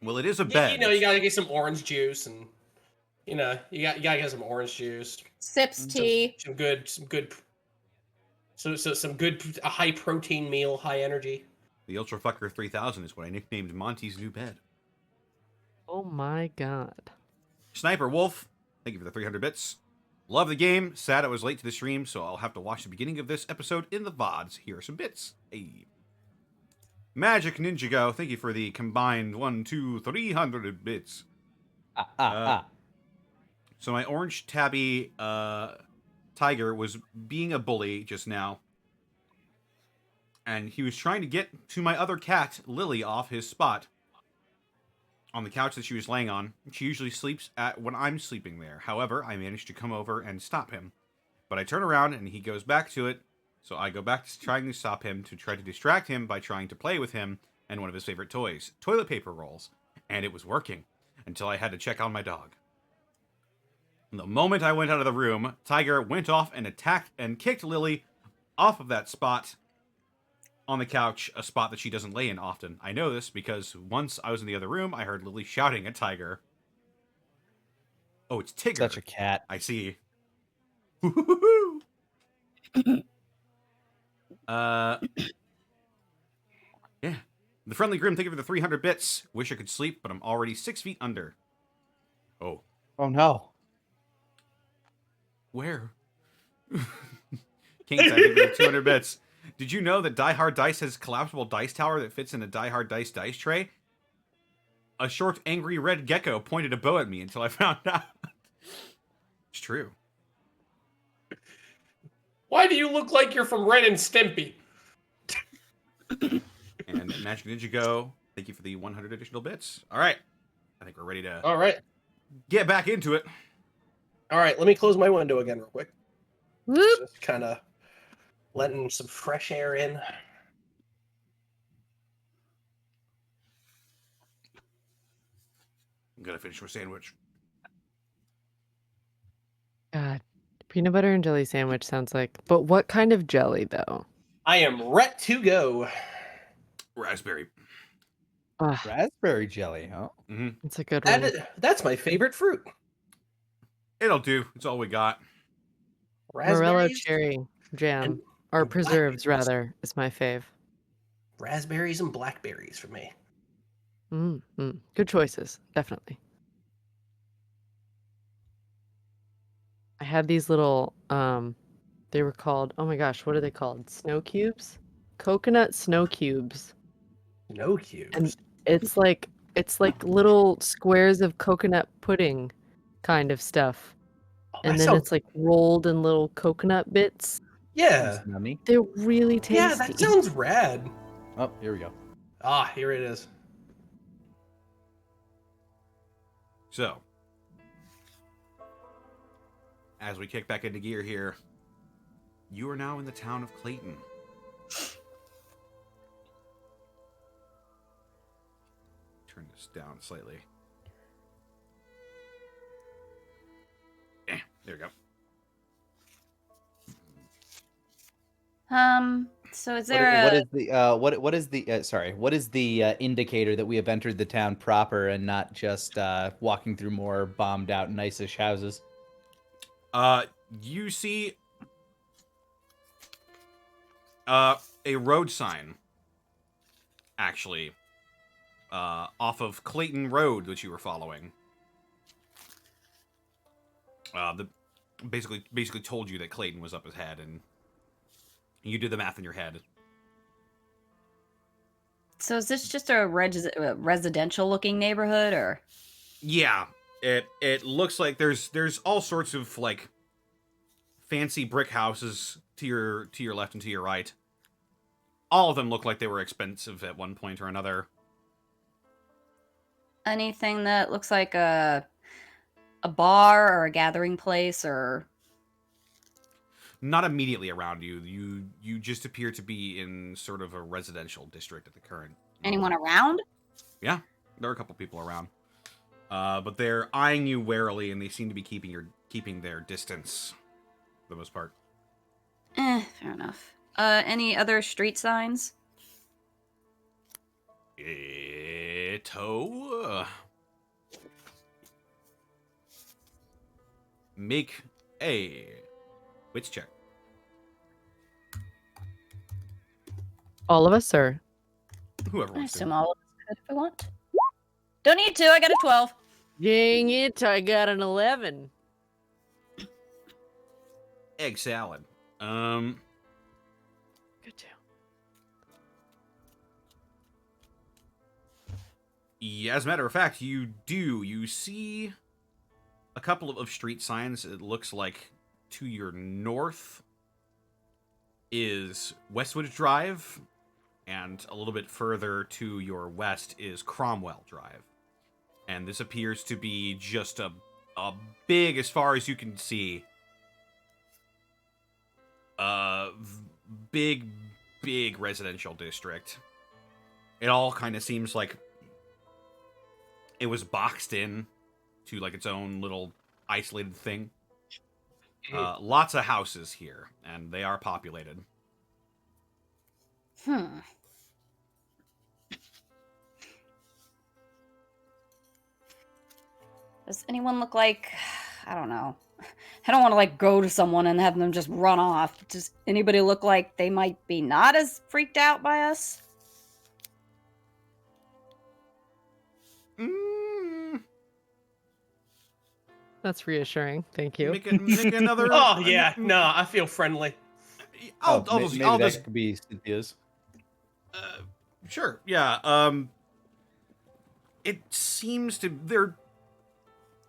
S1: Well, it is a
S3: You
S1: bed.
S3: know, you gotta get some orange juice, and you gotta get some orange juice.
S5: Sips tea.
S3: Some good, a high protein meal, high energy.
S1: The Ultra Fucker 3000 is what I nicknamed Monty's new bed.
S4: Oh my god.
S1: Sniper Wolf, thank you for the 300 bits. Love the game. Sad I was late to the stream, so I'll have to watch the beginning of this episode in the VODs. Here are some bits. Hey. Magic Ninja Go, thank you for the combined 300 bits. So my orange tabby tiger was being a bully just now. And he was trying to get to my other cat, Lily, off his spot. On the couch that she was laying on. She usually sleeps at when I'm sleeping there. However, I managed to come over and stop him. But I turn around and he goes back to it. So I go back to trying to stop him to try to distract him by trying to play with him and one of his favorite toys, toilet paper rolls. And it was working until I had to check on my dog. The moment I went out of the room, Tiger went off and attacked and kicked Lily off of that spot on the couch, a spot that she doesn't lay in often. I know this because once I was in the other room, I heard Lily shouting at Tiger. Oh, it's Tigger.
S2: Such a cat.
S1: I see. Yeah. The Friendly Grim, thank you for the 300 bits. Wish I could sleep, but I'm already 6 feet under. Oh.
S2: Oh no.
S1: Where? King, I give you 200 bits. Did you know that Die Hard Dice has a collapsible dice tower that fits in a Die Hard Dice dice tray? A short, angry red gecko pointed a bow at me until I found out. It's true.
S3: Why do you look like you're from Ren and Stimpy?
S1: And Magic Ninja Go, thank you for the 100 additional bits. All right. I think we're ready to
S3: All right.
S1: get back into it.
S3: All right, let me close my window again real quick.
S5: Whoop.
S3: Just kind of letting some fresh air in.
S1: I'm going to finish my sandwich.
S4: God, peanut butter and jelly sandwich sounds like. But what kind of jelly though?
S3: I am ret to go.
S1: Raspberry.
S4: Ah,
S2: Raspberry jelly, huh?
S1: Mm-hmm.
S4: it's a good one.
S3: That's my favorite fruit.
S1: It'll do. It's all we got.
S4: Morello
S3: Raspberries
S4: cherry jam,
S3: and-
S4: or
S3: and
S4: preserves
S3: blackberries.
S4: rather, is my fave.
S3: Raspberries and blackberries for me.
S4: Good choices, definitely. I had these little, they were called, oh my gosh, what are they called? Snow cubes? Coconut snow cubes.
S3: No cubes.
S4: And it's like little squares of coconut pudding kind of stuff.
S3: Oh,
S4: And
S3: that
S4: then
S3: sounds-
S4: it's like rolled in little coconut bits.
S3: yeah.
S2: Yummy.
S4: They're really tasty.
S3: Yeah, that sounds rad.
S2: Oh, here we go.
S3: Ah, here it is.
S1: So, as we kick back into gear here, you are now in the town of Clayton. Turn this down slightly. There we go.
S5: So is
S2: What
S5: there
S2: i- what
S5: a
S2: is the what is the indicator that we have entered the town proper and not just walking through more bombed out nice-ish houses?
S1: You see a road sign, actually, off of Clayton Road, which you were following. The basically told you that Clayton was up ahead, and you did the math in your head.
S5: so is this just a residential looking neighborhood or
S1: Yeah, it looks like there's all sorts of like fancy brick houses to your left and to your right. All of them look like they were expensive at one point or another.
S5: anything that looks like a bar or a gathering place or
S1: Not immediately around you. You just appear to be in sort of a residential district at the current moment.
S5: anyone around?
S1: Yeah, there are a couple people around, but they're eyeing you warily, and they seem to be keeping their distance for the most part.
S5: Fair enough. Any other street signs?
S1: Make a wits check.
S4: All of us, or
S1: Whoever
S5: I
S1: wants
S5: assume
S1: to.
S5: all of us could if I want. Don't need to. I got a 12.
S4: dang it, I got an 11.
S1: Egg salad.
S4: Good too.
S1: Yeah, as a matter of fact, you see a couple of street signs. It looks like to your north is Westwood Drive, and a little bit further to your west is Cromwell Drive. And this appears to be just a big, as far as you can see, big residential district. It all kind of seems like it was boxed in to like its own little isolated thing. Lots of houses here, and they are populated.
S5: Does anyone look like, I don't know. I don't want to like go to someone and have them just run off. Does anybody look like they might be not as freaked out by us?
S4: That's reassuring. Thank you.
S1: Make another.
S3: Oh yeah, no, I feel friendly.
S1: I'll
S2: Maybe
S1: I'll
S2: that
S1: just
S2: could be Cynthia's.
S1: sure. Yeah. It seems to they're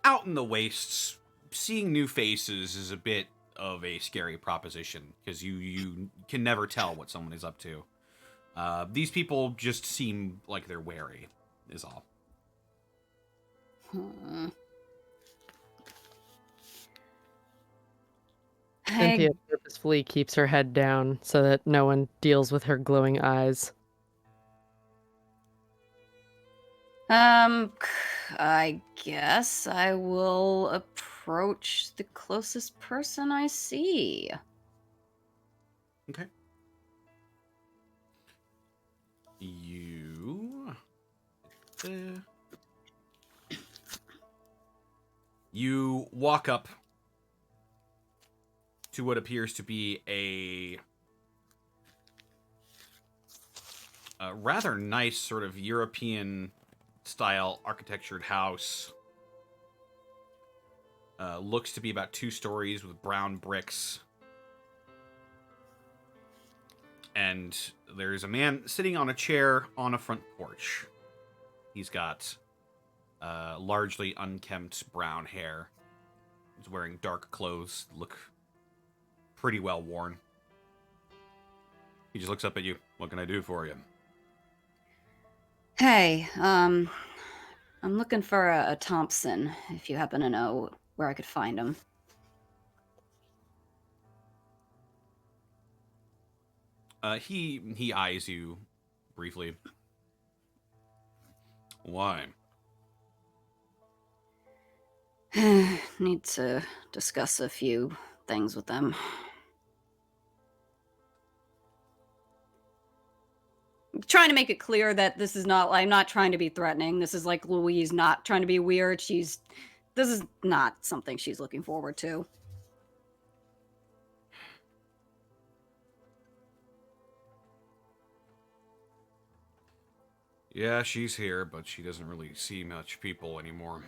S1: out in the wastes. Seeing new faces is a bit of a scary proposition because you can never tell what someone is up to. These people just seem like they're wary, is all.
S4: Cynthia purposefully keeps her head down so that no one deals with her glowing eyes.
S5: I guess I will approach the closest person I see.
S1: Okay. You walk up to what appears to be a rather nice sort of European style architectured house. Looks to be about 2 stories with brown bricks. And there's a man sitting on a chair on a front porch. He's got largely unkempt brown hair. He's wearing dark clothes, look pretty well worn. He just looks up at you. What can I do for you?
S5: Hey, I'm looking for a Thompson, if you happen to know where I could find him.
S1: He eyes you briefly. Why?
S5: Need to discuss a few things with them. Trying to make it clear that this is not, I'm not trying to be threatening. This is like Louise not trying to be weird. This is not something she's looking forward to.
S6: Yeah, she's here, but she doesn't really see much people anymore.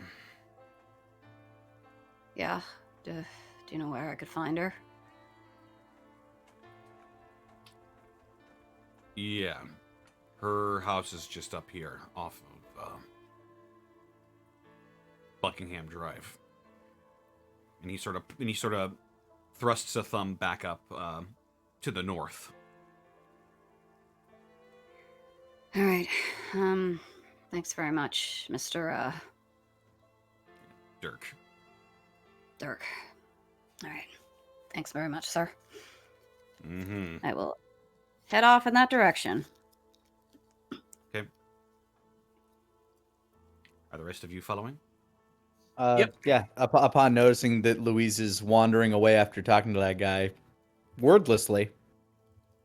S5: Yeah. Do you know where I could find her?
S6: Yeah. Her house is just up here, off of Buckingham Drive. And he sort of thrusts a thumb back up to the north.
S5: All right. Thanks very much, Mr.
S6: Dirk.
S5: Dirk. All right. Thanks very much, sir.
S6: Mm-hmm.
S5: I will head off in that direction.
S1: Okay. Are the rest of you following?
S3: Yep.
S2: Yeah. Upon noticing that Louise is wandering away after talking to that guy, wordlessly,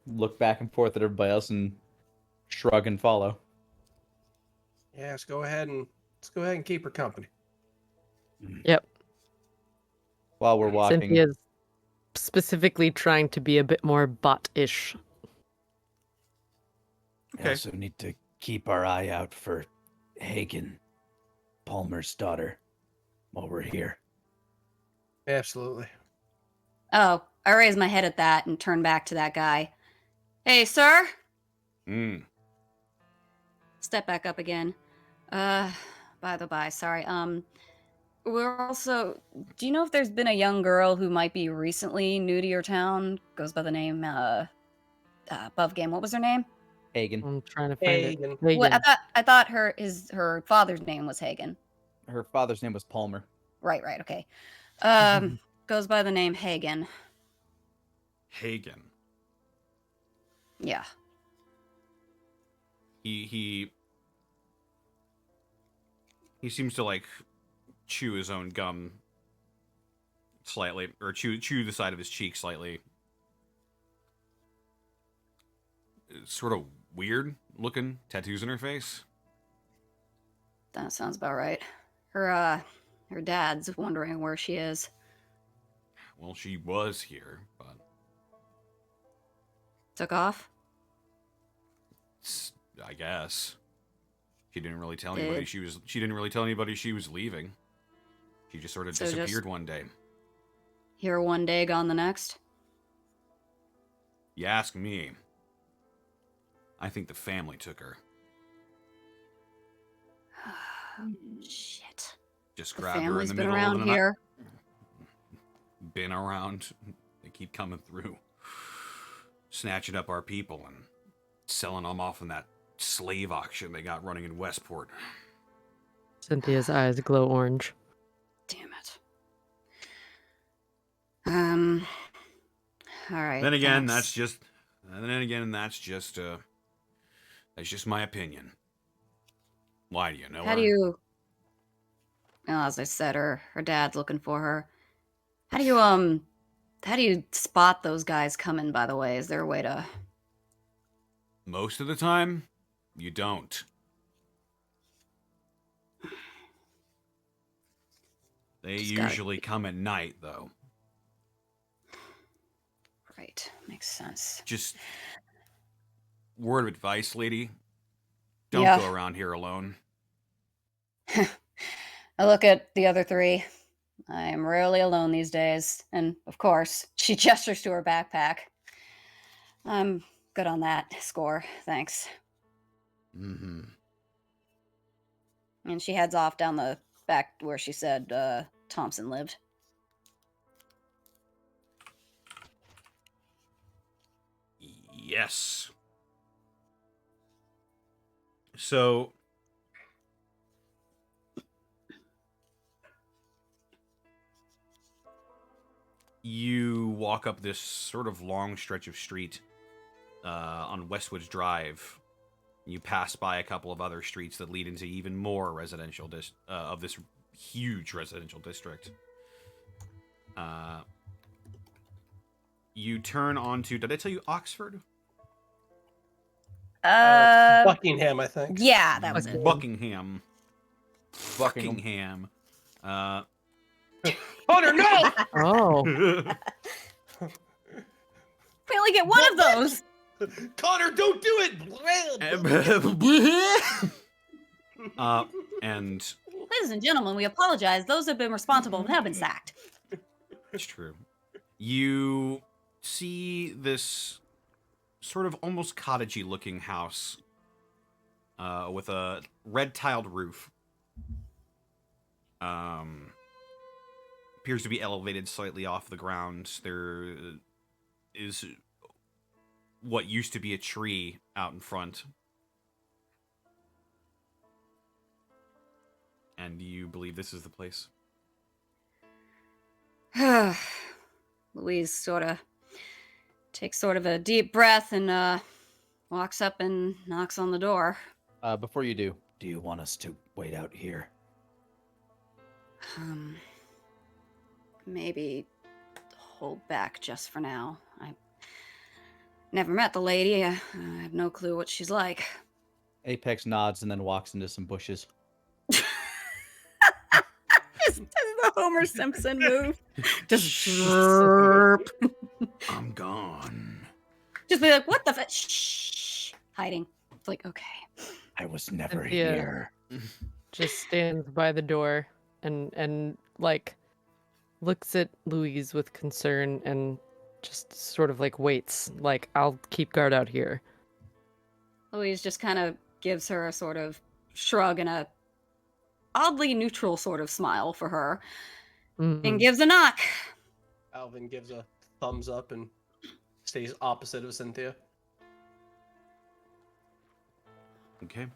S2: look back and forth at everybody else and shrug and follow.
S3: Yeah, let's go ahead and keep her company.
S4: Yep.
S2: While we're walking,
S4: Cynthia's specifically trying to be a bit more bot-ish.
S8: We
S1: Okay.
S8: also need to keep our eye out for Hagen, Palmer's daughter, while we're here.
S3: Absolutely.
S5: Oh, I raise my head at that and turn back to that guy. Hey, sir? Step back up again. By the by, sorry. We're also... Do you know if there's been a young girl who might be recently new to your town? Goes by the name, above game. What was her name?
S2: Hagen.
S4: I'm trying to find
S3: Hagen.
S4: it. Hagen.
S5: Well, I thought her father's name was Hagen.
S2: Her father's name was Palmer.
S5: Right, okay. Goes by the name Hagen.
S1: Hagen.
S5: Yeah.
S1: He seems to like chew his own gum slightly, or chew the side of his cheek slightly. It's sort of weird looking tattoos in her face.
S5: That sounds about right. Her dad's wondering where she is.
S6: Well, she was here, but
S5: Took off?
S6: I guess she didn't really tell anybody she didn't really tell anybody she was leaving.
S1: She just sort of
S5: So just-
S1: disappeared one day.
S5: Here one day, gone the next.
S1: You ask me. I think the family took her.
S5: Shit.
S1: Just
S5: The
S1: grabbed her in
S5: family's
S1: the
S5: been
S1: middle
S5: around
S1: of the night.
S5: here.
S1: Been around. They keep coming through. Snatching up our people and selling them off in that slave auction they got running in Westport.
S4: Cynthia's eyes glow orange.
S5: Damn it. All right.
S1: Then again,
S5: thanks.
S1: that's just my opinion. Why do you know
S5: How
S1: her?
S5: do you? Well, as I said, her dad's looking for her. How do you spot those guys coming? By the way, is there a way to?
S1: Most of the time, you don't. They
S5: Just gotta-
S1: usually come at night, though.
S5: Right, makes sense.
S1: Just word of advice, lady. Don't
S5: Yeah.
S1: go around here alone.
S5: I look at the other three. I am rarely alone these days, and of course, she gestures to her backpack. I'm good on that score, thanks.
S1: Mm-hmm.
S5: And she heads off down the back where she said Thompson lived.
S1: Yes. So you walk up this sort of long stretch of street on Westwoods Drive. You pass by a couple of other streets that lead into even more residential of this huge residential district. You turn onto, did I tell you Oxford?
S3: Buckingham, I think.
S5: Yeah, that was it.
S1: Buckingham.
S2: Buckingham.
S1: Buckingham.
S3: Connor, no!
S4: Oh.
S5: We only get one of those.
S3: Connor, don't do it!
S1: And
S5: Ladies and gentlemen, we apologize. Those have been responsible have been sacked.
S1: it's true. You see this sort of almost cottagey looking house with a red tiled roof. Appears to be elevated slightly off the ground. There is what used to be a tree out in front. And you believe this is the place?
S5: Louise sort of takes sort of a deep breath and walks up and knocks on the door.
S2: Before you do,
S8: Do you want us to wait out here?
S5: Maybe hold back just for now. I never met the lady. I have no clue what she's like.
S2: Apex nods and then walks into some bushes.
S5: This is the Homer Simpson move. Just
S1: I'm gone.
S5: be like, what the shh, hiding. It's like, okay.
S8: I was never
S4: Cynthia.
S8: here.
S4: Just stands by the door and like looks at Louise with concern and just sort of like waits. Like, I'll keep guard out here.
S5: Louise just kind of gives her a sort of shrug and a oddly neutral sort of smile for her and
S4: Mhm.
S5: gives a knock.
S3: Alvin gives a thumbs up and stays opposite of Cynthia.
S1: Okay.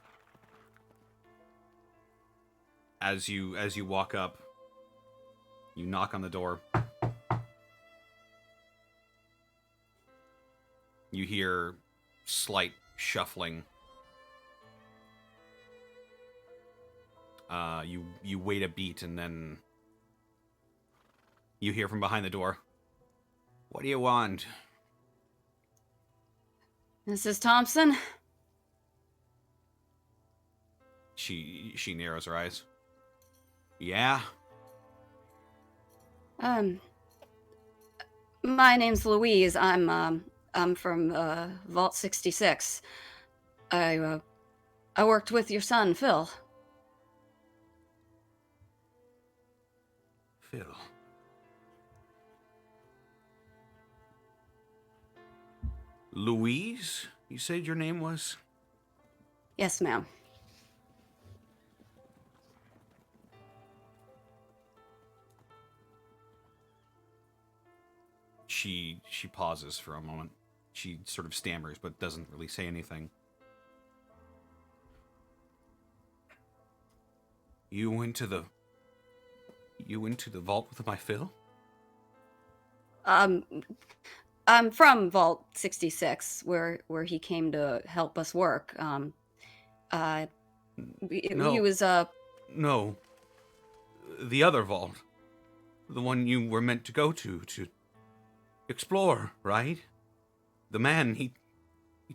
S1: As you walk up, you knock on the door. You hear slight shuffling. You wait a beat and then you hear from behind the door. What do you want?
S5: Mrs. Thompson?
S1: She narrows her eyes. Yeah?
S5: My name's Louise. I'm from Vault 66. I worked with your son, Phil.
S6: fill. Louise, you said your name was?
S5: Yes, ma'am.
S1: She pauses for a moment. She sort of stammers, but doesn't really say anything. You went to the vault with my fill?
S5: I'm from Vault 66, where he came to help us work.
S1: No.
S5: He was
S1: No. The other vault. The one you were meant to go to explore, right? The man, he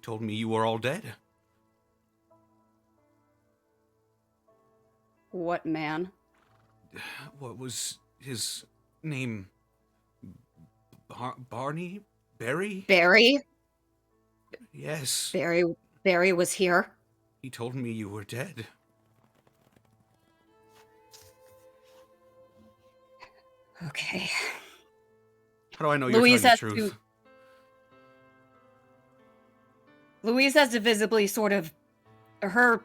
S1: told me you were all dead.
S5: What man?
S1: What was his name? Barney? Barry?
S5: Barry?
S1: Yes.
S5: Barry was here.
S1: He told me you were dead.
S5: Okay.
S1: How do I know you're
S5: Louise
S1: telling the truth?
S5: Louise has to visibly sort of, her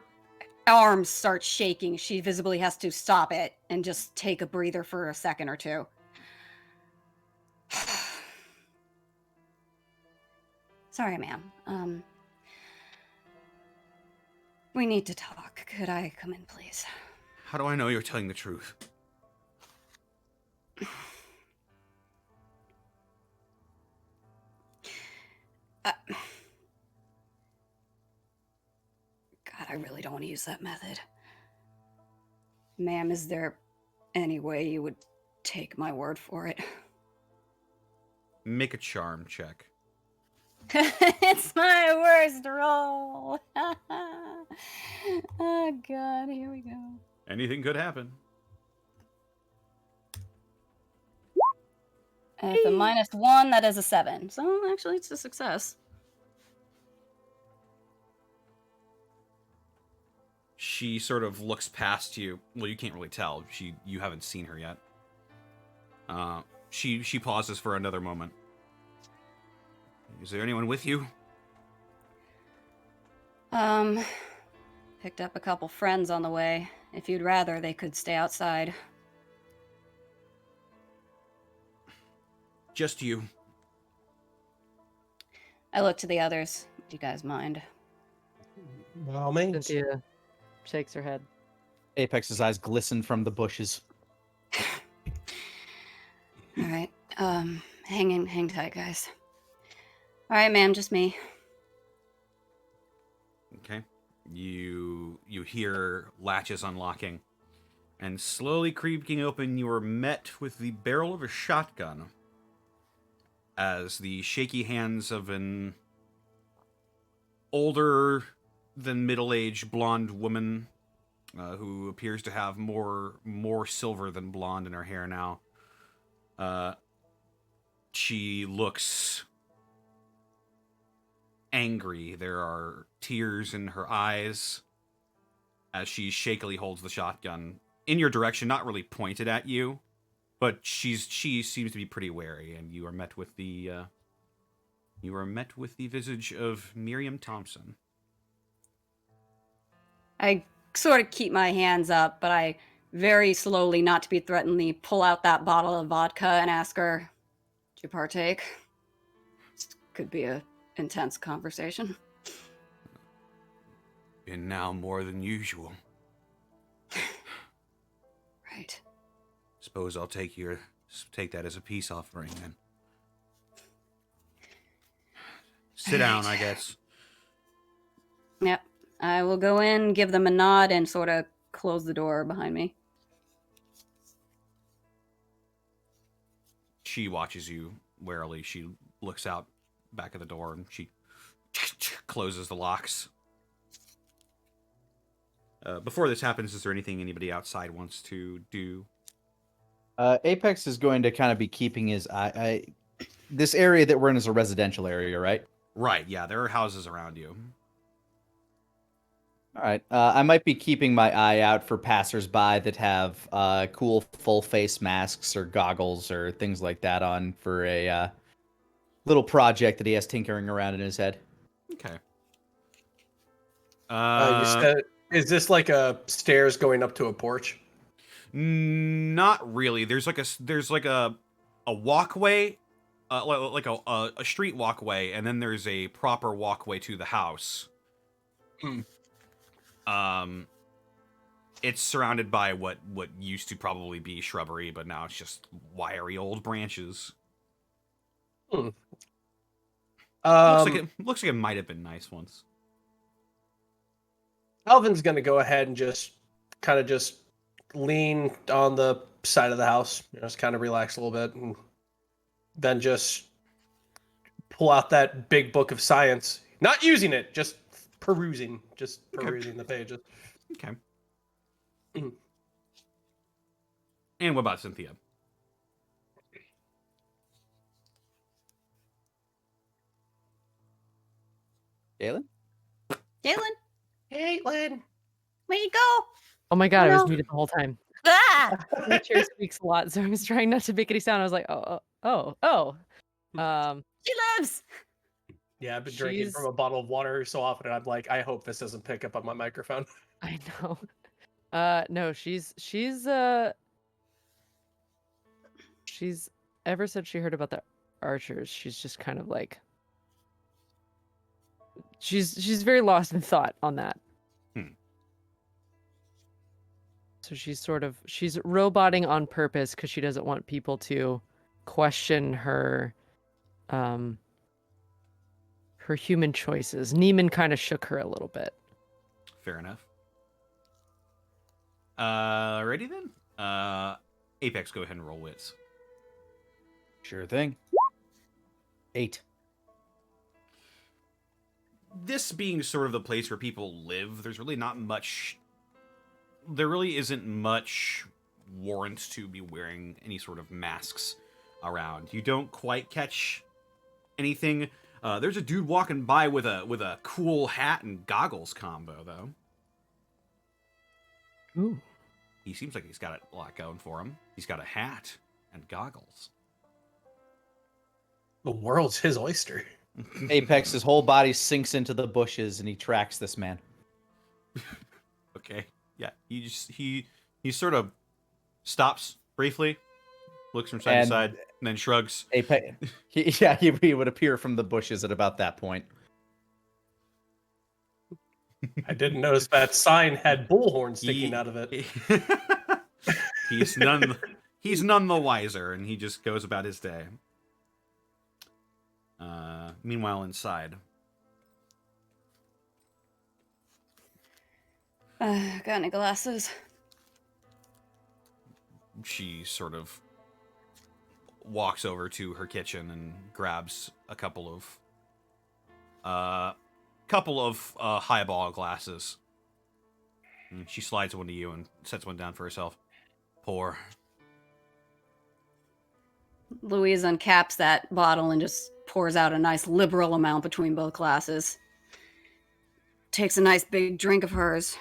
S5: arms start shaking. She visibly has to stop it and just take a breather for a second or two. Sorry, ma'am. We need to talk. Could I come in, please?
S1: How do I know you're telling the truth?
S5: God, I really don't want to use that method. Ma'am, is there any way you would take my word for it?
S1: Make a charm check.
S5: It's my worst roll. Oh, God, here we go.
S1: Anything could happen.
S5: It's a -1, that is a 7. So, actually, it's a success.
S1: She sort of looks past you. Well, you can't really tell. You haven't seen her yet. She pauses for another moment. Is there anyone with you?
S5: Picked up a couple friends on the way. If you'd rather, they could stay outside.
S1: Just you.
S5: I look to the others. Do you guys mind?
S3: By all means.
S4: Cynthia shakes her head.
S2: Apex's eyes glisten from the bushes.
S5: All right. Hang tight, guys. All right, ma'am, just me.
S1: Okay. You hear latches unlocking, and slowly creaking open, you are met with the barrel of a shotgun as the shaky hands of an older than middle-aged blonde woman who appears to have more silver than blonde in her hair now. She looks angry. There are tears in her eyes as she shakily holds the shotgun in your direction, not really pointed at you, but she seems to be pretty wary, and you are met with the visage of Miriam Thompson.
S5: I sort of keep my hands up, but I very slowly, not to be threateningly, pull out that bottle of vodka and ask her, "Did you partake?" This could be a intense conversation.
S1: And now more than usual.
S5: Right.
S1: Suppose I'll take that as a peace offering then. Sit down, I guess.
S5: Yep. I will go in, give them a nod, and sort of close the door behind me.
S1: She watches you warily. She looks out back of the door and she closes the locks. Before this happens, is there anything anybody outside wants to do?
S2: Apex is going to kind of be keeping his eye. This area that we're in is a residential area, right?
S1: Right, yeah, there are houses around you.
S2: All right. I might be keeping my eye out for passersby that have cool full face masks or goggles or things like that on for a little project that he has tinkering around in his head.
S1: Okay.
S3: You said, is this like a stairs going up to a porch?
S1: Not really. There's like a walkway, like a street walkway, and then there's a proper walkway to the house. It's surrounded by what used to probably be shrubbery, but now it's just wiry old branches. Looks like it might have been nice once.
S3: Alvin's gonna go ahead and just lean on the side of the house, just kind of relax a little bit, and then just pull out that big book of science. Not using it, just perusing the pages.
S1: Okay. And what about Cynthia?
S2: Galen?
S5: Jalen,
S3: Caitlin.
S5: where'd you go?
S4: Oh my god,
S5: Oh,
S4: I was
S5: no.
S4: muted the whole time.
S5: Ah!
S4: My chair squeaks a lot, so I was trying not to make any sound. I was like, oh.
S5: She lives.
S3: Yeah, I've been drinking
S4: She's-
S3: from a bottle of water so often, and I'm like, I hope this doesn't pick up on my microphone.
S4: I know. No, she's ever since she heard about the archers, she's just kind of like she's very lost in thought on that. So she's roboting on purpose because she doesn't want people to question her her human choices. Neiman kind of shook her a little bit.
S1: Fair enough. Ready then? Apex, go ahead and roll wits.
S2: Sure thing. 8.
S1: This being sort of the place where people live, there really isn't much warrant to be wearing any sort of masks around. You don't quite catch anything. There's a dude walking by with a cool hat and goggles combo, though.
S4: Ooh.
S1: He seems like he's got a lot going for him. He's got a hat and goggles.
S3: The world's his oyster.
S2: Apex's whole body sinks into the bushes and he tracks this man.
S1: Okay. Yeah. He sort of stops briefly, looks from side to side, and then shrugs.
S2: Apex, he would appear from the bushes at about that point.
S3: I didn't notice that sign had bullhorn sticking out of it.
S1: He's none the wiser, and he just goes about his day. Meanwhile, inside.
S5: Got any glasses?
S1: She sort of walks over to her kitchen and grabs a couple of highball glasses. And she slides one to you and sets one down for herself. Pour.
S5: Louise uncaps that bottle and just pours out a nice liberal amount between both glasses. Takes a nice big drink of hers.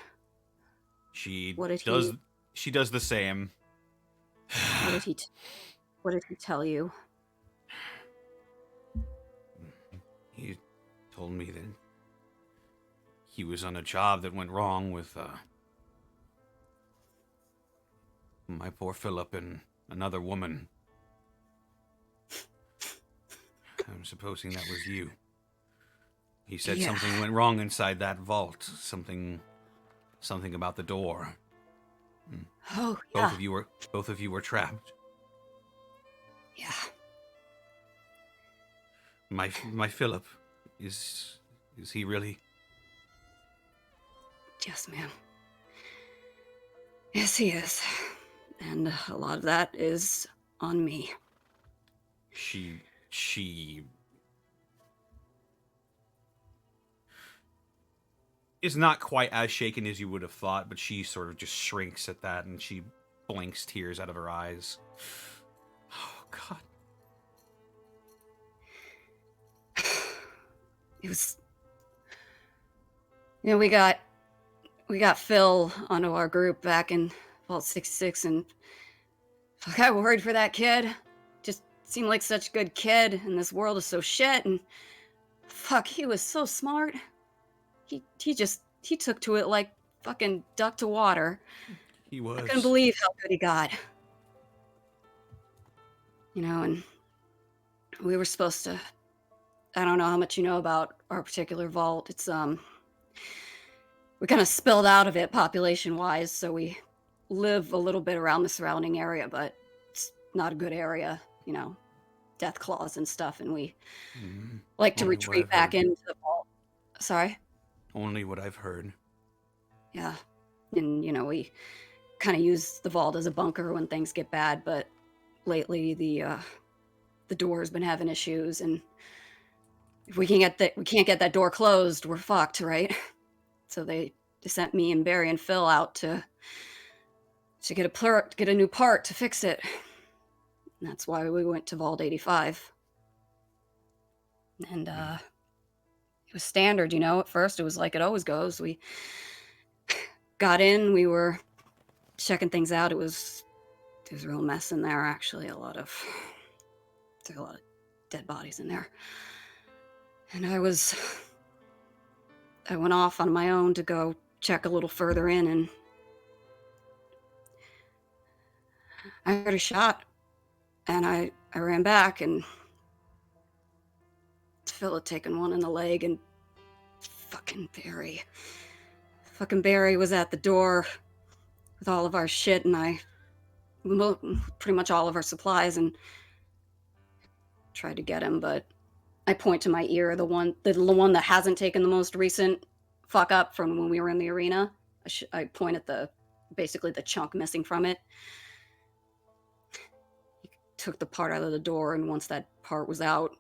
S1: She
S5: What did
S1: does.
S5: he-
S1: She does the same.
S5: What did he tell you?
S1: He told me that he was on a job that went wrong with my poor Philip and another woman. I'm supposing that was you. He said
S5: Yeah.
S1: something went wrong inside that vault. Something about the door.
S5: Oh,
S1: Both
S5: yeah.
S1: of you were trapped.
S5: Yeah.
S1: My Philip, is he really?
S5: Yes, ma'am. Yes, he is. And a lot of that is on me.
S1: She is not quite as shaken as you would have thought, but she sort of just shrinks at that and she blinks tears out of her eyes. Oh, God.
S5: It was... we got we got Phil onto our group back in Vault 66, and I got worried for that kid. Just seemed like such a good kid, and this world is so shit, and fuck, he was so smart. He took to it like fucking duck to water.
S1: He was.
S5: I couldn't believe how good he got. You know, and we were supposed to, I don't know how much you know about our particular vault. It's we kind of spilled out of it population wise, so we live a little bit around the surrounding area, but it's not a good area, you know, death claws and stuff, and we like to
S1: Only what
S5: retreat
S1: I've
S5: back
S1: heard.
S5: into the vault. Sorry?
S1: Only what I've heard.
S5: Yeah. And, you know, we kind of use the vault as a bunker when things get bad, but lately the door's been having issues, and if we can't get that door closed, we're fucked, right? So they sent me and Barry and Phil out to get a new part to fix it. And that's why we went to Vault 85. And it was standard, you know. At first, it was like it always goes. We got in, we were checking things out. There was a real mess in there, actually. There's a lot of dead bodies in there. And I went off on my own to go check a little further in, and I heard a shot, and I ran back, and Phil had taken one in the leg, and fucking Barry was at the door with all of our shit, and pretty much all of our supplies, and tried to get him, but I point to my ear, the one that hasn't taken the most recent fuck up from when we were in the arena. I point at basically the chunk missing from it. He took the part out of the door, and once that part was out,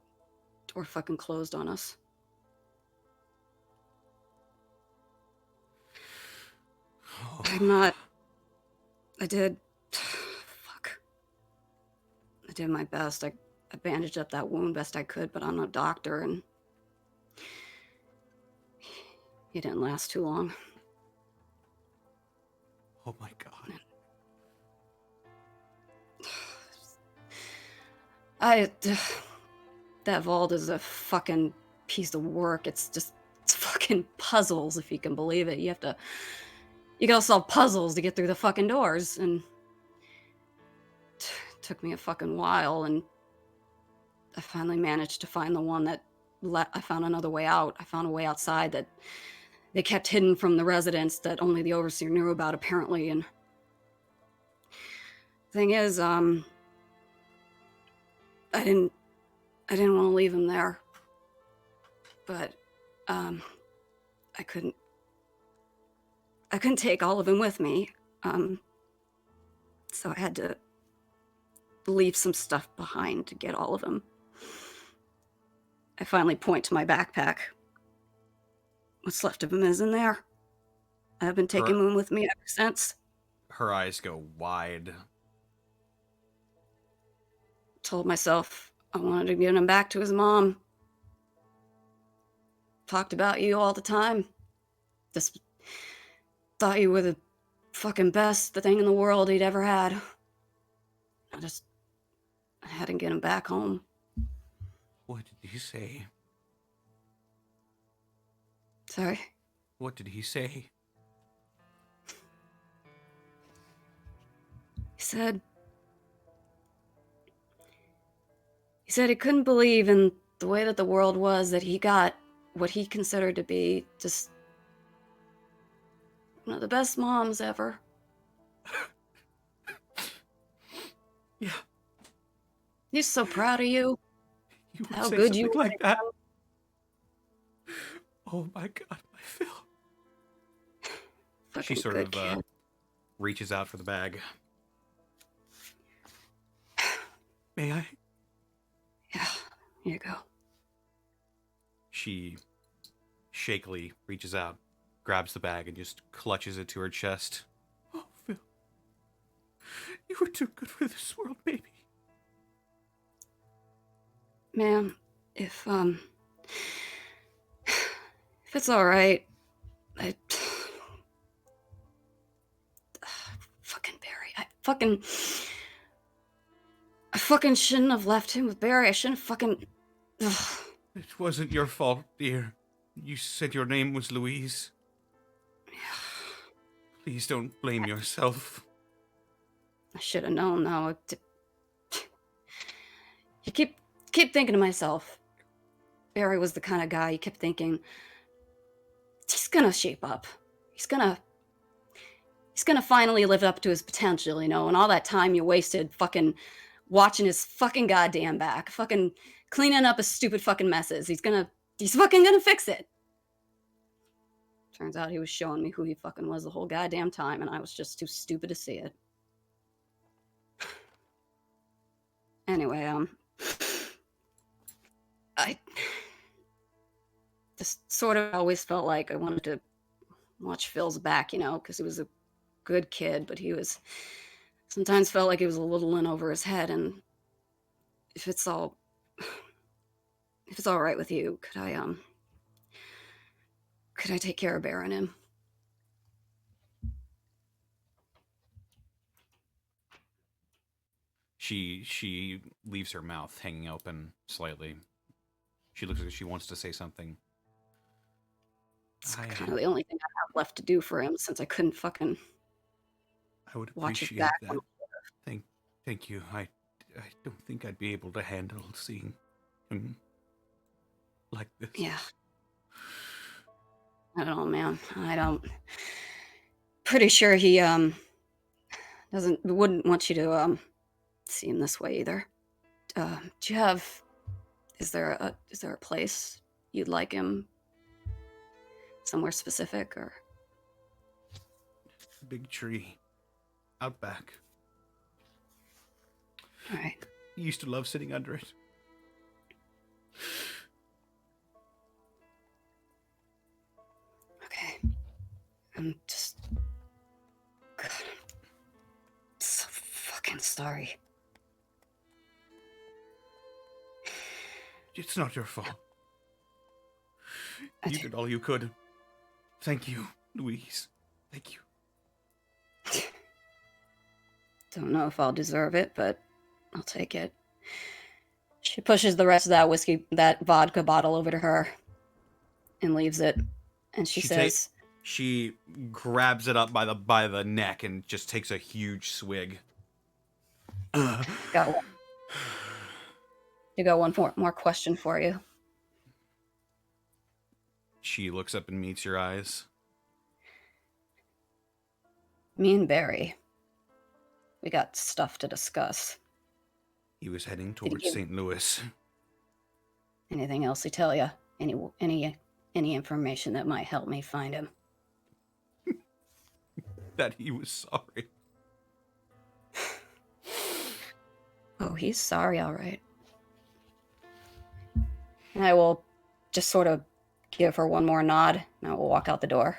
S5: door fucking closed on us. I did my best. I bandaged up that wound best I could, but I'm no doctor, and he didn't last too long.
S1: Oh my god.
S5: That vault is a fucking piece of work. It's fucking puzzles, if you can believe it. You gotta solve puzzles to get through the fucking doors, and it took me a fucking while, and I finally managed to find the one that I found another way out. I found a way outside that they kept hidden from the residents that only the overseer knew about, apparently. And thing is, I didn't want to leave him there, but I couldn't take all of him with me, so I had to leave some stuff behind to get all of him. I finally point to my backpack. What's left of him is in there. I've been taking him with me ever since.
S1: Her eyes go wide.
S5: Told myself I wanted to get him back to his mom. Talked about you all the time. Just thought you were the fucking best thing in the world he'd ever had. I had to get him back home.
S1: What did he say?
S5: Sorry?
S1: What did he say?
S5: He said he couldn't believe in the way that the world was, that he got what he considered to be just one of the best moms ever.
S1: Yeah.
S5: He's so proud of you.
S1: You would
S5: How
S1: say
S5: good you
S1: something
S5: were
S1: like that. Oh my god, my Phil. She sort of reaches out for the bag. May I?
S5: Yeah, here you go.
S1: She shakily reaches out, grabs the bag, and just clutches it to her chest. Oh, Phil. You were too good for this world, baby.
S5: Ma'am, if it's all right, fucking shouldn't have left him with Barry. I shouldn't have fucking... Ugh.
S6: It wasn't your fault, dear. You said your name was Louise. Please don't blame yourself.
S5: I should have known, though. You keep thinking to myself, Barry was the kind of guy you kept thinking, he's gonna shape up. He's gonna finally live up to his potential, and all that time you wasted fucking watching his fucking goddamn back, fucking cleaning up his stupid fucking messes. He's fucking gonna fix it. Turns out he was showing me who he fucking was the whole goddamn time, and I was just too stupid to see it. Anyway, I just sort of always felt like I wanted to watch Phil's back, because he was a good kid, but he was sometimes felt like he was a little in over his head. And if it's all right with you, could I take care of Bear and him?
S1: She leaves her mouth hanging open slightly. She looks like she wants to say something.
S5: It's kind of the only thing I have left to do for him, since I couldn't fucking
S6: I would
S5: watch his
S6: appreciate
S5: back.
S6: that. Thank you. I don't think I'd be able to handle seeing him like this.
S5: Yeah. I don't know, man. I don't. Pretty sure he wouldn't want you to see him this way either. Do you have? Is there a place you'd like him? Somewhere specific, or?
S6: Big tree. Out back.
S5: All right.
S6: He used to love sitting under it.
S5: Okay. I'm just... God, I'm so fucking sorry.
S6: It's not your fault. You did all you could. Thank you, Louise. Thank you.
S5: Don't know if I'll deserve it, but I'll take it. She pushes the rest of that vodka bottle over to her and leaves it. And she says...
S1: She grabs it up by the neck and just takes a huge swig.
S5: Got one more question for you.
S1: She looks up and meets your eyes.
S5: Me and Barry, we got stuff to discuss.
S6: He was heading towards St. Louis.
S5: Anything else he tell you? Any information that might help me find him?
S6: That he was sorry.
S5: Oh, he's sorry, all right. And I will just sort of give her one more nod, and I will walk out the door.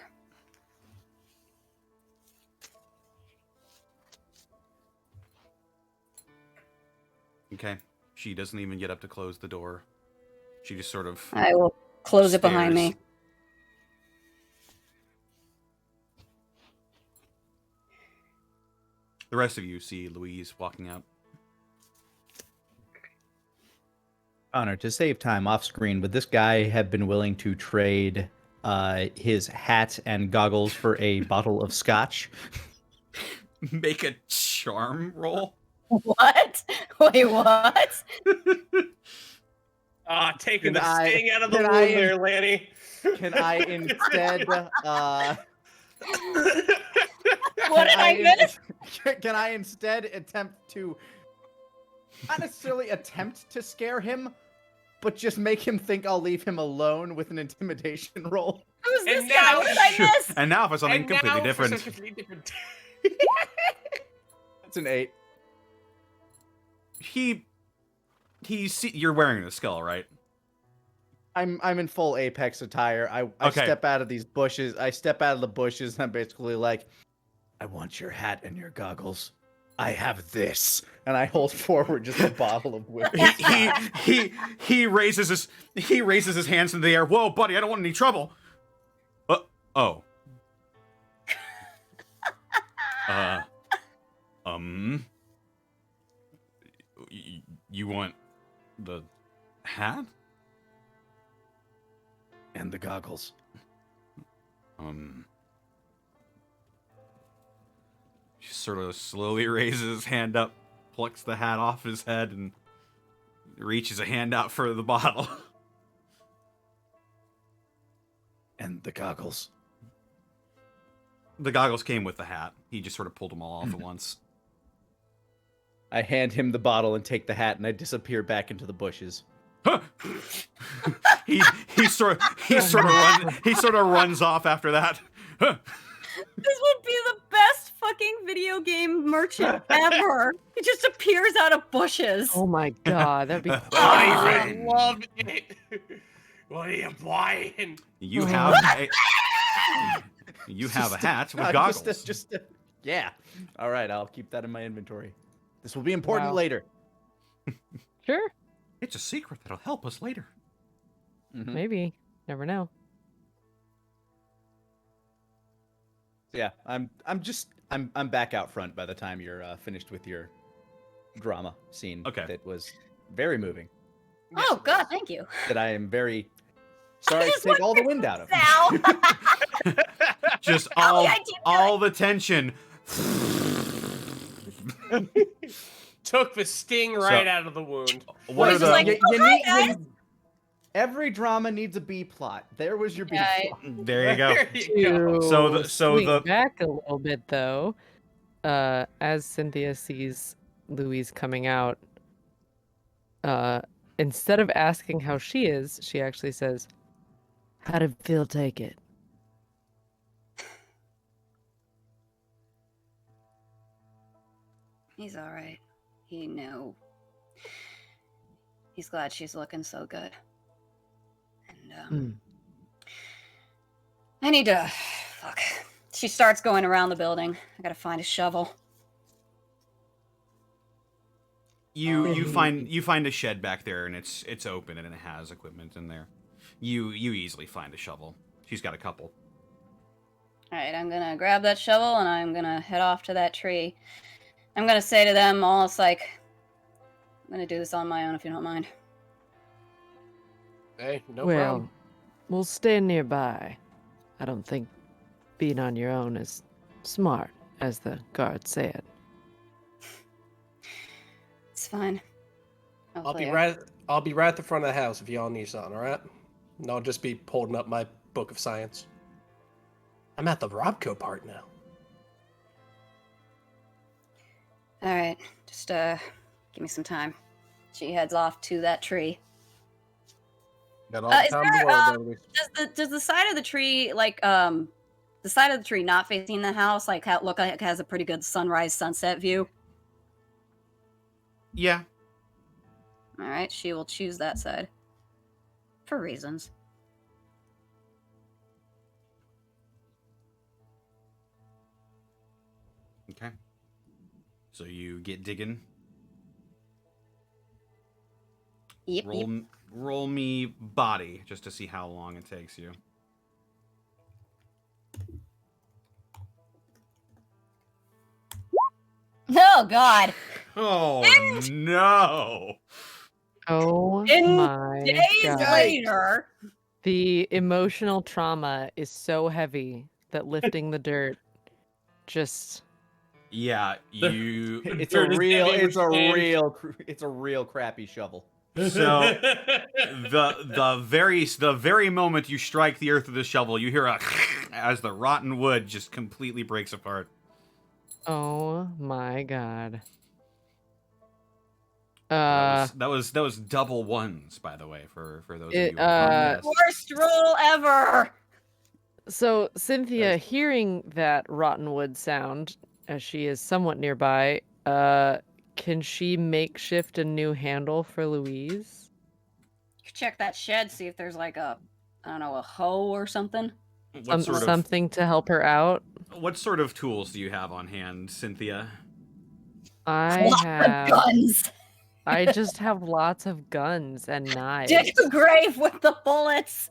S1: Okay. She doesn't even get up to close the door. She just sort of...
S5: I will close it behind me.
S1: The rest of you see Louise walking out.
S2: Connor, to save time off screen, would this guy have been willing to trade his hat and goggles for a bottle of scotch?
S1: Make a charm roll?
S5: What? Wait, what?
S3: Taking the sting out of the wound there, Lanny.
S2: Can I instead...
S5: What did I miss?
S2: Can I instead attempt to... Not necessarily attempt to scare him, but just make him think I'll leave him alone with an intimidation roll.
S5: Who's this guy? What did I miss?
S1: And now for something completely different.
S2: That's an 8.
S1: You're wearing the skull, right?
S2: I'm in full Apex attire. I
S1: Okay.
S2: step out of these bushes. I step out of the bushes and I'm basically like, I want your hat and your goggles. I have this, and I hold forward just a bottle of whiskey.
S1: he raises his hands in the air. Whoa, buddy! I don't want any trouble. Oh. You want the hat?
S8: And the goggles.
S1: He sort of slowly raises his hand up, plucks the hat off his head, and reaches a hand out for the bottle.
S8: And the goggles.
S1: The goggles came with the hat. He just sort of pulled them all off at once.
S2: I hand him the bottle and take the hat, and I disappear back into the bushes.
S1: he sort of runs off after that.
S5: This would be the best fucking video game merchant ever. He just appears out of bushes.
S4: Oh my god, that'd be
S3: I love it. What are you buying?
S1: You have a hat with goggles.
S2: Yeah. All right, I'll keep that in my inventory. This will be important
S4: Wow.
S2: later.
S4: sure.
S1: It's a secret that'll help us later.
S2: Mhm.
S4: Maybe. Never know.
S2: Yeah, I'm back out front by the time you're finished with your drama scene.
S1: Okay.
S2: That was very moving.
S5: Oh God, thank you.
S2: That I am very sorry to
S5: just
S2: take all the wind out of.
S5: Now.
S1: Just
S5: Oh, yeah, I did
S1: all the tension.
S3: Took the sting right out of the wound.
S1: What are
S5: He's
S1: the
S5: just like, "Oh, hi, guys."
S2: Every drama needs a B plot. There was your B
S5: Okay.
S2: plot.
S1: There you go.
S3: There you go.
S4: To
S1: So
S4: swing
S1: the
S4: back a little bit though, as Cynthia sees Louise coming out, instead of asking how she is, she actually says, "How did Phil take it?"
S5: He's all right. He knew. He's glad she's looking so good. And I need to. Fuck. She starts going around the building. I gotta find a shovel.
S1: you find a shed back there, and it's open and it has equipment in there. You easily find a shovel. She's got a couple.
S5: All right, I'm gonna grab that shovel and I'm gonna head off to that tree. I'm gonna say to them almost like, I'm gonna do this on my own if you don't mind.
S3: Hey, no
S4: well,
S3: problem.
S4: we'll stay nearby. I don't think being on your own is smart, as the guard said.
S5: It's fine.
S3: I'll be
S5: clear.
S3: right at the front of the house if y'all need something, all right? And I'll just be holding up my book of science. I'm at the Robco part now.
S5: All right, just give me some time. She heads off to that tree.
S3: Got all the
S5: Is
S3: time in
S5: there,
S3: the world, baby.
S5: Does the side of the tree the side of the tree not facing the house look like it has a pretty good sunrise sunset view?
S1: Yeah.
S5: All right, she will choose that side for reasons.
S1: Okay. So you get digging.
S5: Yep.
S1: Roll me body just to see how long it takes you.
S5: Oh God!
S1: Oh no!
S4: Oh
S5: In
S4: my
S5: Days
S4: god.
S5: later.
S4: The emotional trauma is so heavy that lifting the dirt just
S1: Yeah, you.
S2: It's
S3: Dirt
S2: a
S3: is
S2: real,
S3: heavy,
S2: it's a
S3: understand?
S2: it's a real crappy shovel.
S1: So the very moment you strike the earth with the shovel, you hear a as the rotten wood just completely breaks apart.
S4: oh my god.
S1: That was double ones, by the way, for those of you.
S4: It,
S1: who don't know.
S5: Worst roll ever.
S4: So Cynthia, hearing that rotten wood sound, as she is somewhat nearby, can she makeshift a new handle for Louise?
S5: Check that shed, see if there's like a hoe or something.
S4: Something to help her out?
S1: What sort of tools do you have on hand, Cynthia?
S5: Guns.
S4: I just have lots of guns and knives.
S5: Dig the grave with the bullets.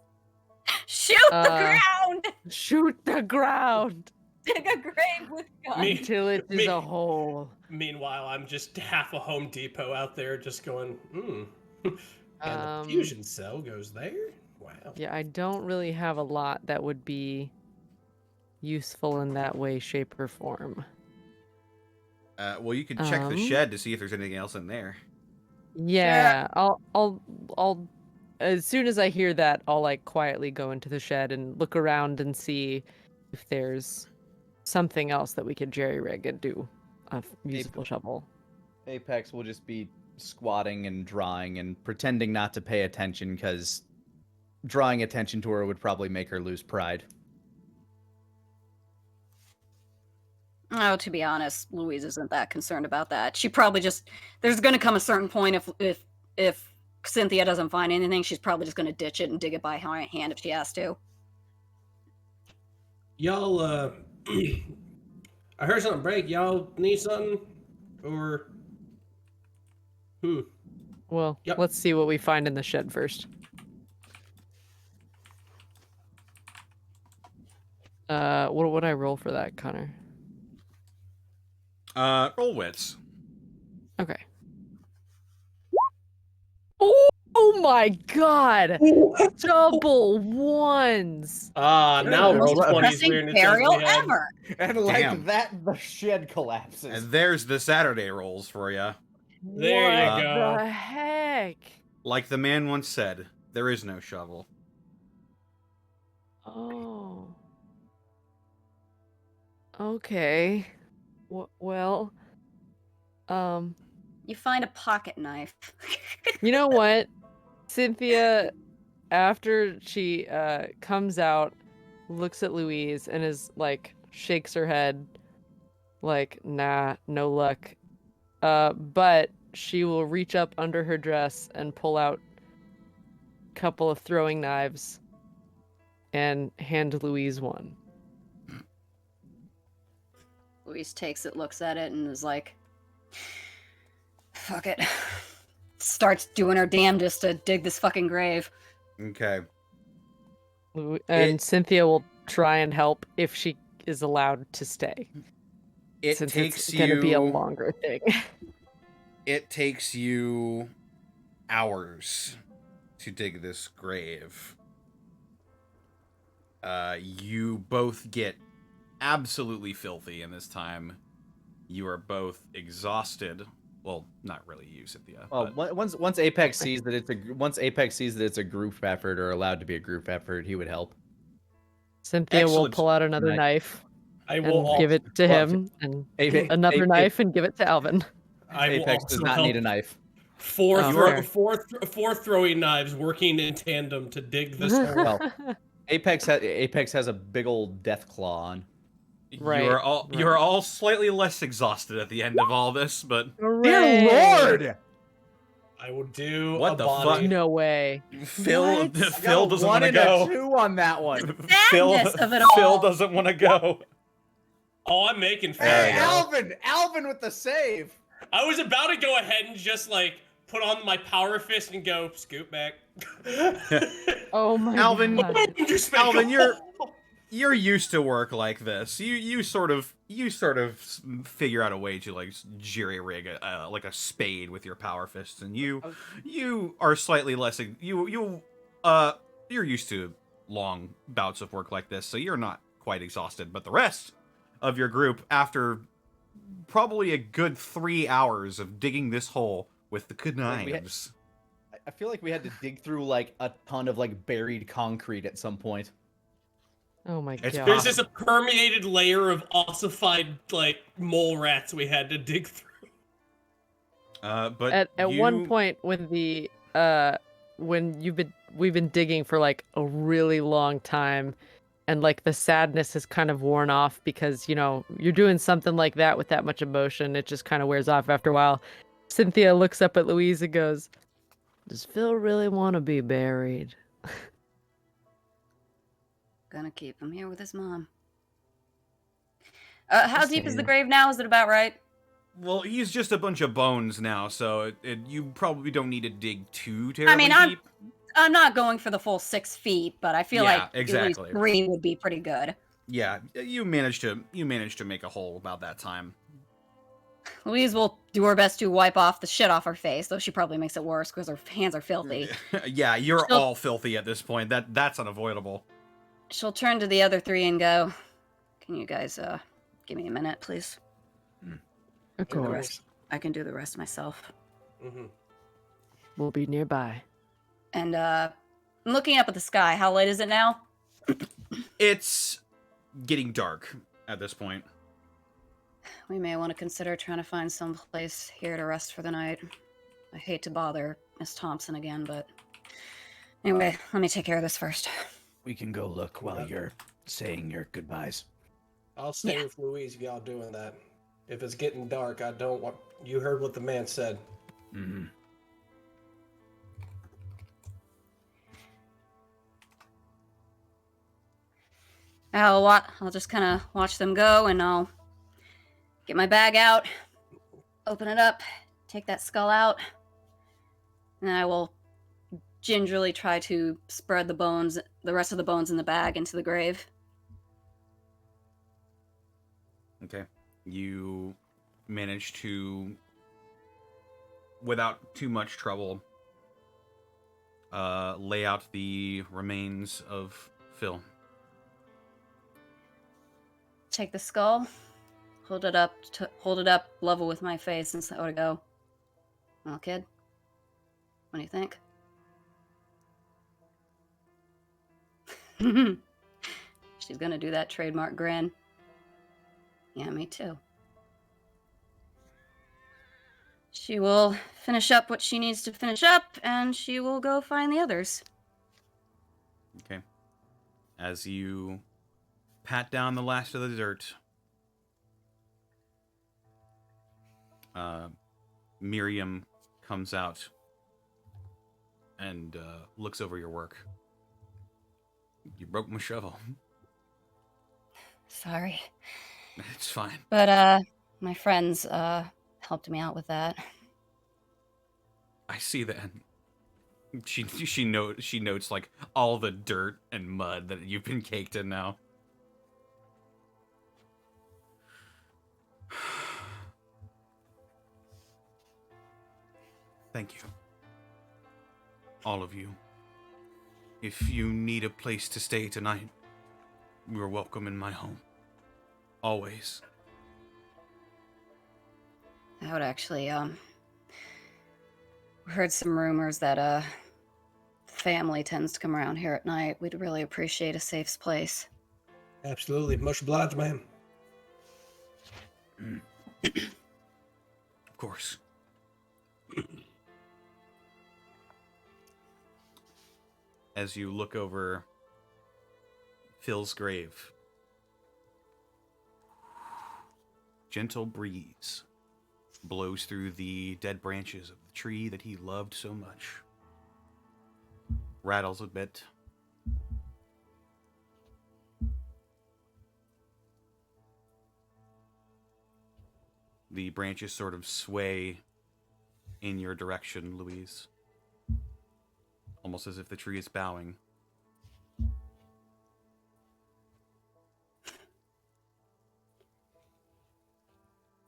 S5: Shoot the ground.
S4: Shoot the ground
S5: Dig a grave with guns.
S3: Me-
S4: until it is
S3: me-
S4: a hole.
S3: Meanwhile, I'm just half a Home Depot out there just going, and the fusion cell goes there? Wow.
S4: Yeah, I don't really have a lot that would be useful in that way, shape, or form.
S1: Well, you can check the shed to see if there's anything else in there.
S4: Yeah, I'll as soon as I hear that, I'll like quietly go into the shed and look around and see if there's something else that we could jerry-rig and do a usable shovel.
S2: Apex will just be squatting and drawing and pretending not to pay attention because drawing attention to her would probably make her lose pride.
S5: Oh, to be honest, Louise isn't that concerned about that. She probably just there's going to come a certain point if Cynthia doesn't find anything, she's probably just going to ditch it and dig it by hand if she has to.
S3: Y'all, I heard something break. Y'all need something, or
S4: Well,
S3: Yep.
S4: let's see what we find in the shed first. What would I roll for that, Connor?
S1: Roll wits.
S4: Okay. Oh my god! Double ones!
S3: now
S2: Dude,
S3: roll
S2: most
S3: 20s
S5: Best
S3: weird.
S5: burial ever.
S2: And
S1: Damn.
S2: that, the shed collapses.
S1: And there's the Saturday rolls for you.
S3: There you
S4: What
S3: go.
S4: the heck?
S1: Like the man once said, there is no shovel.
S4: Oh. Okay. Well,
S5: You find a pocket knife.
S4: you know what? Cynthia, after she comes out, looks at Louise and is like, shakes her head, like, nah, no luck. But she will reach up under her dress and pull out a couple of throwing knives and hand Louise one.
S5: Louise takes it, looks at it, and is like, fuck it. Starts doing her damnedest to dig this fucking grave.
S1: Okay.
S4: And Cynthia will try and help if she is allowed to stay.
S1: It
S4: Since
S1: takes
S4: it's going to be a
S1: you-
S4: longer thing.
S1: It takes you hours to dig this grave. You both get absolutely filthy in this time. You are both exhausted. Well, not really you, Cynthia.
S2: Well,
S1: but-
S2: once Apex sees that it's a group effort or allowed to be a group effort, he would help.
S4: Cynthia will
S1: Excellent.
S4: pull out another
S2: Nice.
S4: knife
S3: I
S4: and
S3: will
S4: give it to
S2: well,
S4: him, and
S2: Ape-
S4: another
S2: Ape-
S4: knife and give it to Alvin.
S3: I will
S2: Apex
S3: also
S2: does not
S3: help.
S2: need a knife.
S3: Four,
S4: Oh,
S3: throw-
S4: fair.
S3: four throwing knives working in tandem to dig this hole.
S2: Well, Apex has a big old death claw on.
S4: Right,
S1: You are all slightly less exhausted at the end of all this, but
S4: Hooray!
S3: I will do
S1: What
S3: a
S1: the
S3: body.
S1: fuck?
S4: No way.
S1: Phil
S2: What? I
S1: Phil
S2: got
S1: doesn't
S2: one
S1: want to
S2: and a
S1: go.
S2: 2 on that one.
S5: Sadness of it
S1: Phil
S5: all.
S1: doesn't want to go.
S3: Oh, I'm making
S2: Hey,
S3: fun.
S2: Alvin with the save.
S3: I was about to go ahead and just like put on my power fist and go scoot back.
S4: Oh my
S1: Alvin,
S4: god.
S3: Just make a
S1: Alvin,
S3: hole.
S1: you're used to work like this. You sort of figure out a way to like jerry rig like a spade with your power fists, and you are slightly less you're used to long bouts of work like this, so you're not quite exhausted. But the rest of your group, after probably a good 3 hours of digging this hole with the knives.
S2: I feel like we had to dig through like a ton of like buried concrete at some point.
S4: Oh my
S1: It's
S4: god.
S3: There's just a permeated layer of ossified like mole rats we had to dig through.
S1: But
S4: At one
S1: you-
S4: point when the when we've been digging for like a really long time, and like the sadness has kind of worn off because you're doing something like that with that much emotion, it just kind of wears off after a while. Cynthia looks up at Louise and goes, "Does Phil really want to be buried?"
S5: Gonna keep him here with his mom. How deep is the grave now? Is it about right?
S1: Well, he's just a bunch of bones now, so you probably don't need to dig too terribly
S5: I mean,
S1: deep.
S5: I'm not going for the full 6 feet, but I feel
S1: Yeah,
S5: like at
S1: exactly.
S5: least 3 would be pretty good.
S1: Yeah, you managed to make a hole about that time.
S5: Louise will do her best to wipe off the shit off her face, though she probably makes it worse because her hands are filthy.
S1: Yeah, you're
S5: She'll-
S1: all filthy at this point. That's unavoidable.
S5: She'll turn to the other three and go, "Can you guys give me a minute, please?
S4: Of
S5: Do the
S4: course.
S5: rest. I can do the rest myself."
S3: Mm-hmm.
S4: We'll be nearby.
S5: And I'm looking up at the sky. How late is it now?
S1: It's getting dark at this point.
S5: We may want to consider trying to find some place here to rest for the night. I hate to bother Miss Thompson again, but anyway, let me take care of this first.
S8: We can go look while you're saying your goodbyes.
S3: I'll stay
S5: Yeah.
S3: with Louise if y'all doing that. If it's getting dark, I don't want... You heard what the man said.
S8: Mm-hmm.
S5: I'll just kind of watch them go, and I'll get my bag out, open it up, take that skull out, and I will gingerly try to spread the rest of the bones in the bag into the grave.
S1: Okay. You manage to, without too much trouble, lay out the remains of Phil.
S5: Take the skull, hold it up level with my face, and so to go. "Well, kid, what do you think?" She's gonna do that trademark grin. "Yeah, me too." She will finish up what she needs to finish up, and she will go find the others.
S1: Okay. As you pat down the last of the dirt, Miriam comes out and looks over your work. "You broke my shovel."
S5: Sorry.
S1: It's fine.
S5: But, my friends, helped me out with that.
S1: I see that. She notes like all the dirt and mud that you've been caked in now. Thank you. All of you. If you need a place to stay tonight, you're welcome in my home. Always.
S5: I would actually, heard some rumors that, family tends to come around here at night. We'd really appreciate a safe place.
S3: Absolutely. Much obliged, ma'am.
S1: Of course. As you look over Phil's grave, gentle breeze blows through the dead branches of the tree that he loved so much. Rattles a bit. The branches sort of sway in your direction, Louise. Almost as if the tree is bowing.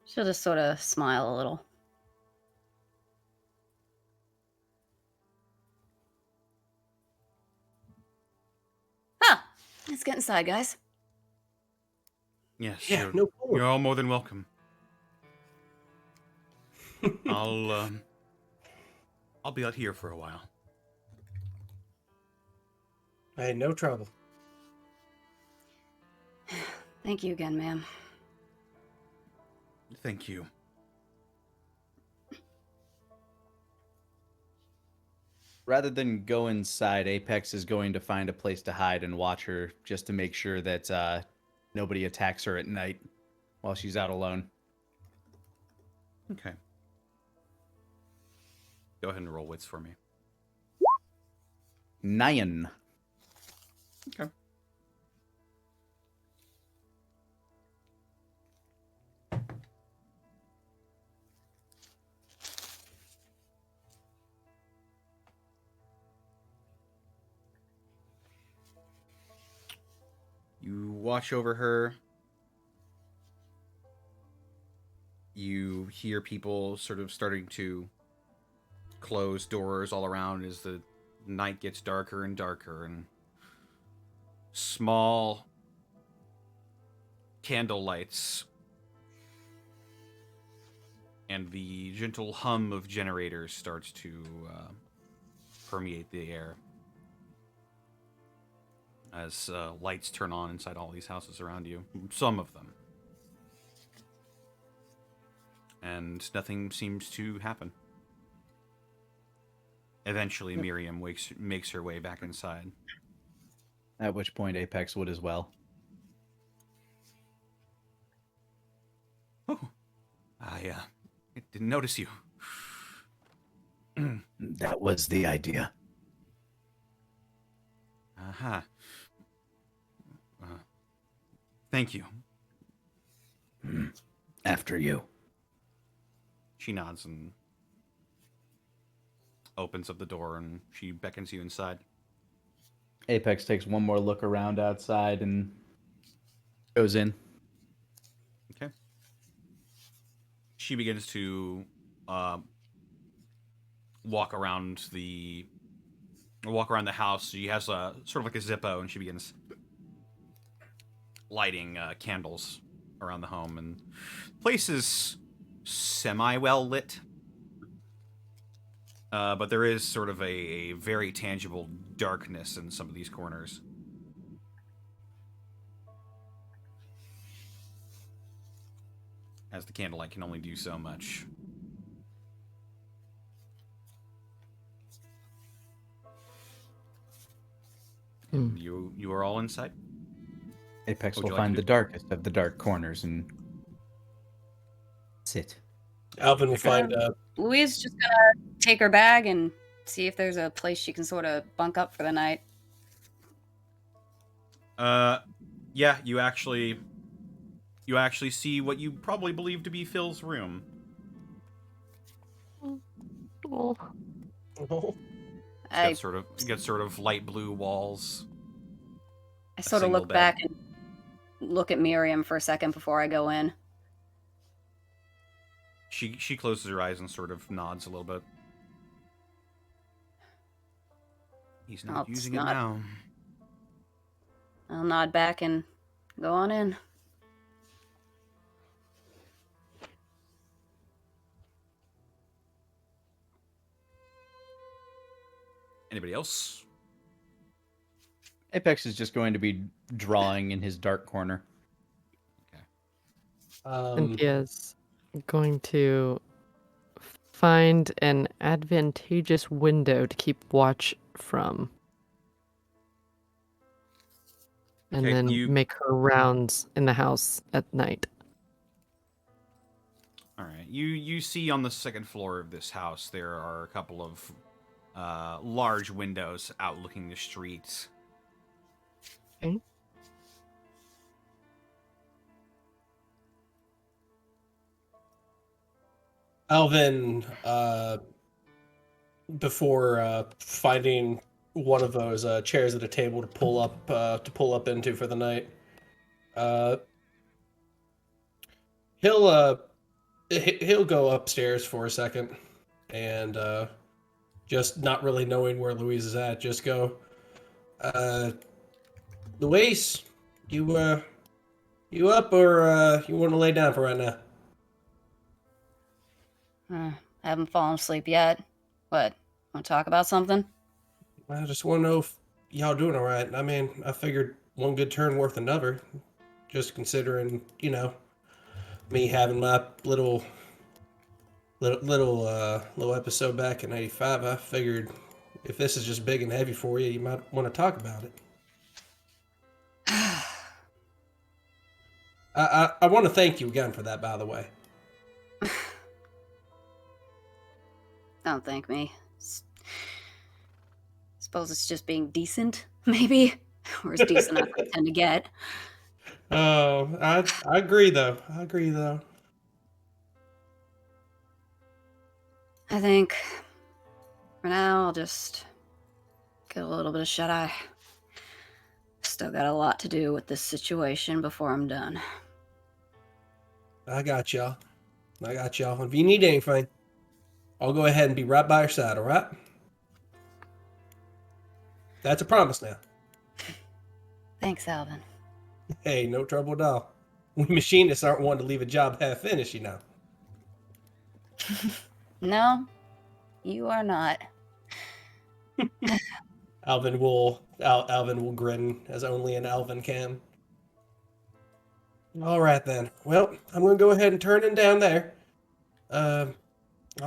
S5: She'll just sort of smile a little. Huh. Let's get inside, guys.
S1: Yes,
S3: Yeah, no problem.
S1: you're all more than welcome. I'll be out here for a while.
S3: Hey, no trouble.
S5: Thank you again, ma'am.
S1: Thank you.
S2: Rather than go inside, Apex is going to find a place to hide and watch her just to make sure that nobody attacks her at night while she's out alone.
S1: Okay. Go ahead and roll wits for me.
S2: 9.
S1: Okay. You watch over her. You hear people sort of starting to close doors all around as the night gets darker and darker, and small candle lights and the gentle hum of generators starts to permeate the air as lights turn on inside all these houses around you. Some of them. And nothing seems to happen. Eventually, Miriam makes her way back inside.
S2: At which point Apex would as well.
S1: Oh, I didn't notice you.
S8: That was the idea.
S1: Uh-huh. Thank you.
S8: After you.
S1: She nods and opens up the door, and she beckons you inside.
S2: Apex takes one more look around outside and goes in.
S1: Okay. She begins to walk around the house. She has a sort of like a Zippo, and she begins lighting candles around the home, and the place is semi well lit. But there is sort of a very tangible darkness in some of these corners. As the candlelight can only do so much. You are all inside?
S2: Apex
S1: What would
S2: will
S1: you like
S2: find
S1: to
S2: the
S1: do?
S2: darkest of the dark corners and sit.
S3: Alvin will find
S5: Louise just gonna take her bag and see if there's a place she can sort of bunk up for the night.
S1: Yeah, you actually see what you probably believe to be Phil's room.
S4: Oh.
S5: I
S1: It's got sort of light blue walls.
S5: sort of
S1: single
S5: look
S1: bed.
S5: back and look at Miriam for a second before I go in.
S1: She closes her eyes and sort of nods a little bit. He's not
S5: It's
S1: using
S5: not-
S1: it now.
S5: I'll nod back and go on in.
S1: Anybody else?
S2: Apex is just going to be drawing in his dark corner.
S4: And he is going to find an advantageous window to keep watch from. And
S1: Okay,
S4: then make her rounds in the house at night.
S1: All right. You see on the second floor of this house there are a couple of large windows outlooking the streets.
S4: Okay.
S3: Alvin, before finding one of those chairs at a table to pull up into for the night, he'll go upstairs for a second, and just not really knowing where Louise is at, just go, Louise, you up, or you want to lay down for right now?
S5: I haven't fallen asleep yet. What? Want to talk about something?
S3: I just want to know if y'all doing all right. I mean, I figured one good turn worth another. Just considering, me having my little episode back in '85. I figured if this is just big and heavy for you, you might want to talk about it. I want to thank you again for that, by the way.
S5: Don't thank me. Suppose it's just being decent, maybe? Or as decent as I tend to get.
S3: Oh, I agree though.
S5: I think for now I'll just get a little bit of shut-eye. Still got a lot to do with this situation before I'm done.
S3: I got y'all. I got y'all. If you need anything, I'll go ahead and be right by your side, all right? That's a promise now.
S5: Thanks, Alvin.
S3: Hey, no trouble at all. We machinists aren't one to leave a job half-finished, you know.
S5: No, you are not.
S3: Alvin will grin as only an Alvin can. All right then. Well, I'm gonna go ahead and turn in down there. I'll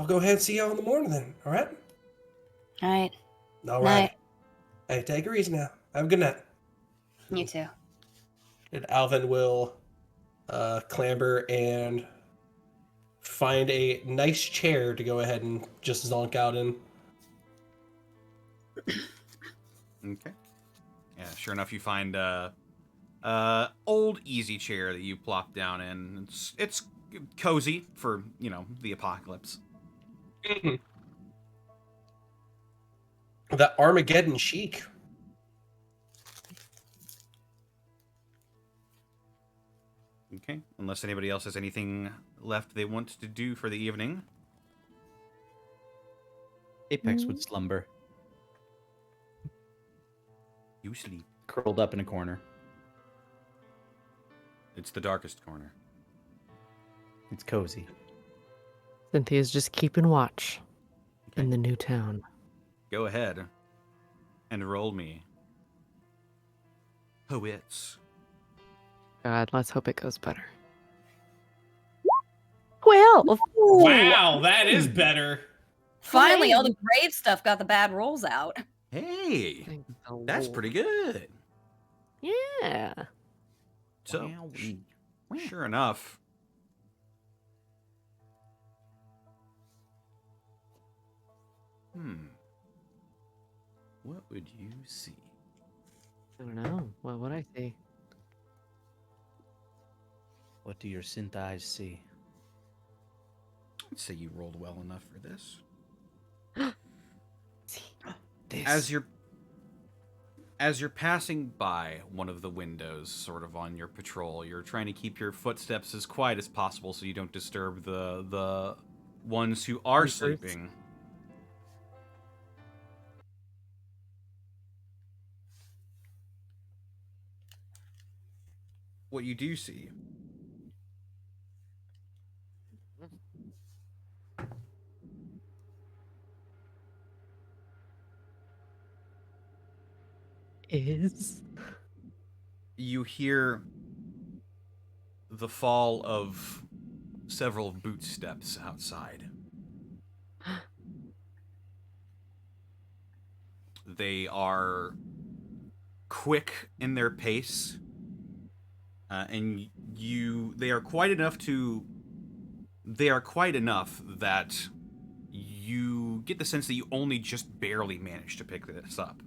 S3: go ahead and see y'all in the morning then. All right.
S5: All right.
S3: All
S5: Night.
S3: right. Hey, take her easy now. Have a good night.
S5: You too.
S3: And Alvin will clamber and find a nice chair to go ahead and just zonk out in.
S1: Okay. Yeah, sure enough, you find old easy chair that you plop down in. It's cozy for, you know, the apocalypse.
S3: That Armageddon chic.
S1: Okay. Unless anybody else has anything left they want to do for the evening.
S2: Apex would slumber,
S1: You sleep.
S2: curled up in a corner.
S1: It's the darkest corner.
S2: It's cozy.
S4: Cynthia's just keeping watch
S1: Okay.
S4: in the new town.
S1: Go ahead and roll me Howitz.
S4: God, let's hope it goes better. Well,
S3: Wow, that is better.
S5: Finally, all the brave stuff got the bad rolls out.
S1: Hey,
S4: thank the
S1: that's
S4: Lord.
S1: pretty good.
S4: Yeah.
S1: So, sure enough, what would you see?
S4: I don't know. What would I see?
S2: What do your synth eyes see?
S1: I'd say you rolled well enough for this.
S2: This.
S1: As you're passing by one of the windows, sort of on your patrol, you're trying to keep your footsteps as quiet as possible so you don't disturb the ones who are
S4: Creepers.
S1: sleeping. What you do see
S4: Is
S1: you hear the fall of several boot steps outside. They are quick in their pace, and they are quite enough that you get the sense that you only just barely managed to pick this up.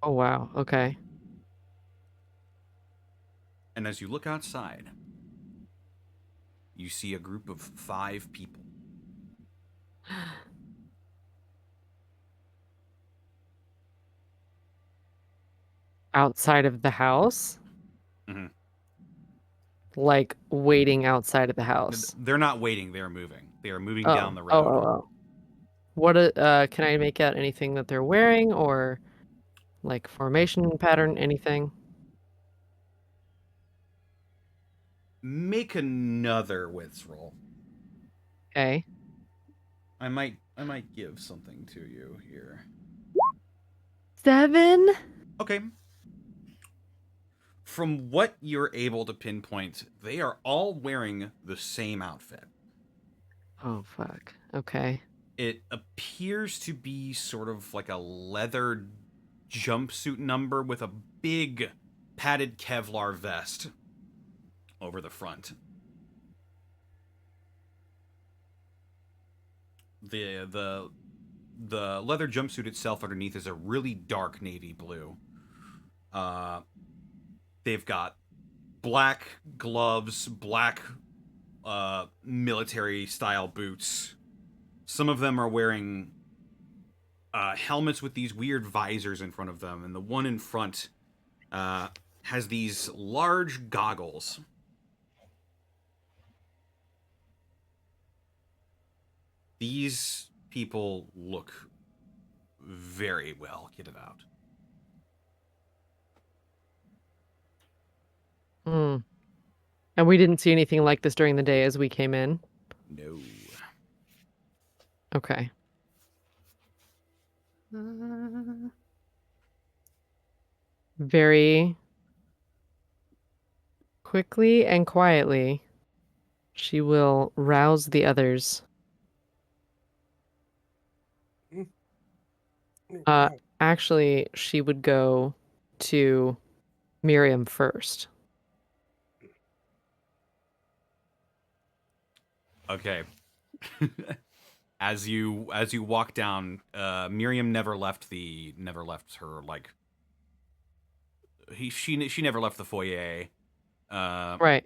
S4: oh wow. Okay.
S1: And as you look outside, you see a group of 5 people.
S4: Outside of the house?
S1: Mhm.
S4: Like waiting outside of the house.
S1: They're not waiting, they're moving. They are moving
S4: Oh.
S1: down the road.
S4: Oh. What can I make out anything that they're wearing or like formation pattern, anything?
S1: Make another wits roll.
S4: Okay.
S1: I might give something to you here.
S4: 7?
S1: Okay. From what you're able to pinpoint, they are all wearing the same outfit.
S4: Oh fuck. Okay.
S1: It appears to be sort of like a leather jumpsuit number with a big padded Kevlar vest over the front. The leather jumpsuit itself underneath is a really dark navy blue. They've got black gloves, black military style boots. Some of them are wearing helmets with these weird visors in front of them, and the one in front has these large goggles. These people look very well kitted out.
S4: Hmm. And we didn't see anything like this during the day as we came in.
S1: No.
S4: Okay. Very quickly and quietly, she will rouse the others. Actually, she would go to Miriam first.
S1: Okay. As you walk down, Miriam never left her like she never left the foyer.
S4: Right.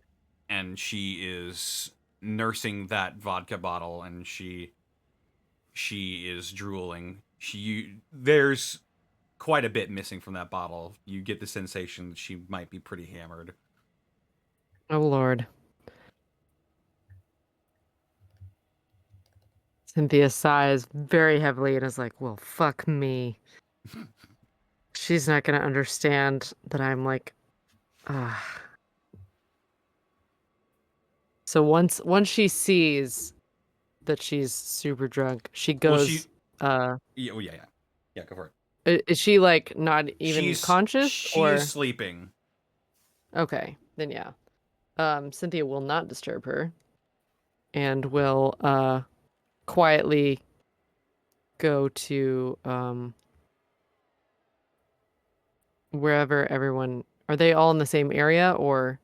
S1: And she is nursing that vodka bottle, and she is drooling. There's quite a bit missing from that bottle. You get the sensation that she might be pretty hammered.
S4: Oh, Lord. Cynthia sighs very heavily and is like, well, fuck me. She's not going to understand that I'm like, ah. So once she sees that she's super drunk, she goes,
S1: Yeah, yeah. Yeah, go for it.
S4: Is she like not even conscious
S1: she
S4: or
S1: is sleeping.
S4: Okay, then yeah. Cynthia will not disturb her and will quietly go to wherever everyone are. They all in the same area or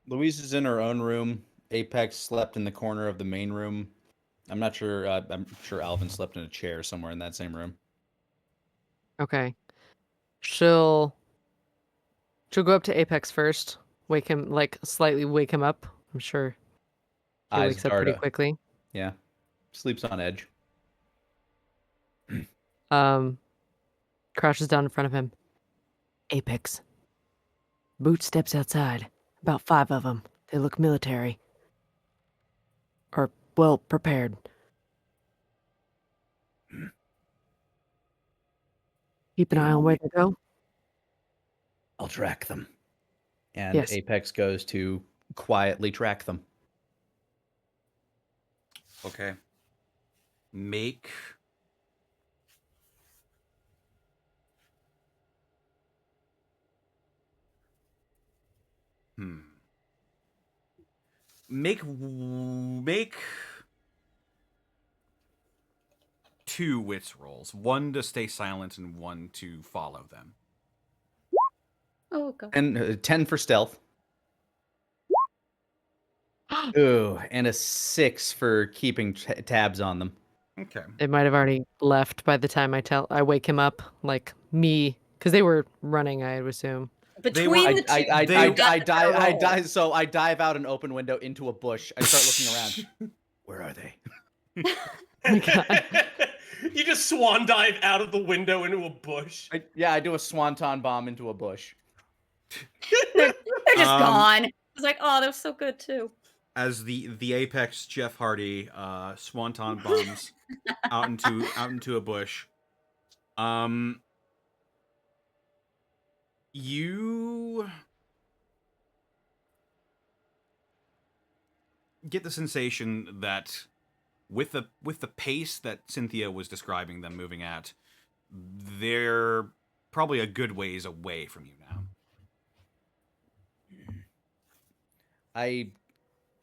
S2: Louise is in her own room. Apex slept in the corner of the main room. I'm not sure. I'm sure Alvin slept in a chair somewhere in that same room.
S4: Okay. She'll go up to Apex first, wake him like slightly wake him up. I'm sure he
S2: Eyes
S4: wakes up pretty quickly.
S2: Yeah, sleeps on edge.
S4: Crouches down in front of him. Apex. Boot steps outside. About 5 of them. They look military. Or, well, prepared. Keep an eye on where they go.
S2: I'll track them. And
S4: Yes.
S2: Apex goes to quietly track them.
S1: Okay. Make Make 2 wits rolls. 1 to stay silent and 1 to follow them.
S5: Oh god.
S2: And 10 for stealth. Ooh, and a 6 for keeping tabs on them.
S1: Okay.
S4: It might have already left by the time I wake him up, like me, because they were running, I would assume.
S5: Between the two,
S2: I
S5: you got the roll.
S2: dive. So I dive out an open window into a bush. I start looking around. Where are they?
S4: Oh my God.
S3: You just swan dive out of the window into a bush.
S2: I do a swanton bomb into a bush.
S5: They're just gone. I was like, oh, that was so good too.
S1: As the Apex Jeff Hardy swanton bombs out into a bush. You get the sensation that with the pace that Cynthia was describing them moving at, they're probably a good ways away from you now.
S2: I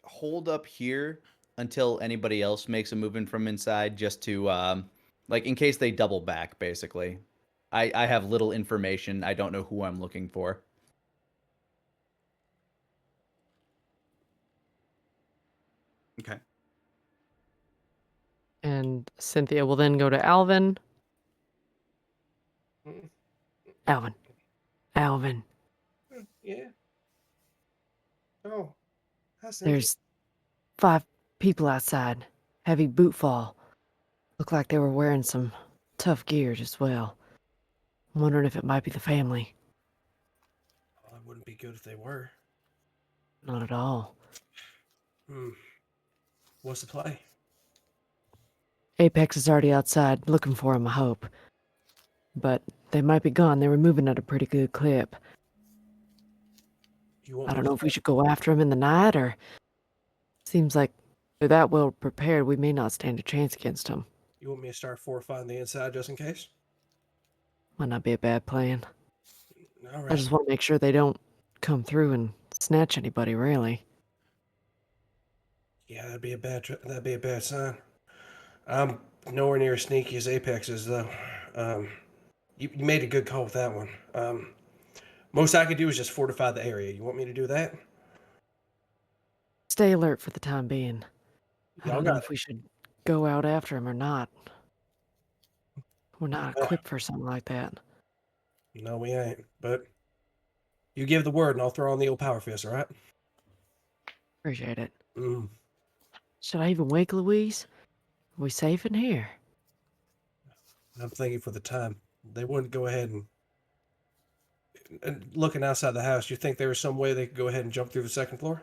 S2: hold up here until anybody else makes a movement from inside, just to like in case they double back. Basically, I have little information. I don't know who I'm looking for.
S1: Okay.
S4: And Cynthia will then go to Alvin. Alvin.
S3: Yeah. Oh.
S4: There's 5 people outside. Heavy boot fall. Look like they were wearing some tough gear as well. I'm wondering if it might be the family.
S3: Well, it wouldn't be good if they were.
S4: Not at all.
S3: What's the play?
S4: Apex is already outside looking for him, I hope. But they might be gone. They were moving at a pretty good clip. I don't know if we should go after him in the night, or... Seems like they're that well prepared, we may not stand a chance against them.
S3: You want me to start fortifying the inside just in case?
S4: Might not be a bad plan.
S3: All
S4: I
S3: right.
S4: just want to make sure they don't come through and snatch anybody, really.
S3: Yeah, that'd be a bad sign. I'm nowhere near as sneaky as Apex is, though. You made a good call with that one. Most I could do is just fortify the area. You want me to do that?
S4: Stay alert for the time being. I
S3: Y'all
S4: don't know
S3: got
S4: if we should go out after him or not. We're not equipped for something like that.
S3: No, we ain't. But you give the word, and I'll throw on the old power fist. All right?
S4: Appreciate it.
S3: Mm.
S4: Should I even wake Louise? Are we safe in here?
S3: I'm thinking for the time. They wouldn't go ahead and looking outside the house. You think there was some way they could go ahead and jump through the second floor?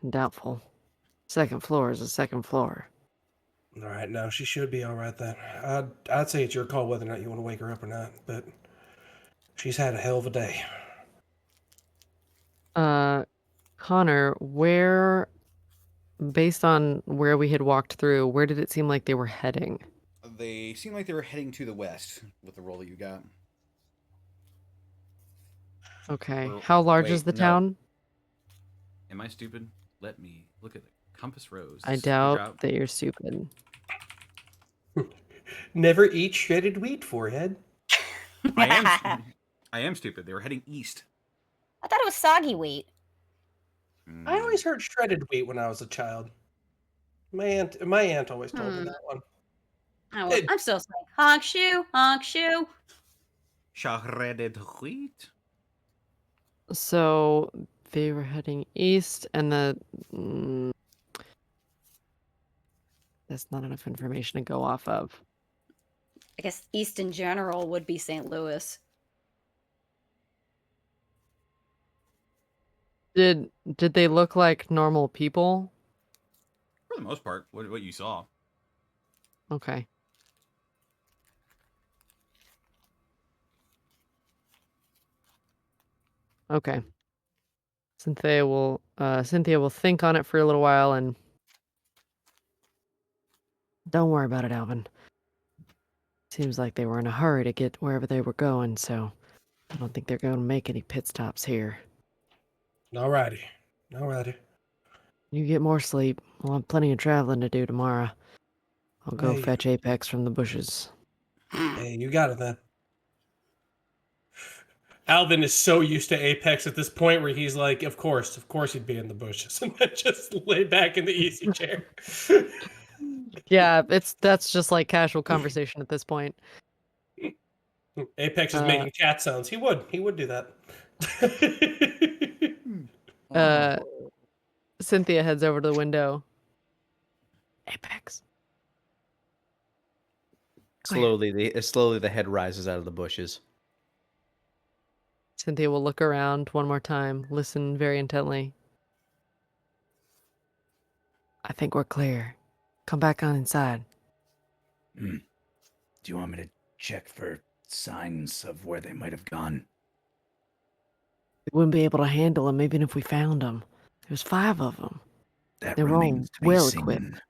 S4: Doubtful. Second floor is a second floor.
S3: All right, no, she should be all right then. I'd say it's your call whether or not you want to wake her up or not, but she's had a hell of a day.
S4: Connor, where, based on where we had walked through, where did it seem like they were heading?
S2: They seem like they were heading to the west with the roll that you got.
S4: Okay.
S2: Or-
S4: How large
S2: wait,
S4: is the
S2: no.
S4: town?
S1: Am I stupid? Let me look at the compass rose.
S4: I
S1: This is the
S4: doubt
S1: drought.
S4: that you're stupid.
S3: Never eat shredded wheat, forehead.
S1: I am stupid. They were heading east.
S5: I thought it was soggy wheat.
S3: I always heard shredded wheat when I was a child. My aunt always told me that one.
S5: Oh, well, I'm still saying honk shoe, honk shoe.
S1: Shredded wheat.
S4: So they were heading east, and that's not enough information to go off of.
S5: I guess east in general would be St. Louis.
S4: Did they look like normal people?
S1: For the most part, what you saw.
S4: Okay. Okay. Cynthia will think on it for a little while, and don't worry about it, Alvin. Seems like they were in a hurry to get wherever they were going, so I don't think they're going to make any pit stops here.
S3: Alrighty.
S4: You get more sleep. We'll have plenty of traveling to do tomorrow. I'll go
S3: Hey.
S4: fetch Apex from the bushes.
S3: Hey, you got it then. Alvin is so used to Apex at this point where he's like, of course he'd be in the bushes, and then just lay back in the easy chair.
S4: Yeah, that's just like casual conversation at this point.
S3: Apex is making cat sounds. He would do that.
S4: Cynthia heads over to the window. Apex.
S2: Slowly the head rises out of the bushes.
S4: Cynthia will look around one more time, listen very intently. I think we're clear. Come back on inside.
S8: Do you want me to check for signs of where they might have gone?
S4: We wouldn't be able to handle them even if we found them. There's 5 of them.
S8: That
S4: They're all
S8: remains to be
S4: well
S8: seen.
S4: equipped.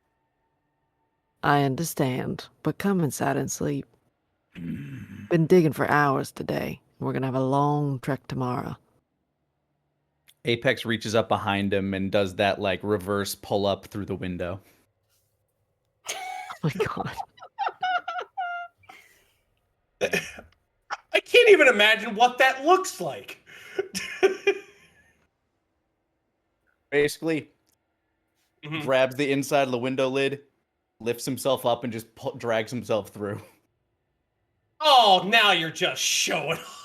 S4: I understand, but come inside and sleep. Been digging for hours today. We're gonna have a long trek tomorrow.
S2: Apex reaches up behind him and does that like reverse pull up through the window.
S4: Oh my god.
S3: I can't even imagine what that looks like.
S2: Basically, grabs the inside of the window lid, lifts himself up, and just drags himself through.
S3: Oh, now you're just showing off.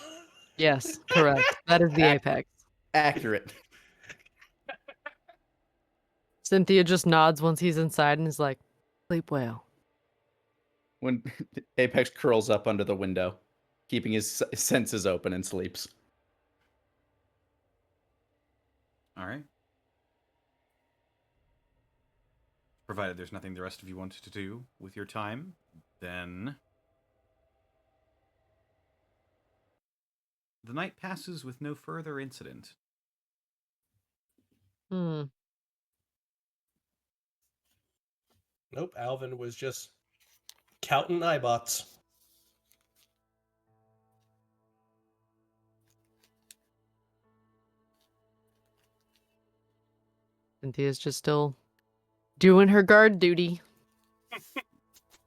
S4: Yes, correct. That is the Apex.
S2: Accurate.
S4: Cynthia just nods once he's inside and is like, sleep well.
S2: When Apex curls up under the window, keeping his senses open, and sleeps.
S1: All right. provided there's nothing the rest of you want to do with your time, then the night passes with no further incident.
S4: Hmm.
S3: Nope, Alvin was just counting Ibots.
S4: Cynthia's just still doing her guard duty.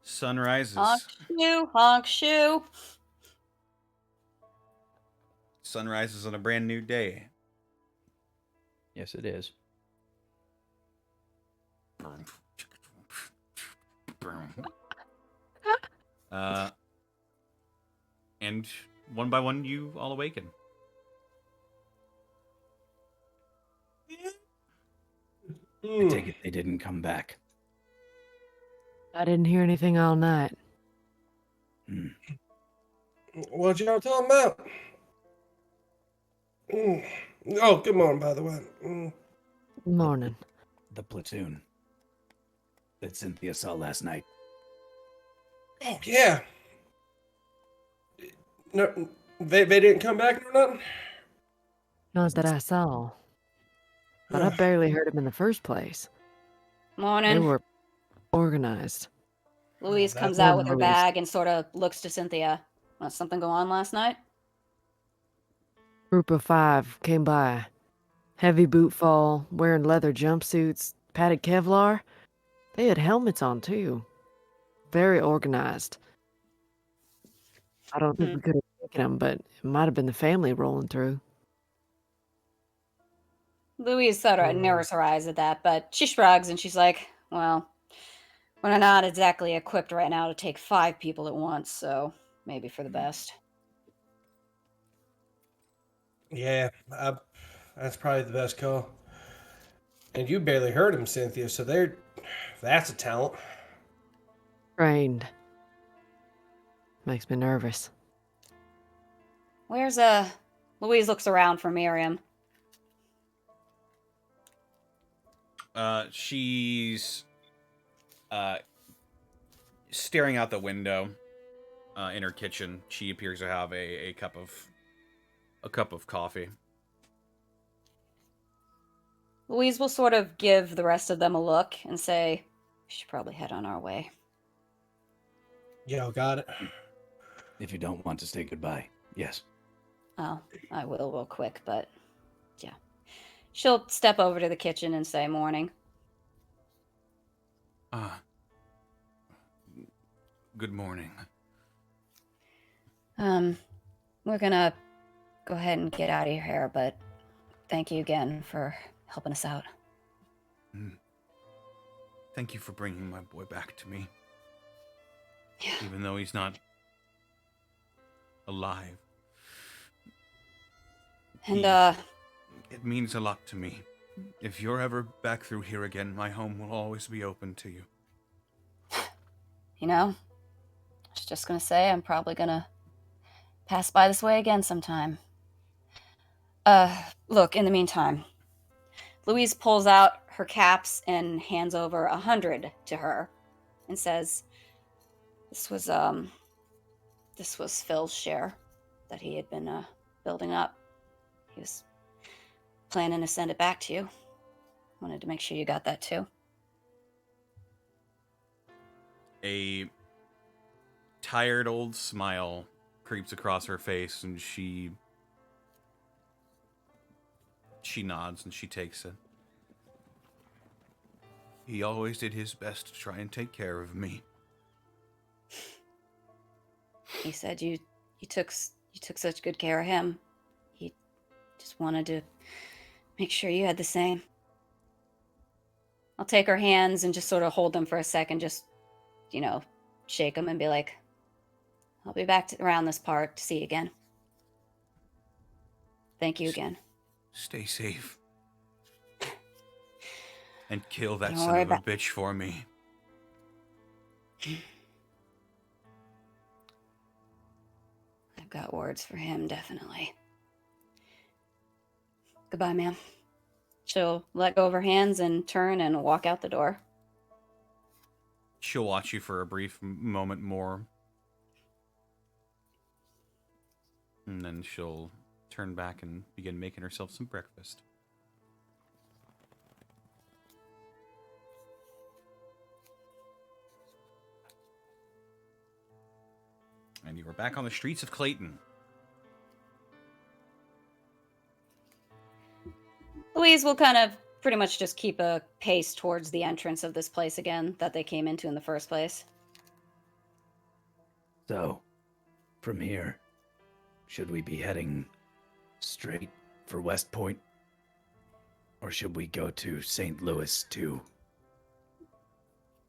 S1: Sun rises.
S5: Honk shoe, honk shoe.
S1: Sun rises on a brand new day.
S2: Yes, it is.
S1: And one by one, you all awaken.
S8: I take it they didn't come back.
S4: I didn't hear anything all night.
S3: What y'all talking about? Oh, good morning, by the way.
S4: Morning.
S8: The platoon that Cynthia saw last night.
S3: Oh, yeah. No, they didn't come back or nothing?
S4: Not that I saw. But I barely heard him in the first place. They
S5: Morning.
S4: were organized.
S5: Louise
S3: That
S5: comes out with her
S4: Louise.
S5: bag and sort of looks to Cynthia. Something go on last night?
S4: Group of 5 came by. Heavy boot fall, wearing leather jumpsuits, padded Kevlar. They had helmets on, too. Very organized. I don't think we could have taken them, but it might have been the family rolling through.
S5: Louise sort of narrows her eyes at that, but she shrugs and she's like, well, we're not exactly equipped right now to take 5 people at once, so maybe for the best.
S3: Yeah, that's probably the best call. And you barely heard him, Cynthia, so that's a talent.
S4: Trained. Makes me nervous.
S5: Where's Louise looks around for Miriam.
S1: She's staring out the window in her kitchen. She appears to have a cup of coffee.
S5: Louise will sort of give the rest of them a look and say, we should probably head on our way.
S3: Yo, got it.
S8: If you don't want to say goodbye, yes.
S5: Oh, I will real quick, but yeah. She'll step over to the kitchen and say morning.
S1: Good morning.
S5: We're gonna go ahead and get out of here, but thank you again for helping us out.
S1: Thank you for bringing my boy back to me.
S5: Yeah.
S1: Even though he's not alive.
S5: And,
S1: It means a lot to me. If you're ever back through here again, my home will always be open to you.
S5: you know, I was just gonna say I'm probably gonna pass by this way again sometime. Look, in the meantime, Louise pulls out her caps and hands over 100 to her and says, this was Phil's share that he had been building up. He was planning to send it back to you. Wanted to make sure you got that too.
S1: A tired old smile creeps across her face, and she nods and she takes it. He always did his best to try and take care of me.
S5: He said you took such good care of him. He just wanted to make sure you had the same. I'll take her hands and just sort of hold them for a second, just, shake them and be like, I'll be back around this part to see you again. Thank you again.
S1: Stay safe. And kill that
S5: Don't
S1: son
S5: worry
S1: of a
S5: about-
S1: bitch for me.
S5: I've got words for him, definitely. Goodbye, ma'am. She'll let go of her hands and turn and walk out the door.
S1: She'll watch you for a brief moment more. And then she'll turn back and begin making herself some breakfast. And you are back on the streets of Clayton.
S5: Louise will kind of pretty much just keep a pace towards the entrance of this place again that they came into in the first place.
S8: So, from here, should we be heading straight for West Point? Or should we go to St. Louis to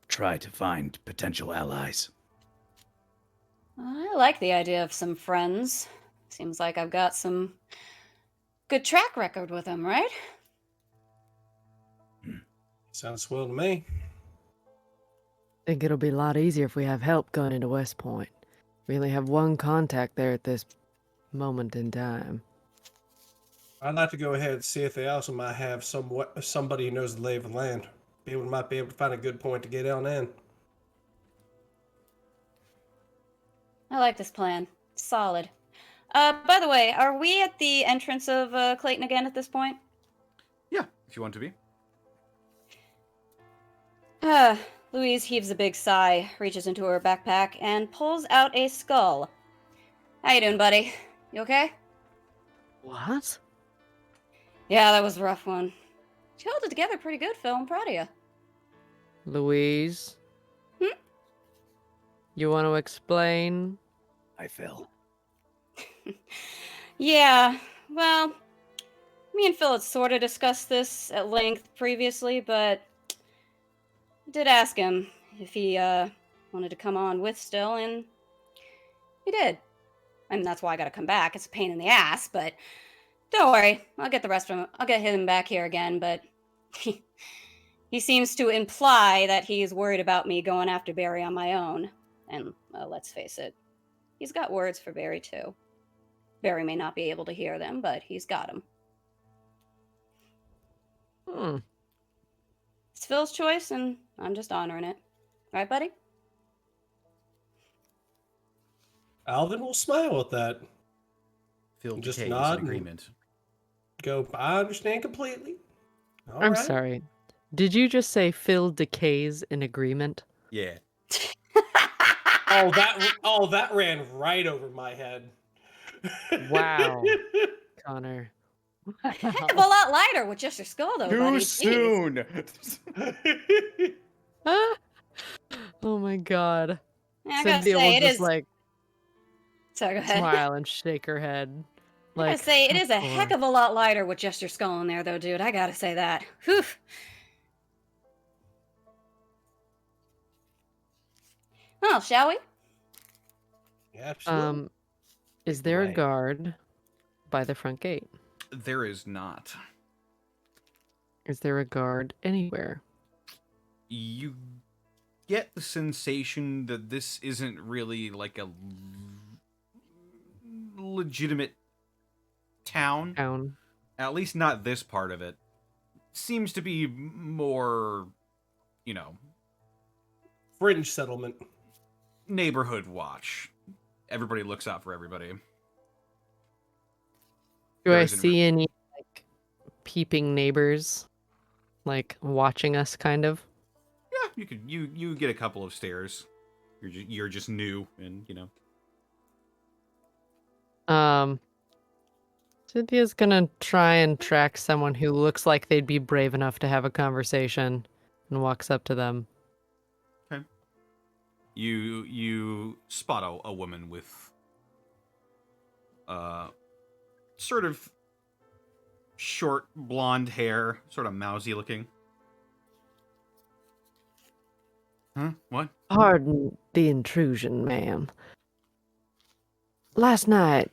S8: try to find potential allies?
S5: I like the idea of some friends. Seems like I've got some good track record with them, right?
S3: Sounds swell to me.
S4: Think it'll be a lot easier if we have help going into West Point. We only have one contact there at this moment in time.
S3: I'd like to go ahead and see if they also might have somebody who knows the lay of the land. Might be able to find a good point to get on in.
S5: I like this plan. Solid. By the way, are we at the entrance of Clayton again at this point?
S1: Yeah, if you want to be.
S5: Louise heaves a big sigh, reaches into her backpack, and pulls out a skull. How you doing, buddy? You okay?
S4: What?
S5: Yeah, that was a rough one. You held it together pretty good, Phil. I'm proud of you.
S4: Louise?
S5: Hmm?
S4: You want to explain?
S8: I fell.
S5: Yeah, well, me and Phil had sort of discussed this at length previously, but I did ask him if he wanted to come on with still, and he did. I mean, that's why I gotta come back. It's a pain in the ass, but don't worry. I'll get the rest of him. I'll get him back here again, but he seems to imply that he's worried about me going after Barry on my own. And let's face it, he's got words for Barry too. Barry may not be able to hear them, but he's got them. It's Phil's choice, and I'm just honoring it. Right, buddy?
S3: Alvin will smile at that.
S1: Phil
S3: Just
S1: decays
S3: nod
S1: in
S3: and-
S1: agreement.
S3: Go, I understand completely. All
S4: I'm
S3: right.
S4: sorry. Did you just say Phil decays in agreement?
S1: Yeah.
S3: Oh, that ran right over my head.
S4: Wow. Connor.
S5: Heck of a lot lighter with just your skull, though,
S2: Too
S5: buddy. Jeez.
S2: soon.
S4: Oh my god.
S5: Yeah, I gotta
S4: Cynthia
S5: say,
S4: will
S5: it
S4: just
S5: is.
S4: like
S5: Sorry, go ahead.
S4: smile and shake her head.
S5: I gotta
S4: Like,
S5: say, it is a
S4: poor-
S5: heck of a lot lighter with just your skull in there, though, dude. I gotta say that. Whew. Well, shall we?
S3: Yeah, absolutely.
S4: Is there a
S8: Right.
S4: guard by the front gate?
S1: There is not.
S4: Is there a guard anywhere?
S1: You get the sensation that this isn't really like a legitimate town.
S4: Town.
S1: At least not this part of it. Seems to be more,
S3: Fringe settlement.
S1: neighborhood watch. Everybody looks out for everybody.
S4: Do
S1: There
S4: I
S1: isn't
S4: see any like peeping neighbors, like watching us, kind of?
S1: Yeah, you get a couple of stares. You're just new, and
S4: Cynthia's gonna try and track someone who looks like they'd be brave enough to have a conversation, and walks up to them.
S1: You spot a woman with sort of short blonde hair, sort of mousy looking. Huh? What?
S4: Pardon the intrusion, ma'am. Last night,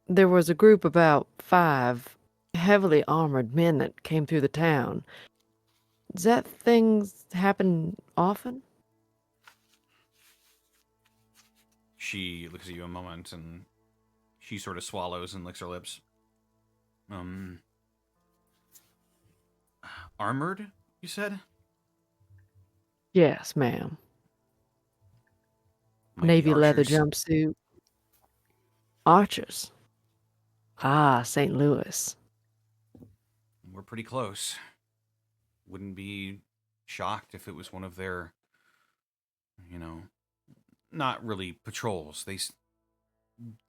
S4: there was a group about 5 heavily armored men that came through the town. Does that things happen often?
S1: She looks at you a moment, and she sort of swallows and licks her lips. Armored, you said?
S4: Yes, ma'am.
S1: Might be
S4: Navy leather
S1: archers.
S4: jumpsuit. Archers. Ah, St. Louis.
S1: We're pretty close. Wouldn't be shocked if it was one of their, not really patrols.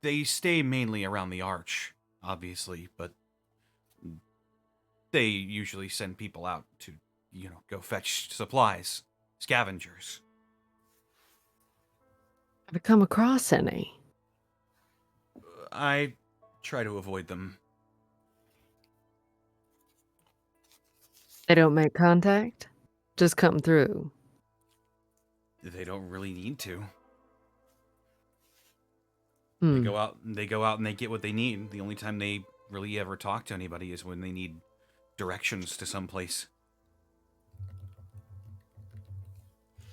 S1: They stay mainly around the arch, obviously, but they usually send people out to, go fetch supplies, scavengers.
S4: Have you come across any?
S1: I try to avoid them.
S4: They don't make contact? Just come through.
S1: They don't really need to.
S4: Hmm.
S1: They go out and they get what they need. The only time they really ever talk to anybody is when they need directions to someplace.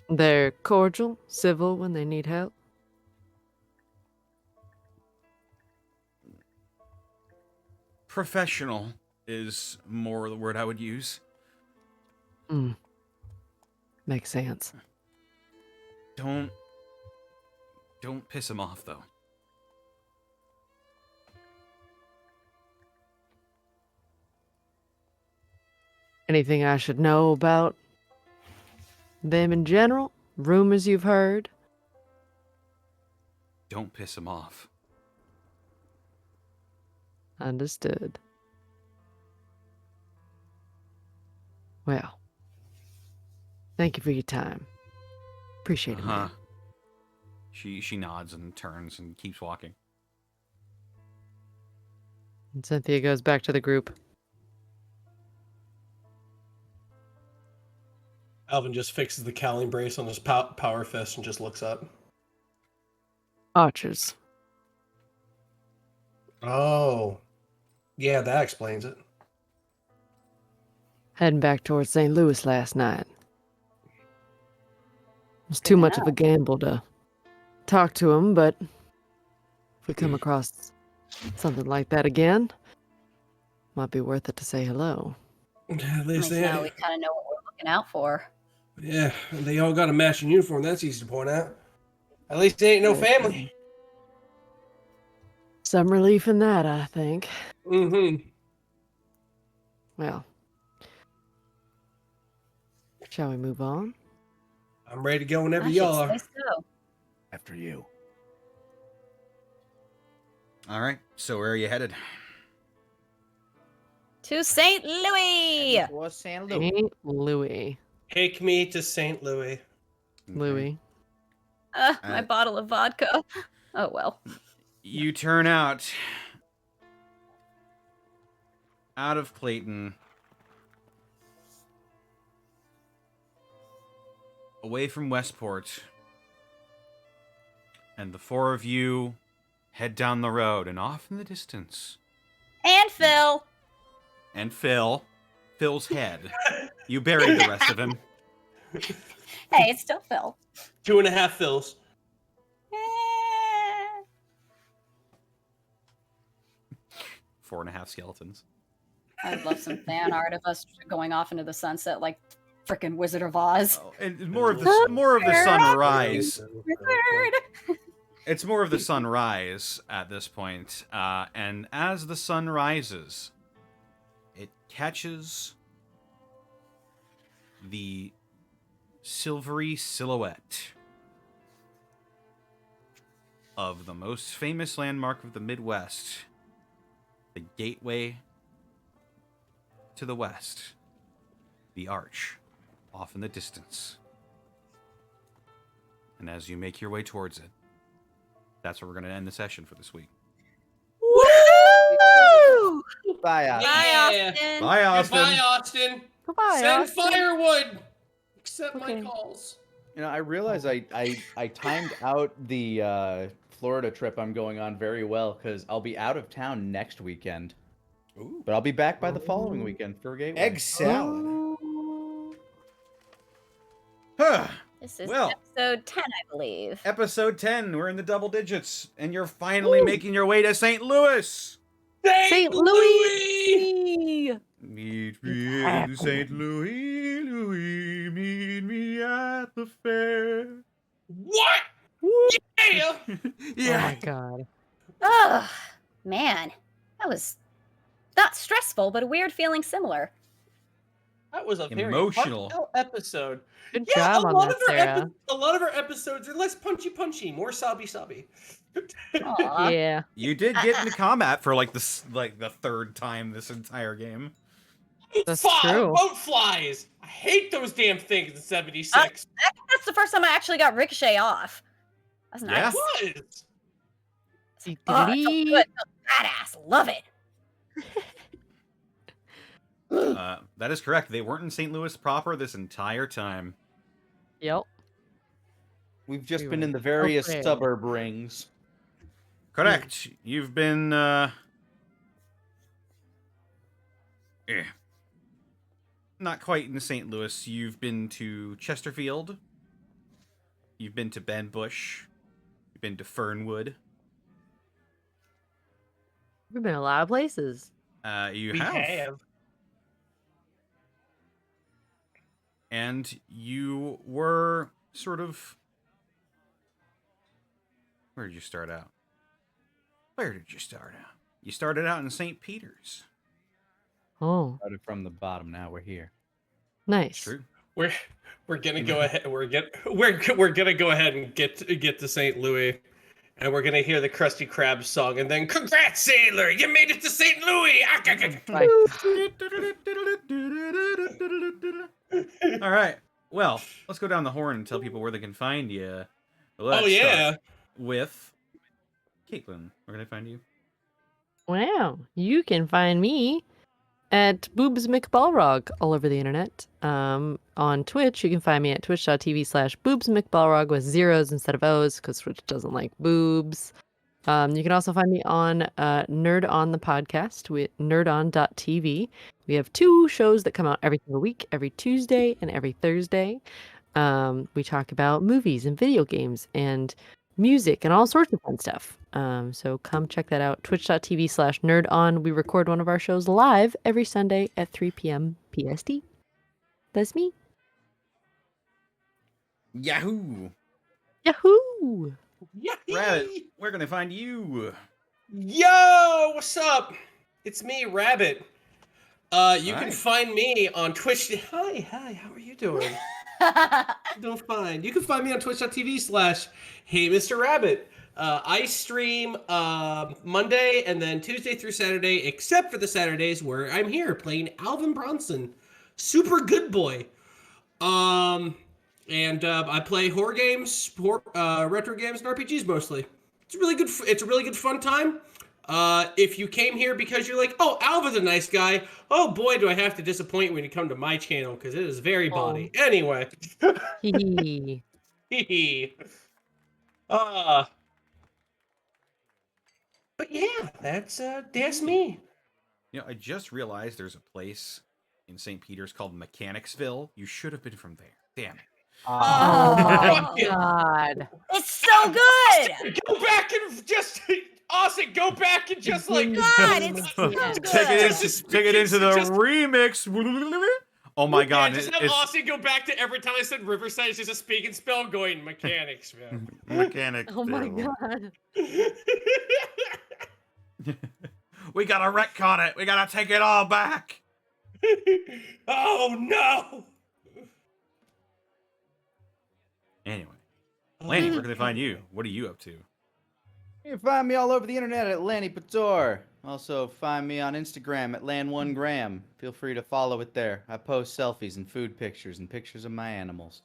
S4: They're cordial, civil when they need help.
S1: Professional is more the word I would use.
S4: Hmm. Makes sense.
S1: Don't piss them off, though.
S4: Anything I should know about them in general? Rumors you've heard?
S1: Don't piss them off.
S4: Understood. Well, thank you for your time. Appreciate it, man.
S1: She nods and turns and keeps walking.
S4: And Cynthia goes back to the group.
S3: Alvin just fixes the cowling brace on his power fist and just looks up.
S4: Archers.
S3: Oh. Yeah, that explains it.
S4: Heading back towards St. Louis last night. It was too much of a gamble to talk to him, but if we come across something like that again, might be worth it to say hello.
S3: At least
S5: Now we kind of know what we're looking out for.
S3: Yeah, they all got a matching uniform. That's easy to point out. At least they ain't no family.
S4: Some relief in that, I think.
S3: Mm-hmm.
S4: Well, shall we move on?
S3: I'm ready to go whenever
S5: I
S3: y'all
S5: should
S3: are.
S5: say so.
S8: After you.
S1: All right, so where are you headed?
S5: To St. Louis.
S2: Was San Luis.
S4: St. Louis.
S3: Take me to St. Louis.
S4: Louis.
S5: My bottle of vodka. Oh, well.
S1: You turn out of Clayton, away from Westport, and the four of you head down the road, and off in the distance.
S5: And Phil.
S1: And Phil's head. You buried the rest of him.
S5: Hey, it's still Phil.
S3: 2.5 fills.
S5: Eh.
S1: 4.5 skeletons.
S5: I'd love some fan art of us going off into the sunset like frickin' Wizard of Oz.
S1: Oh, and more of the sunrise.
S5: Wizard.
S1: It's more of the sunrise at this point. And as the sun rises, it catches the silvery silhouette of the most famous landmark of the Midwest, the gateway to the west, the arch, off in the distance. And as you make your way towards it, that's where we're going to end the session for this week.
S5: Woo!
S2: Bye,
S5: Bye,
S3: Yeah.
S5: Austin.
S1: Bye, Austin.
S3: Goodbye, Austin.
S4: Goodbye,
S3: Send
S4: Austin.
S3: firewood. Accept my
S4: Okay.
S3: calls.
S2: You know, I realize I timed out the Florida trip I'm going on very well because I'll be out of town next weekend.
S9: Ooh.
S2: But I'll be back by the following weekend for Gateway.
S9: Egg salad.
S1: Huh.
S5: This is
S1: Well.
S5: episode 10, I believe.
S1: Episode 10. We're in the double digits. And you're finally making your way to St. Louis.
S4: St. Louis!
S1: Meet me in St. Louis, Louis. Meet me at the fair.
S3: What?
S4: Oh
S1: Yeah.
S4: my god.
S5: Oh, man. That was not stressful, but a weird feeling similar.
S3: That was a very
S1: Emotional.
S3: heartfelt episode.
S4: Good
S3: Yeah,
S4: job on that, Sarah.
S3: a lot of our episodes are less punchy, more sobby.
S5: Aw.
S4: Yeah.
S1: You did get into combat for like the third time this entire game.
S4: That's true.
S3: Boat flies. I hate those damn things in 76.
S5: That's the first time I actually got Ricochet off. That's
S1: Yeah.
S5: nice.
S3: What?
S5: Oh, it felt good. It felt badass. Love it.
S1: That is correct. They weren't in St. Louis proper this entire time.
S4: Yep.
S2: We've just
S4: We
S2: been
S4: were
S2: in the various
S4: okay.
S2: suburb rings.
S1: Correct. You've been not quite in St. Louis. You've been to Chesterfield. You've been to Benbush. You've been to Fernwood.
S4: We've been a lot of places.
S1: You
S3: We
S1: have.
S3: have.
S1: And you were sort of... Where did you start out? Where did you start out? You started out in St. Peter's.
S4: Oh,
S2: Started from the bottom. Now we're here.
S4: nice.
S1: True.
S3: We're gonna go ahead. We're gonna go ahead and get to St. Louis, and we're gonna hear the Krusty Krab song, and then congrats, sailor, you made it to St. Louis.
S4: Bye.
S1: All right. Well, let's go down the horn and tell people where they can find you. Let's
S3: Oh yeah.
S1: start with Caitlin. Where can I find you?
S4: Wow. You can find me at Boobs McBalrog all over the internet. On Twitch, you can find me at twitch.tv/Boobs McBalrog with zeros instead of O's because Twitch doesn't like boobs. You can also find me on Nerd On the podcast with nerdon.tv. We have 2 shows that come out every single week, every Tuesday and every Thursday. We talk about movies and video games and music and all sorts of fun stuff. So come check that out. Twitch.tv/nerdon. We record one of our shows live every Sunday at 3 p.m. PST. That's me.
S1: Yahoo!
S4: Yahoo!
S1: Rabbit, where can I find you?
S3: Yo, what's up? It's me, Rabbit. You
S1: Hi.
S3: can find me on Twitch. Hi, how are you doing? Doing fine. You can find me on twitch.tv/Hey Mr. Rabbit. I stream Monday and then Tuesday through Saturday, except for the Saturdays where I'm here playing Alvin Bronson, super good boy. And I play horror games, retro games, and RPGs mostly. It's really good. It's a really good fun time. If you came here because you're like, oh, Alva's a nice guy. Oh boy, do I have to disappoint you when you come to my channel because it is very bawdy. Anyway.
S4: Hee hee.
S3: But yeah, that's me.
S1: You know, I just realized there's a place in St. Peter's called Mechanicsville. You should have been from there. Damn it.
S4: Oh my
S3: Fuck it.
S4: god.
S5: It's so good.
S3: Go back and just Austin, go back and just like
S5: God, it's so good.
S1: Take it into the remix. Oh my god.
S3: Just have Austin go back to every time I said Riverside, it's just a speak and spell going mechanics, man.
S1: Mechanics.
S4: Oh my god.
S1: We gotta retcon it. We gotta take it all back.
S3: Oh no!
S1: Anyway, Lanny, where can they find you? What are you up to?
S2: You can find me all over the internet at Lanny Pator. Also, find me on Instagram at Lan1gram. Feel free to follow it there. I post selfies and food pictures and pictures of my animals.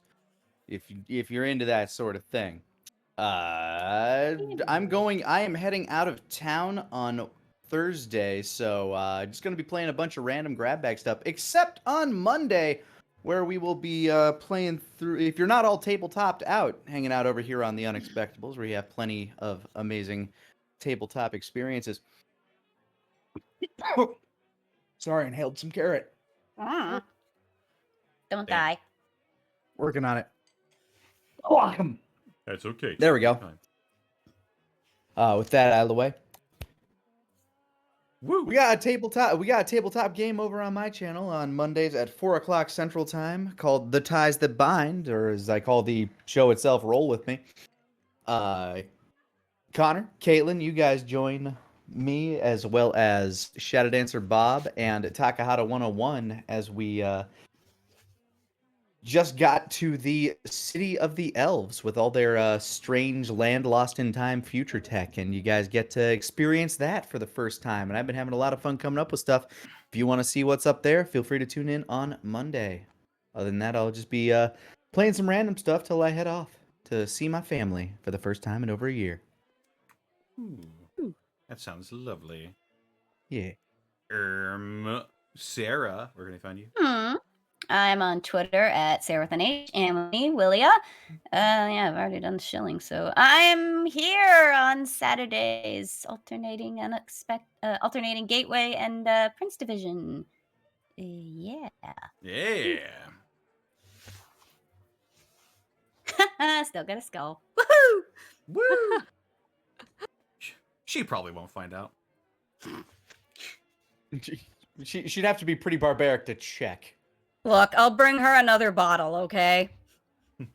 S2: If you're into that sort of thing. I am heading out of town on Thursday, so just gonna be playing a bunch of random grab bag stuff, except on Monday, where we will be playing through, if you're not all tabletopped out, hanging out over here on the Unexpectables, where you have plenty of amazing tabletop experiences. Sorry, inhaled some carrot.
S5: Don't
S1: Damn.
S5: die.
S2: Working on it.
S1: That's okay.
S2: There we go. With that out of the way,
S1: Woo.
S2: we got a tabletop game over on my channel on Mondays at 4:00 Central Time called The Ties That Bind, or as I call the show itself, Roll With Me. Connor, Caitlin, you guys join me as well as Shadow Dancer Bob and Takahata 101 as we just got to the City of the Elves with all their strange land lost in time future tech, and you guys get to experience that for the first time. And I've been having a lot of fun coming up with stuff. If you want to see what's up there, feel free to tune in on Monday. Other than that, I'll just be playing some random stuff till I head off to see my family for the first time in over a year.
S1: Ooh, that sounds lovely.
S2: Yeah.
S1: Sarah, where can I find you?
S5: I'm on Twitter at Sarah with an H and me, Willia. Yeah, I've already done the shilling, so I'm here on Saturdays, alternating Gateway and Prince Division. Yeah.
S1: Yeah.
S5: Still got a skull. Woohoo!
S1: Woo! She probably won't find out.
S2: She'd have to be pretty barbaric to check.
S5: Look, I'll bring her another bottle, okay?
S4: Oh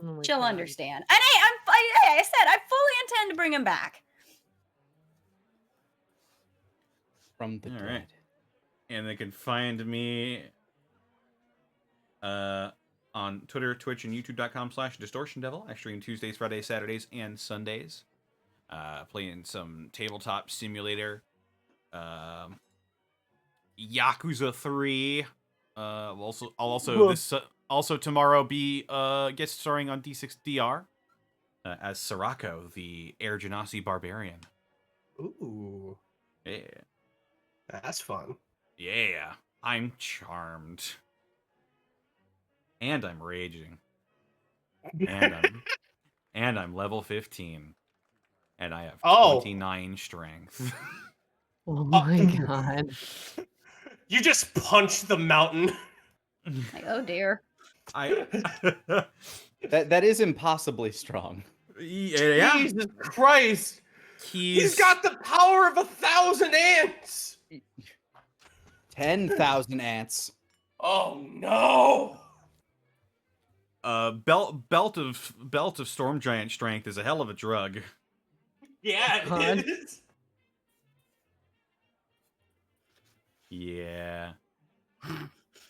S4: my
S5: She'll
S4: God.
S5: understand. And hey, I said I fully intend to bring him back.
S2: From the
S1: All
S2: dead.
S1: right. And they can find me on Twitter, Twitch, and YouTube.com/DistortionDevil. I stream Tuesdays, Fridays, Saturdays, and Sundays. Playing some tabletop simulator. Yakuza 3. I'll also tomorrow be guest starring on D6DR as Sirocco, the Air Genasi barbarian.
S3: Ooh,
S1: Yeah.
S3: that's fun.
S1: Yeah. I'm charmed. And I'm raging. And I'm level 15. And I have 29 strength.
S4: Oh my God.
S3: You just punched the mountain.
S5: Like, oh dear.
S2: That is impossibly strong.
S1: Yeah.
S3: Jesus Christ. He's
S1: He's
S3: got the power of 1,000 ants.
S2: 10,000 ants.
S3: Oh no.
S1: belt of storm giant strength is a hell of a drug.
S3: Yeah,
S4: God.
S3: it is.
S1: Yeah.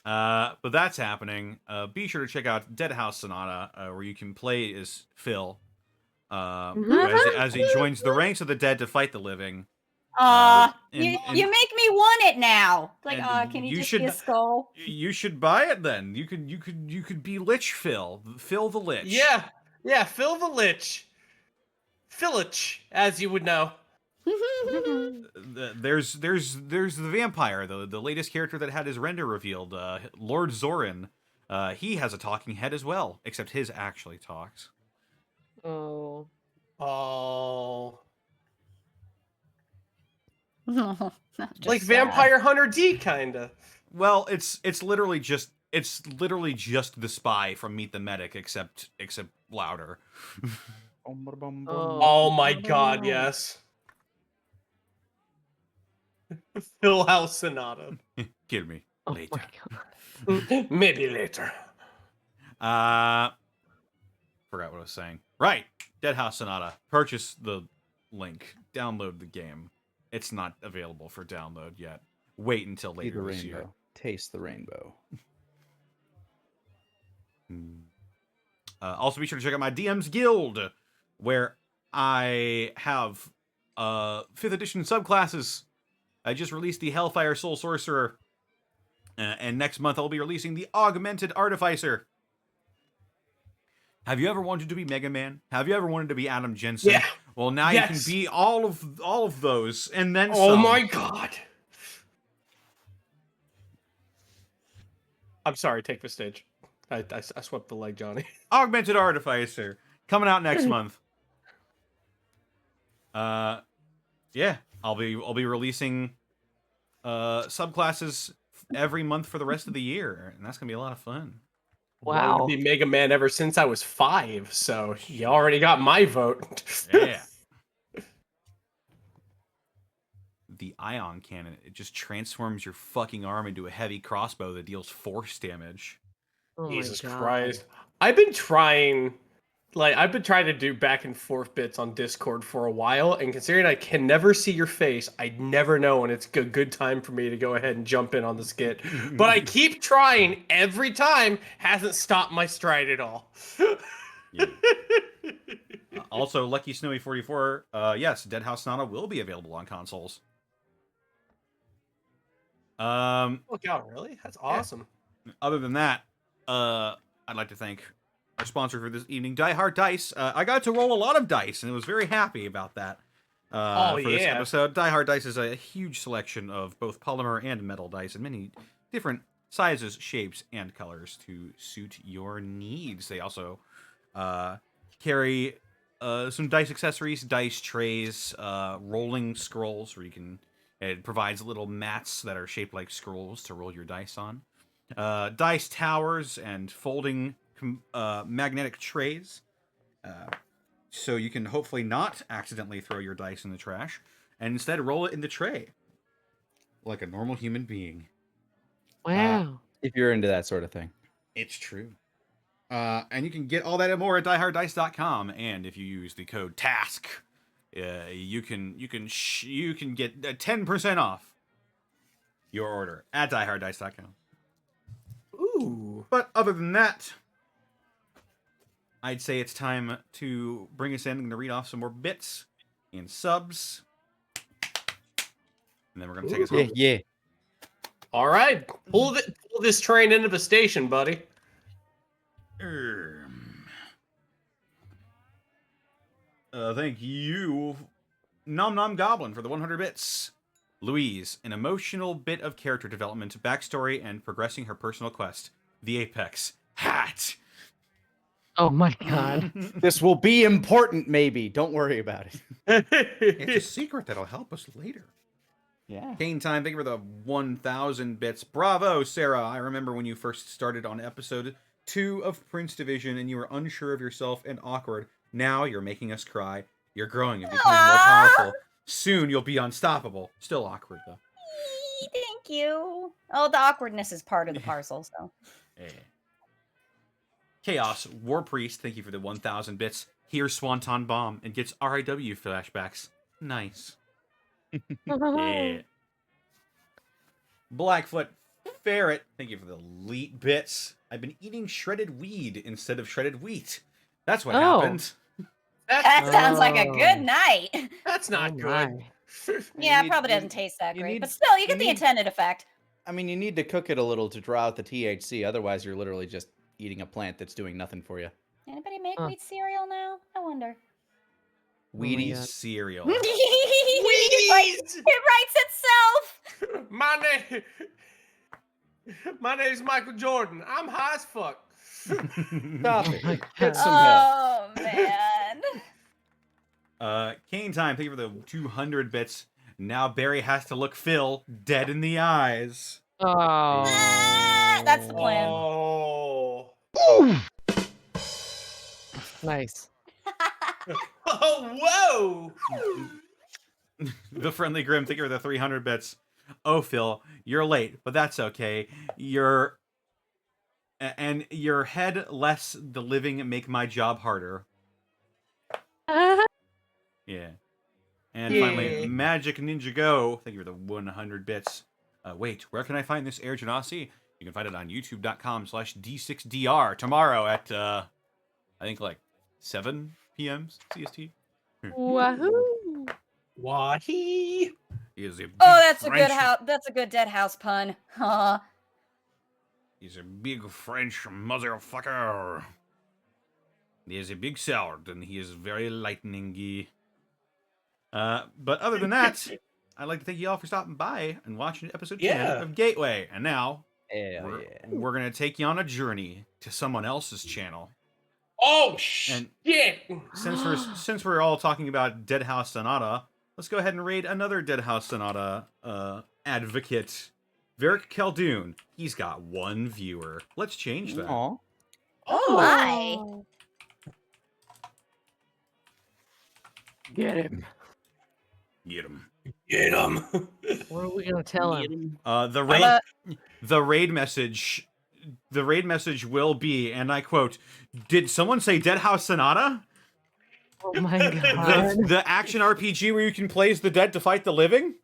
S1: But that's happening. Be sure to check out Dead House Sonata, where you can play as Phil, as he joins the ranks of the dead to fight the living.
S5: You make me want it now. Like, can you just be a skull?
S1: You should buy it then. You could be Lich Phil, Phil the Lich.
S3: Yeah, Phil the Lich. Phillich, as you would know.
S1: There's the vampire, the latest character that had his render revealed, Lord Zorin. He has a talking head as well, except his actually talks.
S4: Oh.
S3: Oh.
S5: Just
S3: Like
S5: sad.
S3: Vampire Hunter D, kinda.
S1: Well, it's literally just the spy from Meet the Medic, except louder.
S3: Oh my God, yes. Phil House Sonata.
S1: Kill me
S4: Oh
S1: later.
S4: my God.
S3: Maybe later.
S1: Forgot what I was saying. Right, Dead House Sonata. Purchase the link. Download the game. It's not available for download yet. Wait until
S2: See the
S1: later this year.
S2: rainbow. Taste the rainbow.
S1: Also, be sure to check out my DM's Guild, where I have 5th edition subclasses. I just released the Hellfire Soul Sorcerer, and next month I'll be releasing the Augmented Artificer. Have you ever wanted to be Mega Man? Have you ever wanted to be Adam Jensen?
S3: Yeah.
S1: Well, now you can be all of those, and then
S3: Oh
S1: some.
S3: my God. I'm sorry, take the stage. I swept the leg, Johnny.
S1: Augmented Artificer coming out next month. Yeah, I'll be releasing subclasses every month for the rest of the year, and that's gonna be a lot of fun.
S3: Wanted
S4: Wow.
S3: to be Mega Man ever since I was 5, so you already got my vote.
S1: Yeah. The ion cannon, it just transforms your fucking arm into a heavy crossbow that deals force damage.
S4: Oh my
S3: Jesus
S4: God.
S3: Christ. I've been trying Like, I've been trying to do back and forth bits on Discord for a while, and considering I can never see your face, I never know when it's a good time for me to go ahead and jump in on the skit. But I keep trying every time, hasn't stopped my stride at all.
S1: Yeah. Also, Lucky Snowy 44. Yes, Dead House Sonata will be available on consoles.
S3: Oh god, really? That's awesome.
S1: Other than that, I'd like to thank our sponsor for this evening, Die Hard Dice. I got to roll a lot of dice, and I was very happy about that. For this episode, Die Hard Dice is a huge selection of both polymer and metal dice, and many different sizes, shapes, and colors to suit your needs. They also carry some dice accessories, dice trays, rolling scrolls, where you can. It provides little mats that are shaped like scrolls to roll your dice on. Dice towers and folding magnetic trays, so you can hopefully not accidentally throw your dice in the trash, and instead roll it in the tray like a normal human being.
S4: Wow.
S2: If you're into that sort of thing.
S1: It's true. And you can get all that and more at dieharddice.com, and if you use the code TASK, you can get 10% off your order at dieharddice.com.
S3: Ooh.
S1: But other than that, I'd say it's time to bring us in. I'm going to read off some more bits and subs, and then we're going to take us home.
S2: Yeah.
S3: All right, pull this train into the station, buddy.
S1: Thank you, Nom Nom Goblin, for the 100 bits. Louise, an emotional bit of character development, backstory, and progressing her personal quest. The Apex hat.
S4: Oh my god.
S2: This will be important, maybe. Don't worry about it.
S1: It's a secret that'll help us later.
S2: Yeah.
S1: Kane Time, thank you for the 1,000 bits. Bravo, Sarah. I remember when you first started on episode 2 of Prince Division and you were unsure of yourself and awkward. Now you're making us cry. You're growing and becoming more powerful. Soon you'll be unstoppable. Still awkward, though.
S5: Thank you. Oh, the awkwardness is part of the parcel, so.
S1: Yeah. Chaos, War Priest, thank you for the 1,000 bits. Here's Swanton Bomb and gets RIW flashbacks. Nice. Yeah. Blackfoot Ferret, thank you for the elite bits. I've been eating shredded weed instead of shredded wheat. That's what happened.
S5: That sounds like a good night.
S3: That's not good.
S5: Yeah, it probably doesn't taste that great, but still, you get the intended effect.
S2: I mean, you need to cook it a little to draw out the THC. Otherwise, you're literally just eating a plant that's doing nothing for you.
S5: Anybody make wheat cereal now? I wonder.
S1: Wheaties cereal.
S5: Wheaties! It writes itself!
S3: My name's Michael Jordan. I'm high as fuck.
S2: Stop it. Get some
S5: Oh, man.
S1: Kane Time, thank you for the 200 bits. Now Barry has to look Phil dead in the eyes.
S4: Oh.
S5: That's the plan.
S3: Oh.
S4: Nice.
S3: Oh, whoa!
S1: The Friendly Grim, thank you for the 300 bits. Oh, Phil, you're late, but that's okay. And your head less the living make my job harder. Yeah. And finally, Magic Ninja Go, thank you for the 100 bits. Wait, where can I find this Air Genasi? You can find it on youtube.com/D6DR tomorrow at, I think, like 7 p.m. CST.
S4: Wahoo!
S3: Wahi!
S1: Is a
S5: That's a good That's a good Dead House pun. Huh.
S1: He's a big French motherfucker. He is a big sword, and he is very lightningy. But other than that, I'd like to thank you all for stopping by and watching episode 10 of Gateway. And now, we're going to take you on a journey to someone else's channel.
S3: Oh, shit!
S1: Since we're all talking about Dead House Sonata, let's go ahead and raid another Dead House Sonata advocate, Varric Khaldun. He's got 1 viewer. Let's change that.
S2: Aww.
S5: Oh, my.
S4: Get him.
S1: Get him.
S3: Get him!
S4: What are we gonna tell him?
S1: The raid message the raid message will be, and I quote, "Did someone say Dead House Sonata?
S4: Oh my god.
S1: The action RPG where you can play as the dead to fight the living?"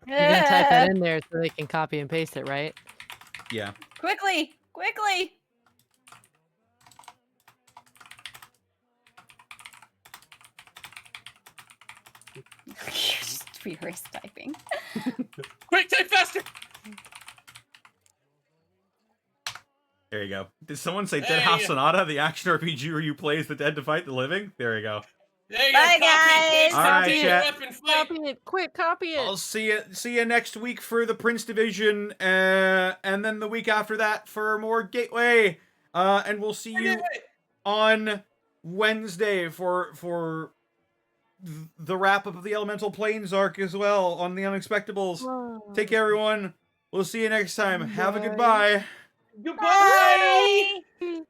S4: You're gonna type that in there so they can copy and paste it, right?
S1: Yeah.
S5: Quickly! Quickly! Just furious typing.
S3: Quick, type faster.
S1: There you go. Did someone say
S3: There
S1: Dead
S3: you
S1: House
S3: go.
S1: Sonata, the action RPG where you play as the dead to fight the living? There you go.
S3: There you
S5: Bye,
S3: go.
S5: guys.
S1: All right,
S3: Copy,
S1: chat.
S3: weapon, fight.
S4: Copy it! Quick, copy it!
S1: I'll see you next week for the Prince Division, and then the week after that for more Gateway. And we'll see you on Wednesday for the wrap up of the Elemental Planes arc as well on the Unexpectables.
S4: Whoa.
S1: Take care, everyone. We'll see you next time. Have a
S4: Bye.
S1: goodbye.
S3: Goodbye.
S5: Bye.